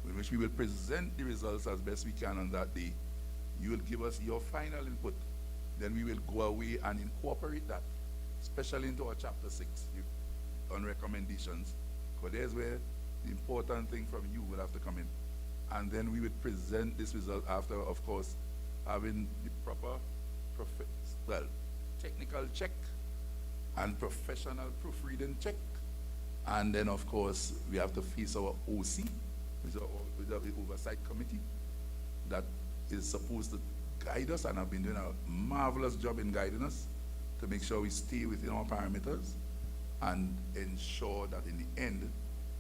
in which we will present the results as best we can on that day. You will give us your final input. Then we will go away and incorporate that, especially into our chapter 6 on recommendations. Because there's where the important thing from you will have to come in. And then we would present this result after, of course, having the proper, technical check and professional proofreading check. And then, of course, we have to face our OC, which is the oversight committee that is supposed to guide us and have been doing a marvelous job in guiding us to make sure we stay within our parameters and ensure that in the end,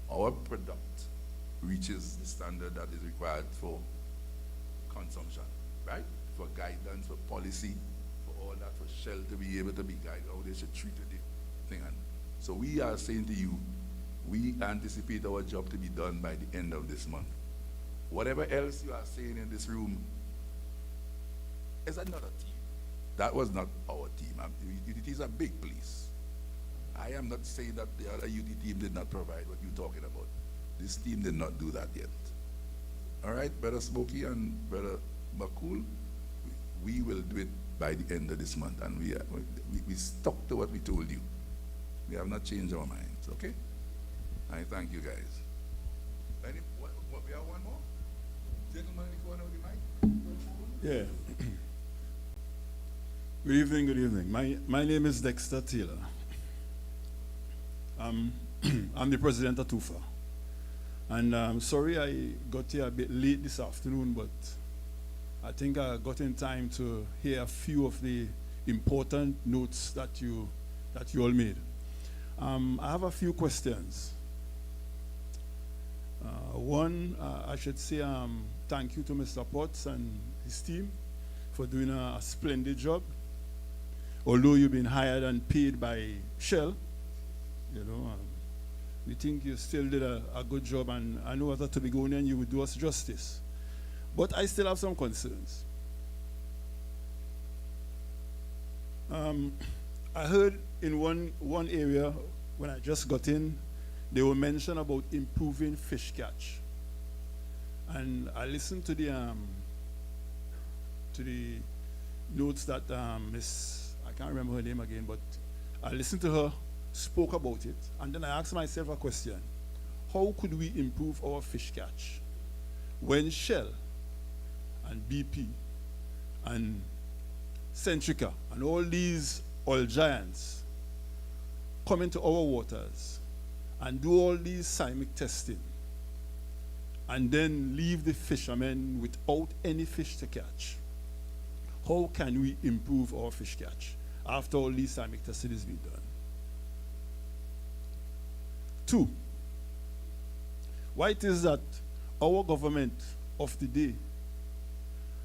our product reaches the standard that is required for consumption, right? For guidance, for policy, for all that, for Shell to be able to be guided, how they should treat the thing. And so we are saying to you, we anticipate our job to be done by the end of this month. Whatever else you are saying in this room is another team. That was not our team. UTT is a big place. I am not saying that the other UTT team did not provide what you're talking about. This team did not do that yet. All right, Brother Smokey and Brother McCool, we will do it by the end of this month, and we stuck to what we told you. We have not changed our minds, okay? I thank you guys. We have one more? Gentleman in the corner with the mic? Yeah. Good evening, good evening. My name is Dexter Taylor. I'm the president of TUFA. And I'm sorry I got here a bit late this afternoon, but I think I got in time to hear a few of the important notes that you all made. I have a few questions. One, I should say thank you to Mr. Potts and his team for doing a splendid job. Although you've been hired and paid by Shell, you know, we think you still did a good job, and I know as a Tobagonian you would do us justice. But I still have some concerns. I heard in one area when I just got in, they were mentioned about improving fish catch. And I listened to the notes that Miss, I can't remember her name again, but I listened to her, spoke about it, and then I asked myself a question. How could we improve our fish catch when Shell and BP and Centrica and all these oil giants come into our waters and do all these seismic testing and then leave the fishermen without any fish to catch? How can we improve our fish catch after all these seismic testing has been done? 2, why it is that our government of the day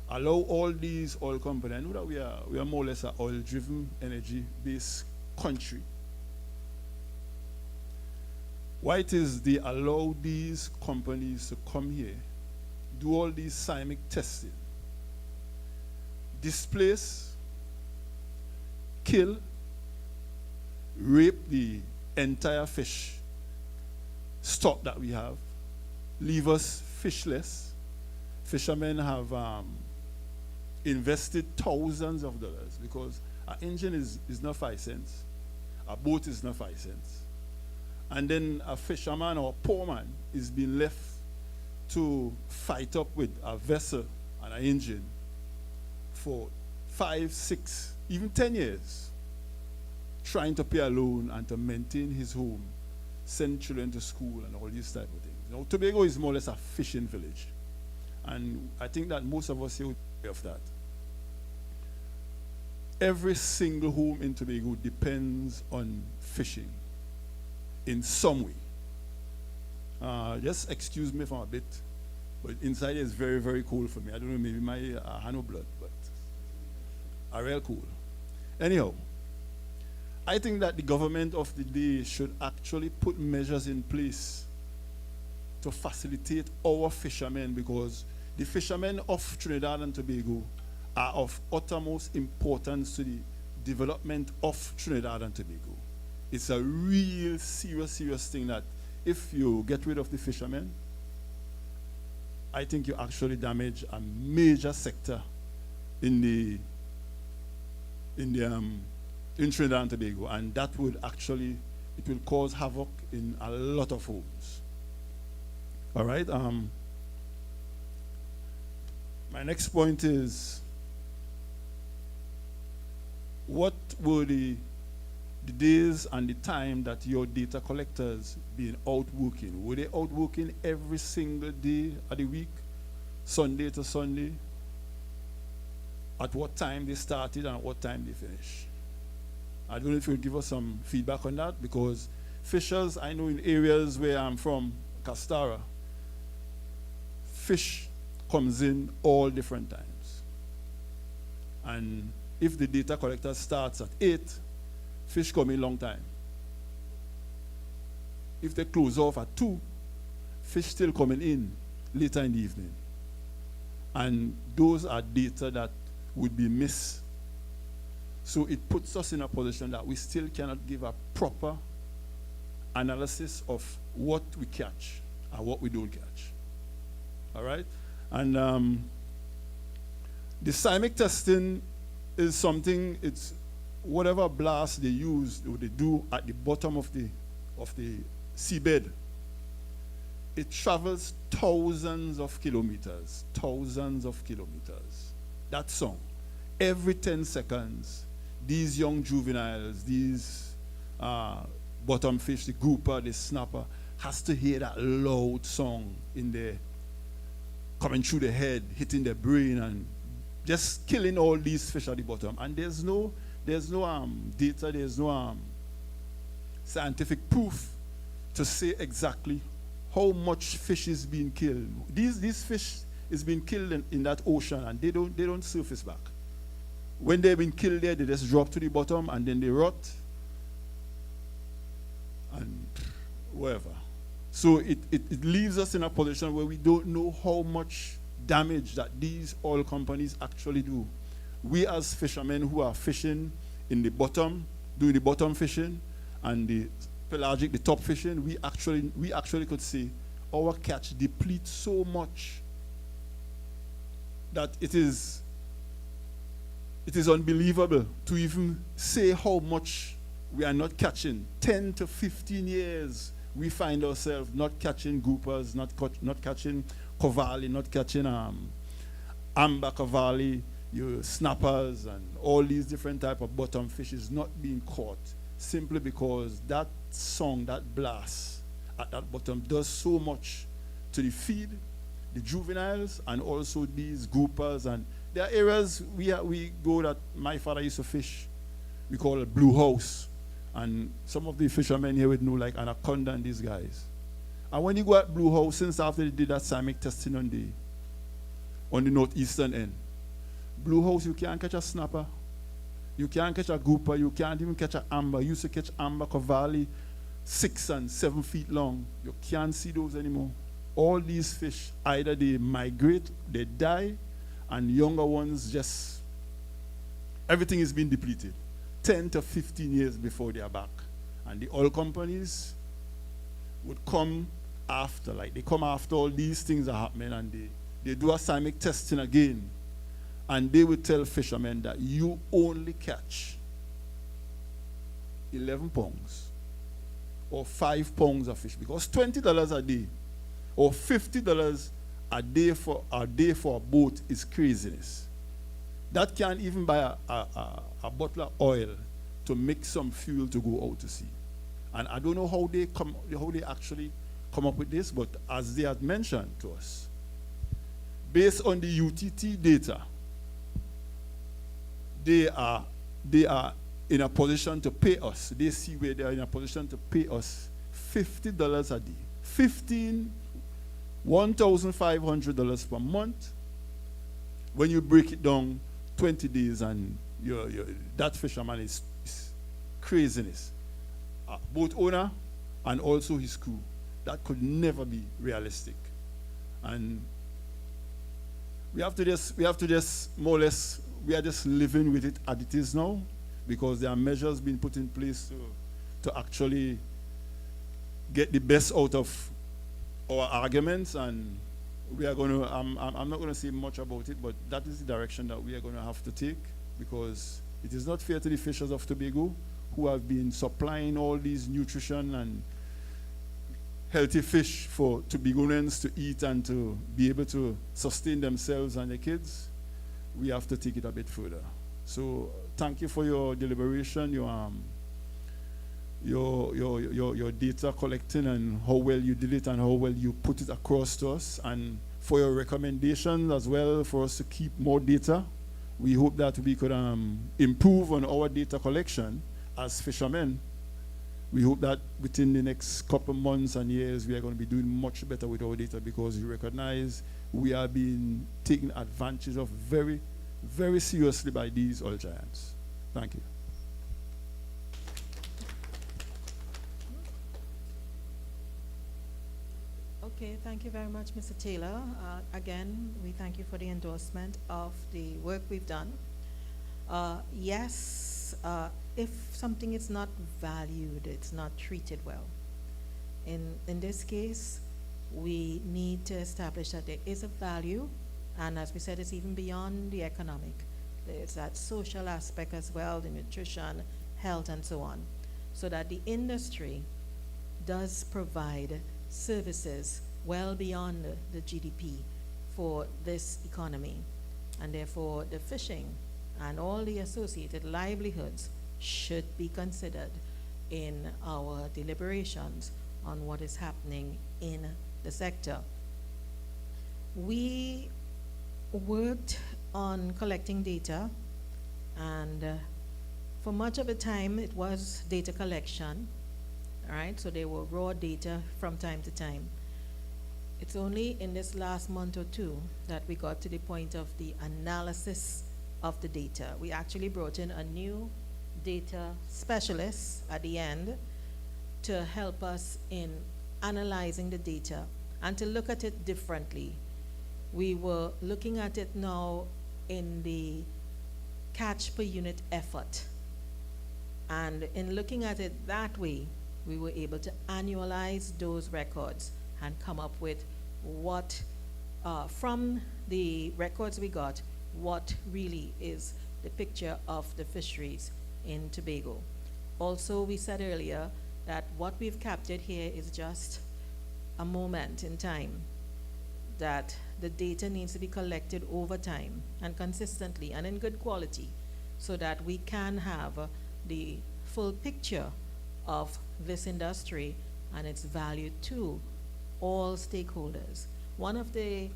allow all these oil companies, I know that we are more or less an oil-driven, energy-based country. Why it is they allow these companies to come here, do all these seismic testing, displace, kill, rape the entire fish stock that we have, leave us fishless. Fishermen have invested thousands of dollars because an engine is not 5 cents, a boat is not 5 cents. And then a fisherman or a poor man is being left to fight up with a vessel and an engine for 5, 6, even 10 years, trying to pay a loan and to maintain his home, send children to school and all these type of things. You know, Tobago is more or less a fishing village. And I think that most of us here would be aware of that. Every single home in Tobago depends on fishing in some way. Just excuse me for a bit, but inside is very, very cold for me. I don't know, maybe my hand of blood, but a real cool. Anyhow, I think that the government of the day should actually put measures in place to facilitate our fishermen, because the fishermen of Trinidad and Tobago are of uttermost importance to the development of Trinidad and Tobago. It's a real serious thing that if you get rid of the fishermen, I think you actually damage a major sector in Trinidad and Tobago, and that would actually, it will cause havoc in a lot of homes. All right. My next point is, what were the days and the time that your data collectors been out working? Were they out working every single day of the week, Sunday to Sunday? At what time they started and at what time they finished? I don't know if you'll give us some feedback on that, because fishers, I know in areas where I'm from, Castara, fish comes in all different times. And if the data collector starts at 8, fish come in long time. If they close off at 2, fish still coming in later in the evening. And those are data that would be missed. So it puts us in a position that we still cannot give a proper analysis of what we catch and what we don't catch. All right? And the seismic testing is something, it's whatever blast they use or they do at the bottom of the seabed, it travels thousands of kilometers. That song. Every 10 seconds, these young juveniles, these bottom fish, the grouper, the snapper, has to hear that loud song in there, coming through the head, hitting the brain, and just killing all these fish at the bottom. And there's no data, there's no scientific proof to say exactly how much fish is being killed. These fish is being killed in that ocean, and they don't surface back. When they've been killed there, they just drop to the bottom and then they rot and wherever. So it leaves us in a position where we don't know how much damage that these oil companies actually do. We as fishermen who are fishing in the bottom, doing the bottom fishing, and the pelagic, the top fishing, we actually could say our catch depletes so much that it is unbelievable to even say how much we are not catching. 10 to 15 years we find ourselves not catching groupers, not catching cavali, not catching amber cavali, your snappers, and all these different type of bottom fishes not being caught, simply because that song, that blast at that bottom does so much to the feed, the juveniles, and also these groupers. And there are areas we go that my father used to fish, we call it Blue House. And some of the fishermen here would know, like Anaconda and these guys. And when you go at Blue House, since after they did that seismic testing on the northeastern end, Blue House, you can't catch a snapper, you can't catch a grouper, you can't even catch an amber. You used to catch amber cavali 6 and 7 feet long. You can't see those anymore. All these fish, either they migrate, they die, and younger ones just, everything is being depleted. 10 to 15 years before they are back. And the oil companies would come after, like they come after all these things are happening, and they do a seismic testing again. And they would tell fishermen that you only catch 11 pounds or 5 pounds of fish, because $20 a day or $50 a day for a boat is craziness. That can't even buy a bottle of oil to make some fuel to go out to sea. And I don't know how they actually come up with this, but as they had mentioned to us, based on the UTT data, they are in a position to pay us. They see where they are in a position to pay us $50 a day. $1,500 per month. When you break it down, 20 days, and that fisherman is craziness. A boat owner and also his crew. That could never be realistic. And we have to just more or less, we are just living with it as it is now, because there are measures being put in place to actually get the best out of our arguments, and we are going to, I'm not going to say much about it, but that is the direction that we are going to have to take, because it is not fair to the fishers of Tobago who have been supplying all these nutrition and healthy fish for Tobagoans to eat and to be able to sustain themselves and their kids. We have to take it a bit further. So thank you for your deliberation, your data collecting, and how well you did it and how well you put it across to us, and for your recommendations as well for us to keep more data. We hope that we could improve on our data collection as fishermen. We hope that within the next couple of months and years we are going to be doing much better with our data, because we recognize we are being taken advantage of very, very seriously by these oil giants. Thank you. Okay, thank you very much, Mr. Taylor. Again, we thank you for the endorsement of the work we've done. Yes, if something is not valued, it's not treated well. In this case, we need to establish that there is a value, and as we said, it's even beyond the economic. There's that social aspect as well, the nutrition, health, and so on, so that the industry does provide services well beyond the GDP for this economy, and therefore the fishing and all the associated livelihoods should be considered in our deliberations on what is happening in the sector. We worked on collecting data, and for much of the time it was data collection, all right? So there were raw data from time to time. It's only in this last month or two that we got to the point of the analysis of the data. We actually brought in a new data specialist at the end to help us in analyzing the data and to look at it differently. We were looking at it now in the catch per unit effort. And in looking at it that way, we were able to annualize those records and come up with what, from the records we got, what really is the picture of the fisheries in Tobago. Also, we said earlier that what we've captured here is just a moment in time, that the data needs to be collected over time and consistently and in good quality so that we can have the full picture of this industry and its value to all stakeholders. One of the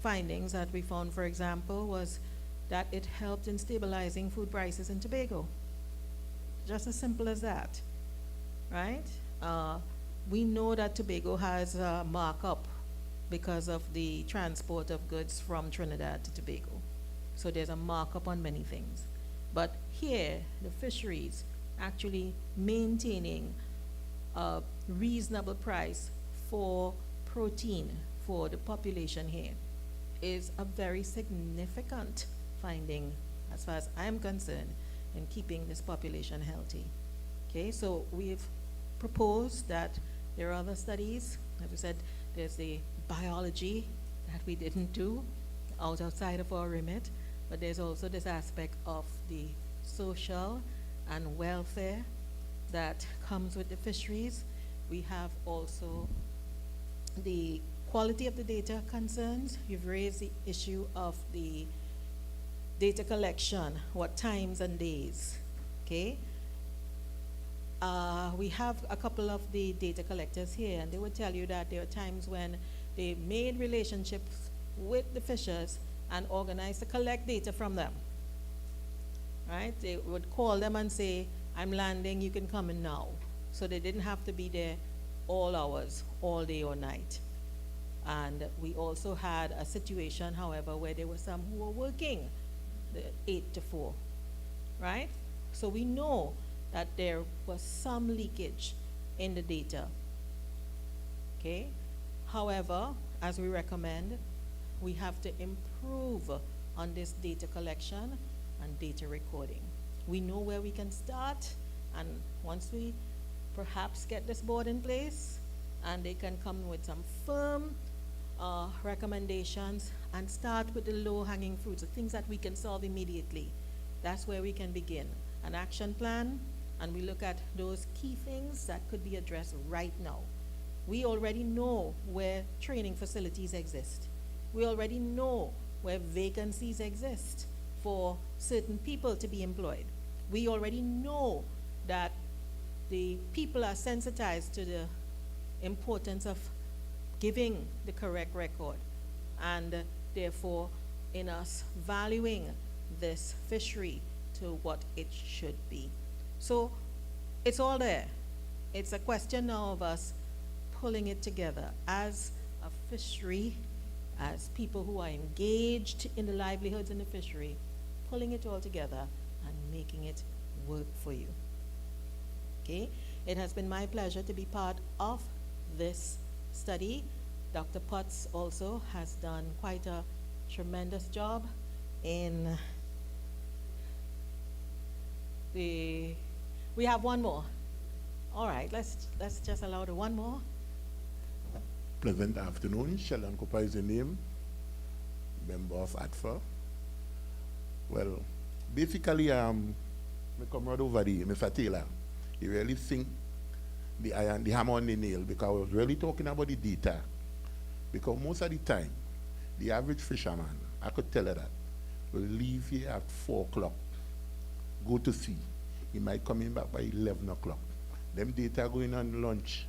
findings that we found, for example, was that it helped in stabilizing food prices in Tobago. Just as simple as that, right? We know that Tobago has a markup because of the transport of goods from Trinidad to Tobago. So there's a markup on many things. But here, the fisheries actually maintaining a reasonable price for protein for the population here is a very significant finding as far as I'm concerned in keeping this population healthy. Okay, so we've proposed that there are other studies. As we said, there's the biology that we didn't do outside of our remit, but there's also this aspect of the social and welfare that comes with the fisheries. We have also the quality of the data concerns. You've raised the issue of the data collection, what times and days, okay? We have a couple of the data collectors here, and they would tell you that there are times when they made relationships with the fishers and organized to collect data from them, right? They would call them and say, I'm landing, you can come in now. So they didn't have to be there all hours, all day or night. And we also had a situation, however, where there were some who were working the 8 to 4, right? So we know that there was some leakage in the data, okay? However, as we recommend, we have to improve on this data collection and data recording. We know where we can start, and once we perhaps get this board in place, and they can come with some firm recommendations and start with the low-hanging fruits, the things that we can solve immediately. That's where we can begin. An action plan, and we look at those key things that could be addressed right now. We already know where training facilities exist. We already know where vacancies exist for certain people to be employed. We already know that the people are sensitized to the importance of giving the correct record, and therefore in us valuing this fishery to what it should be. So it's all there. It's a question now of us pulling it together as a fishery, as people who are engaged in the livelihoods in the fishery, pulling it all together and making it work for you. Okay? It has been my pleasure to be part of this study. Dr. Potts also has done quite a tremendous job in we have one more. All right, let's just allow the one more. Pleasant afternoon. Sheldon Cooper is the name, member of ADFA. Well, basically, my comrade over there, Mr. Taylor, he really think the hammer on the nail, because I was really talking about the data. Because most of the time, the average fisherman, I could tell her that, will leave here at 4 o'clock, go to sea. He might come in back by 11 o'clock. them data going on lunch.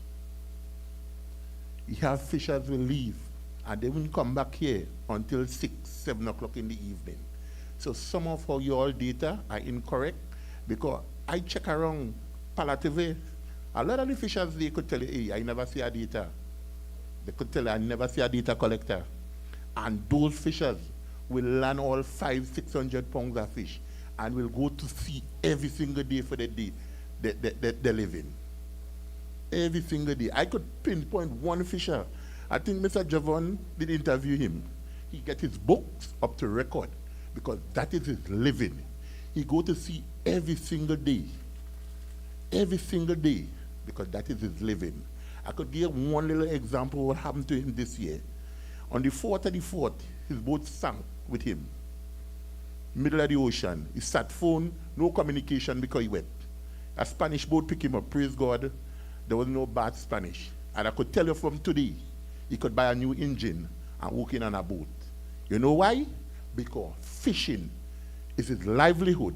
You have fishers will leave, and they won't come back here until 6, 7 o'clock in the evening. So some of your data are incorrect, because I check around Palateve, a lot of the fishers, they could tell you, hey, I never see a data. They could tell you, I never see a data collector. And those fishers will land all 500-600 pounds of fish and will go to sea every single day for the day they live in. Every single day. I could pinpoint one fisher. I think Mr. Javon did interview him. He get his books up to record because that is his living. He go to sea every single day. Every single day, because that is his living. I could give one little example of what happened to him this year. On the 4th of the 4th, his boat sank with him. Middle of the ocean. His sat phone, no communication because he wet. A Spanish boat picked him up, praise God. There was no bad Spanish. And I could tell you from today, he could buy a new engine and work in on a boat. You know why? Because fishing is his livelihood,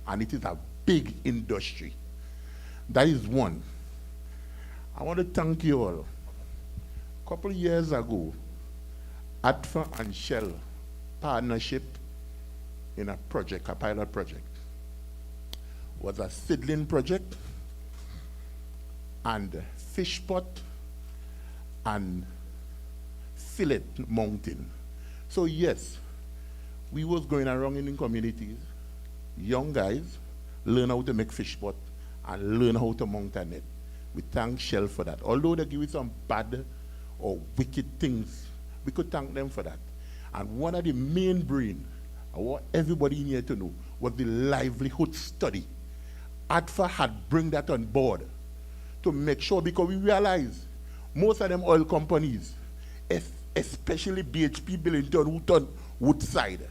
and it is a big industry. That is one. I want to thank you all. A couple of years ago, ATFA and Shell partnership in a project, a pilot project. Was a seedling project and fish pot and fillet mounting. So yes, we was going around in the communities, young guys, learn how to make fish pot and learn how to mount a net. We thank Shell for that. Although they give us some bad or wicked things, we could thank them for that. And one of the main brain, I want everybody in here to know, was the livelihood study. ATFA had bring that on board to make sure, because we realize most of them oil companies, especially BHP, Billington, Woodside,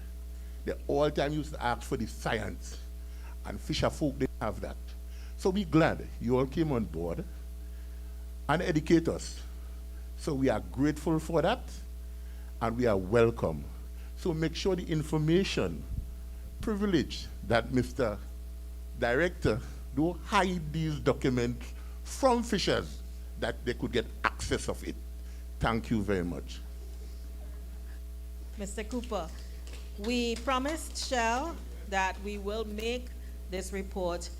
they all the time used to ask for the science. And fisher folk didn't have that. So we're glad you all came on board and educate us. So we are grateful for that, and we are welcome. So make sure the information, privilege that Mr. Director don't hide these documents from fishers, that they could get access of it. Thank you very much. Mr. Cooper, we promised Shell that we will make this report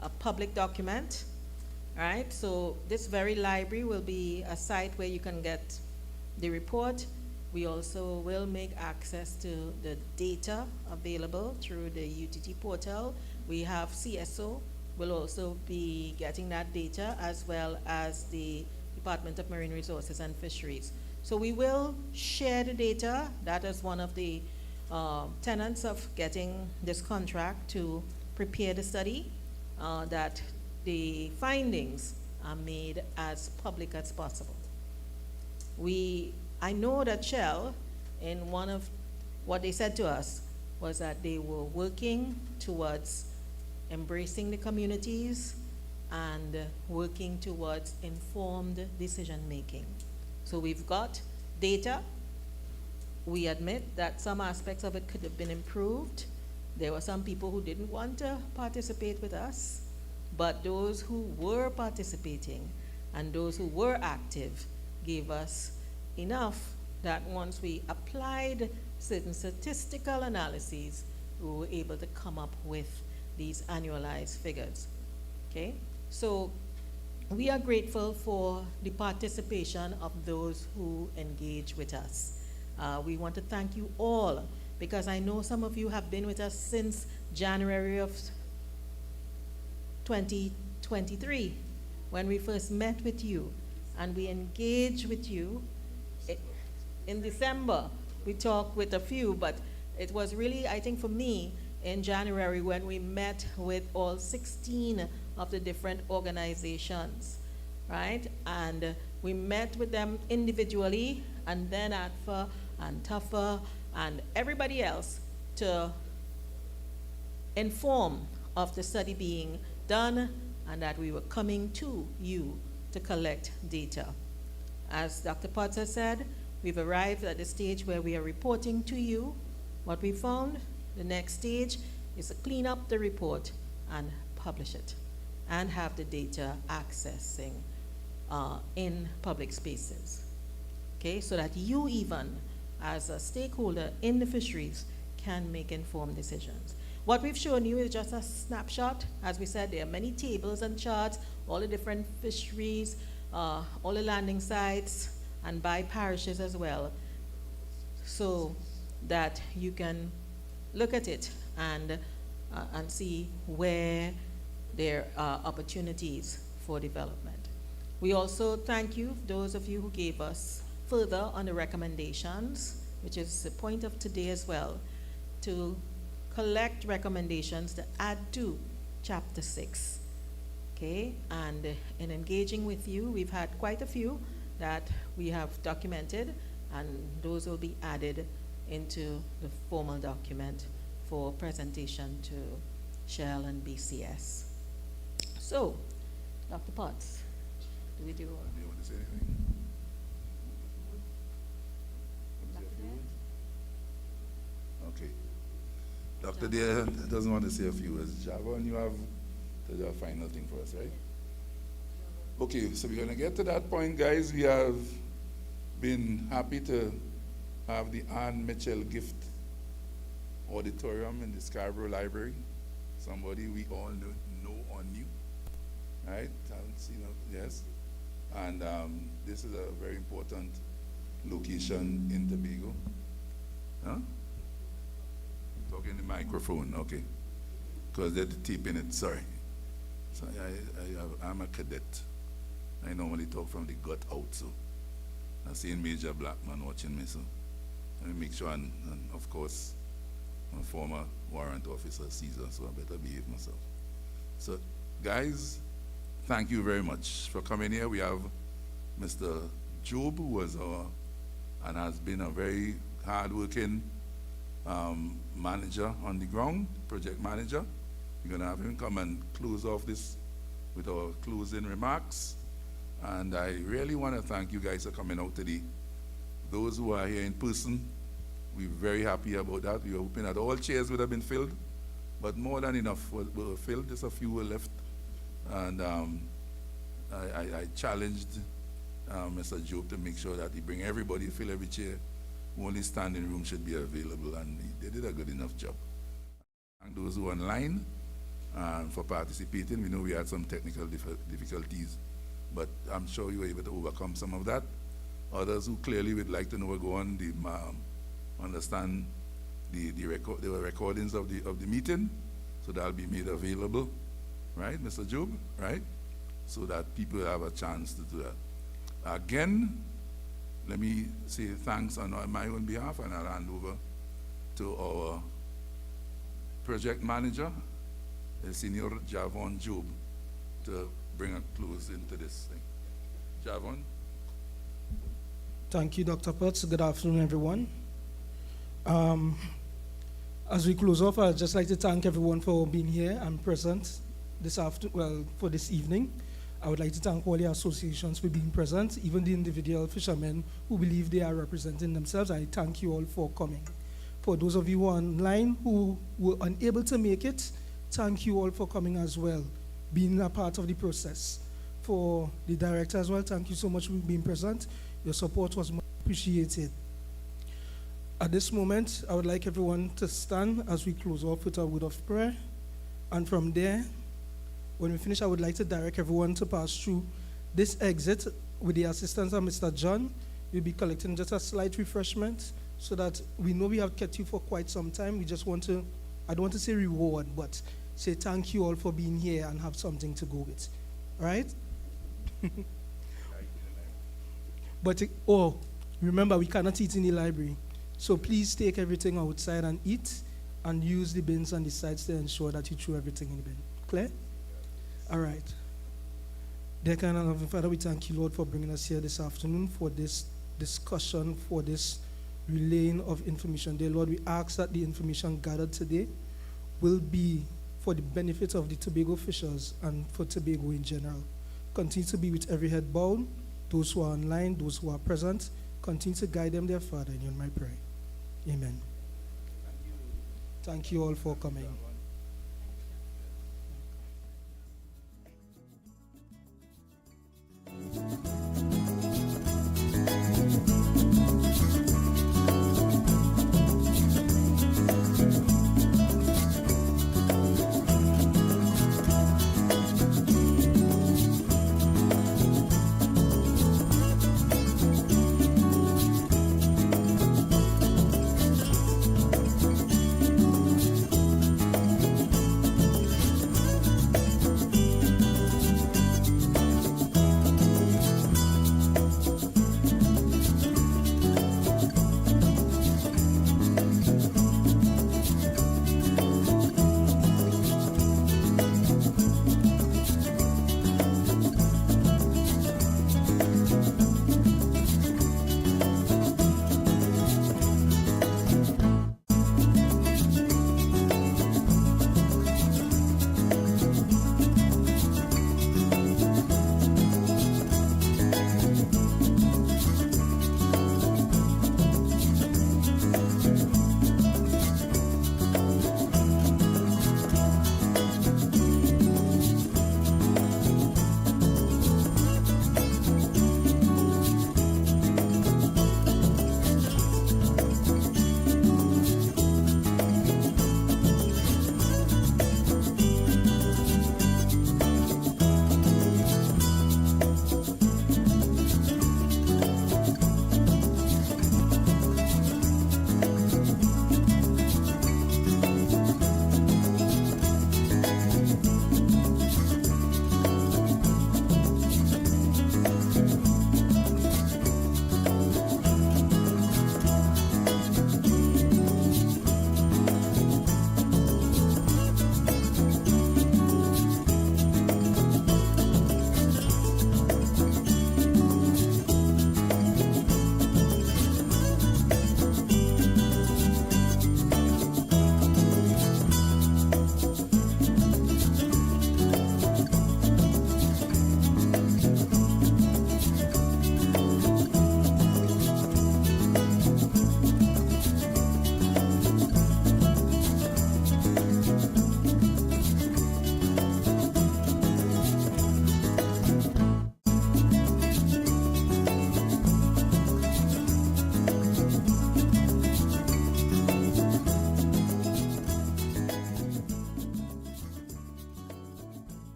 a public document, right? So this very library will be a site where you can get the report. We also will make access to the data available through the UTT portal. We have CSO will also be getting that data, as well as the Department of Marine Resources and Fisheries. So we will share the data. That is one of the tenets of getting this contract to prepare the study, that the findings are made as public as possible. I know that Shell, in one of what they said to us, was that they were working towards embracing the communities and working towards informed decision making. So we've got data. We admit that some aspects of it could have been improved. There were some people who didn't want to participate with us, but those who were participating and those who were active gave us enough that once we applied certain statistical analyses, we were able to come up with these annualized figures. Okay? So we are grateful for the participation of those who engage with us. We want to thank you all, because I know some of you have been with us since January of 2023, when we first met with you, and we engaged with you. In December, we talked with a few, but it was really, I think for me, in January when we met with all 16 of the different organizations, right? And we met with them individually, and then ATFA and TAFA and everybody else to inform of the study being done and that we were coming to you to collect data. As Dr. Potts said, we've arrived at the stage where we are reporting to you what we found. The next stage is to clean up the report and publish it. and have the data accessing in public spaces. Okay, so that you even, as a stakeholder in the fisheries, can make informed decisions. What we've shown you is just a snapshot. As we said, there are many tables and charts, all the different fisheries, all the landing sites, and by parishes as well, so that you can look at it and see where there are opportunities for development. We also thank you, those of you who gave us further on the recommendations, which is the point of today as well, to collect recommendations to add to Chapter 6. Okay, and in engaging with you, we've had quite a few that we have documented, and those will be added into the formal document for presentation to Shell and BCS. So, Dr. Potts, do we do? Do you want to say anything? Okay. Dr. Deere doesn't want to say a few words. Javon, you have to do a final thing for us, right? Okay, so we're going to get to that point, guys. We have been happy to have the Anne Mitchell Gift Auditorium in the Scarborough Library. Somebody we all know or knew, right? Yes. And this is a very important location in Tobago. Huh? Talking in the microphone, okay. Because they're the tape in it, sorry. So I'm a cadet. I normally talk from the gut out, so I see Major Blackman watching me, so let me make sure, and of course, I'm a former warrant officer, Caesar, so I better behave myself. So, guys, thank you very much for coming here. We have Mr. Job, who was and has been a very hard-working manager on the ground, project manager. We're going to have him come and close off this with our closing remarks. And I really want to thank you guys for coming out today. Those who are here in person, we're very happy about that. We were hoping that all chairs would have been filled, but more than enough were filled. Just a few were left. And I challenged Mr. Job to make sure that he bring everybody, fill every chair. Only standing room should be available, and they did a good enough job. Thank those who are online for participating. We know we had some technical difficulties, but I'm sure you were able to overcome some of that. Others who clearly would like to know what go on, understand there were recordings of the meeting, so that'll be made available, right, Mr. Job, right? So that people have a chance to do that. Again, let me say thanks on my own behalf, and I'll hand over to our project manager, Senior Javon Job, to bring a close into this thing. Javon. Thank you, Dr. Potts. Good afternoon, everyone. As we close off, I'd just like to thank everyone for being here and present for this evening. I would like to thank all the associations for being present, even the individual fishermen who believe they are representing themselves. I thank you all for coming. For those of you who are online who were unable to make it, thank you all for coming as well, being a part of the process. For the director as well, thank you so much for being present. Your support was much appreciated. At this moment, I would like everyone to stand as we close off with a word of prayer. And from there, when we finish, I would like to direct everyone to pass through this exit with the assistance of Mr. John. We'll be collecting just a slight refreshment so that we know we have kept you for quite some time. We just want to, I don't want to say reward, but say thank you all for being here and have something to go with. All right? But, remember, we cannot eat in the library. So please take everything outside and eat, and use the bins on the sides to ensure that you throw everything in the bin. Clear? All right. Dear kind and loving Father, we thank you, Lord, for bringing us here this afternoon for this discussion, for this relaying of information. Dear Lord, we ask that the information gathered today will be for the benefit of the Tobago fishers and for Tobago in general. Continue to be with every head bowed, those who are online, those who are present. Continue to guide them, dear Father, in your name I pray. Amen. Thank you all for coming.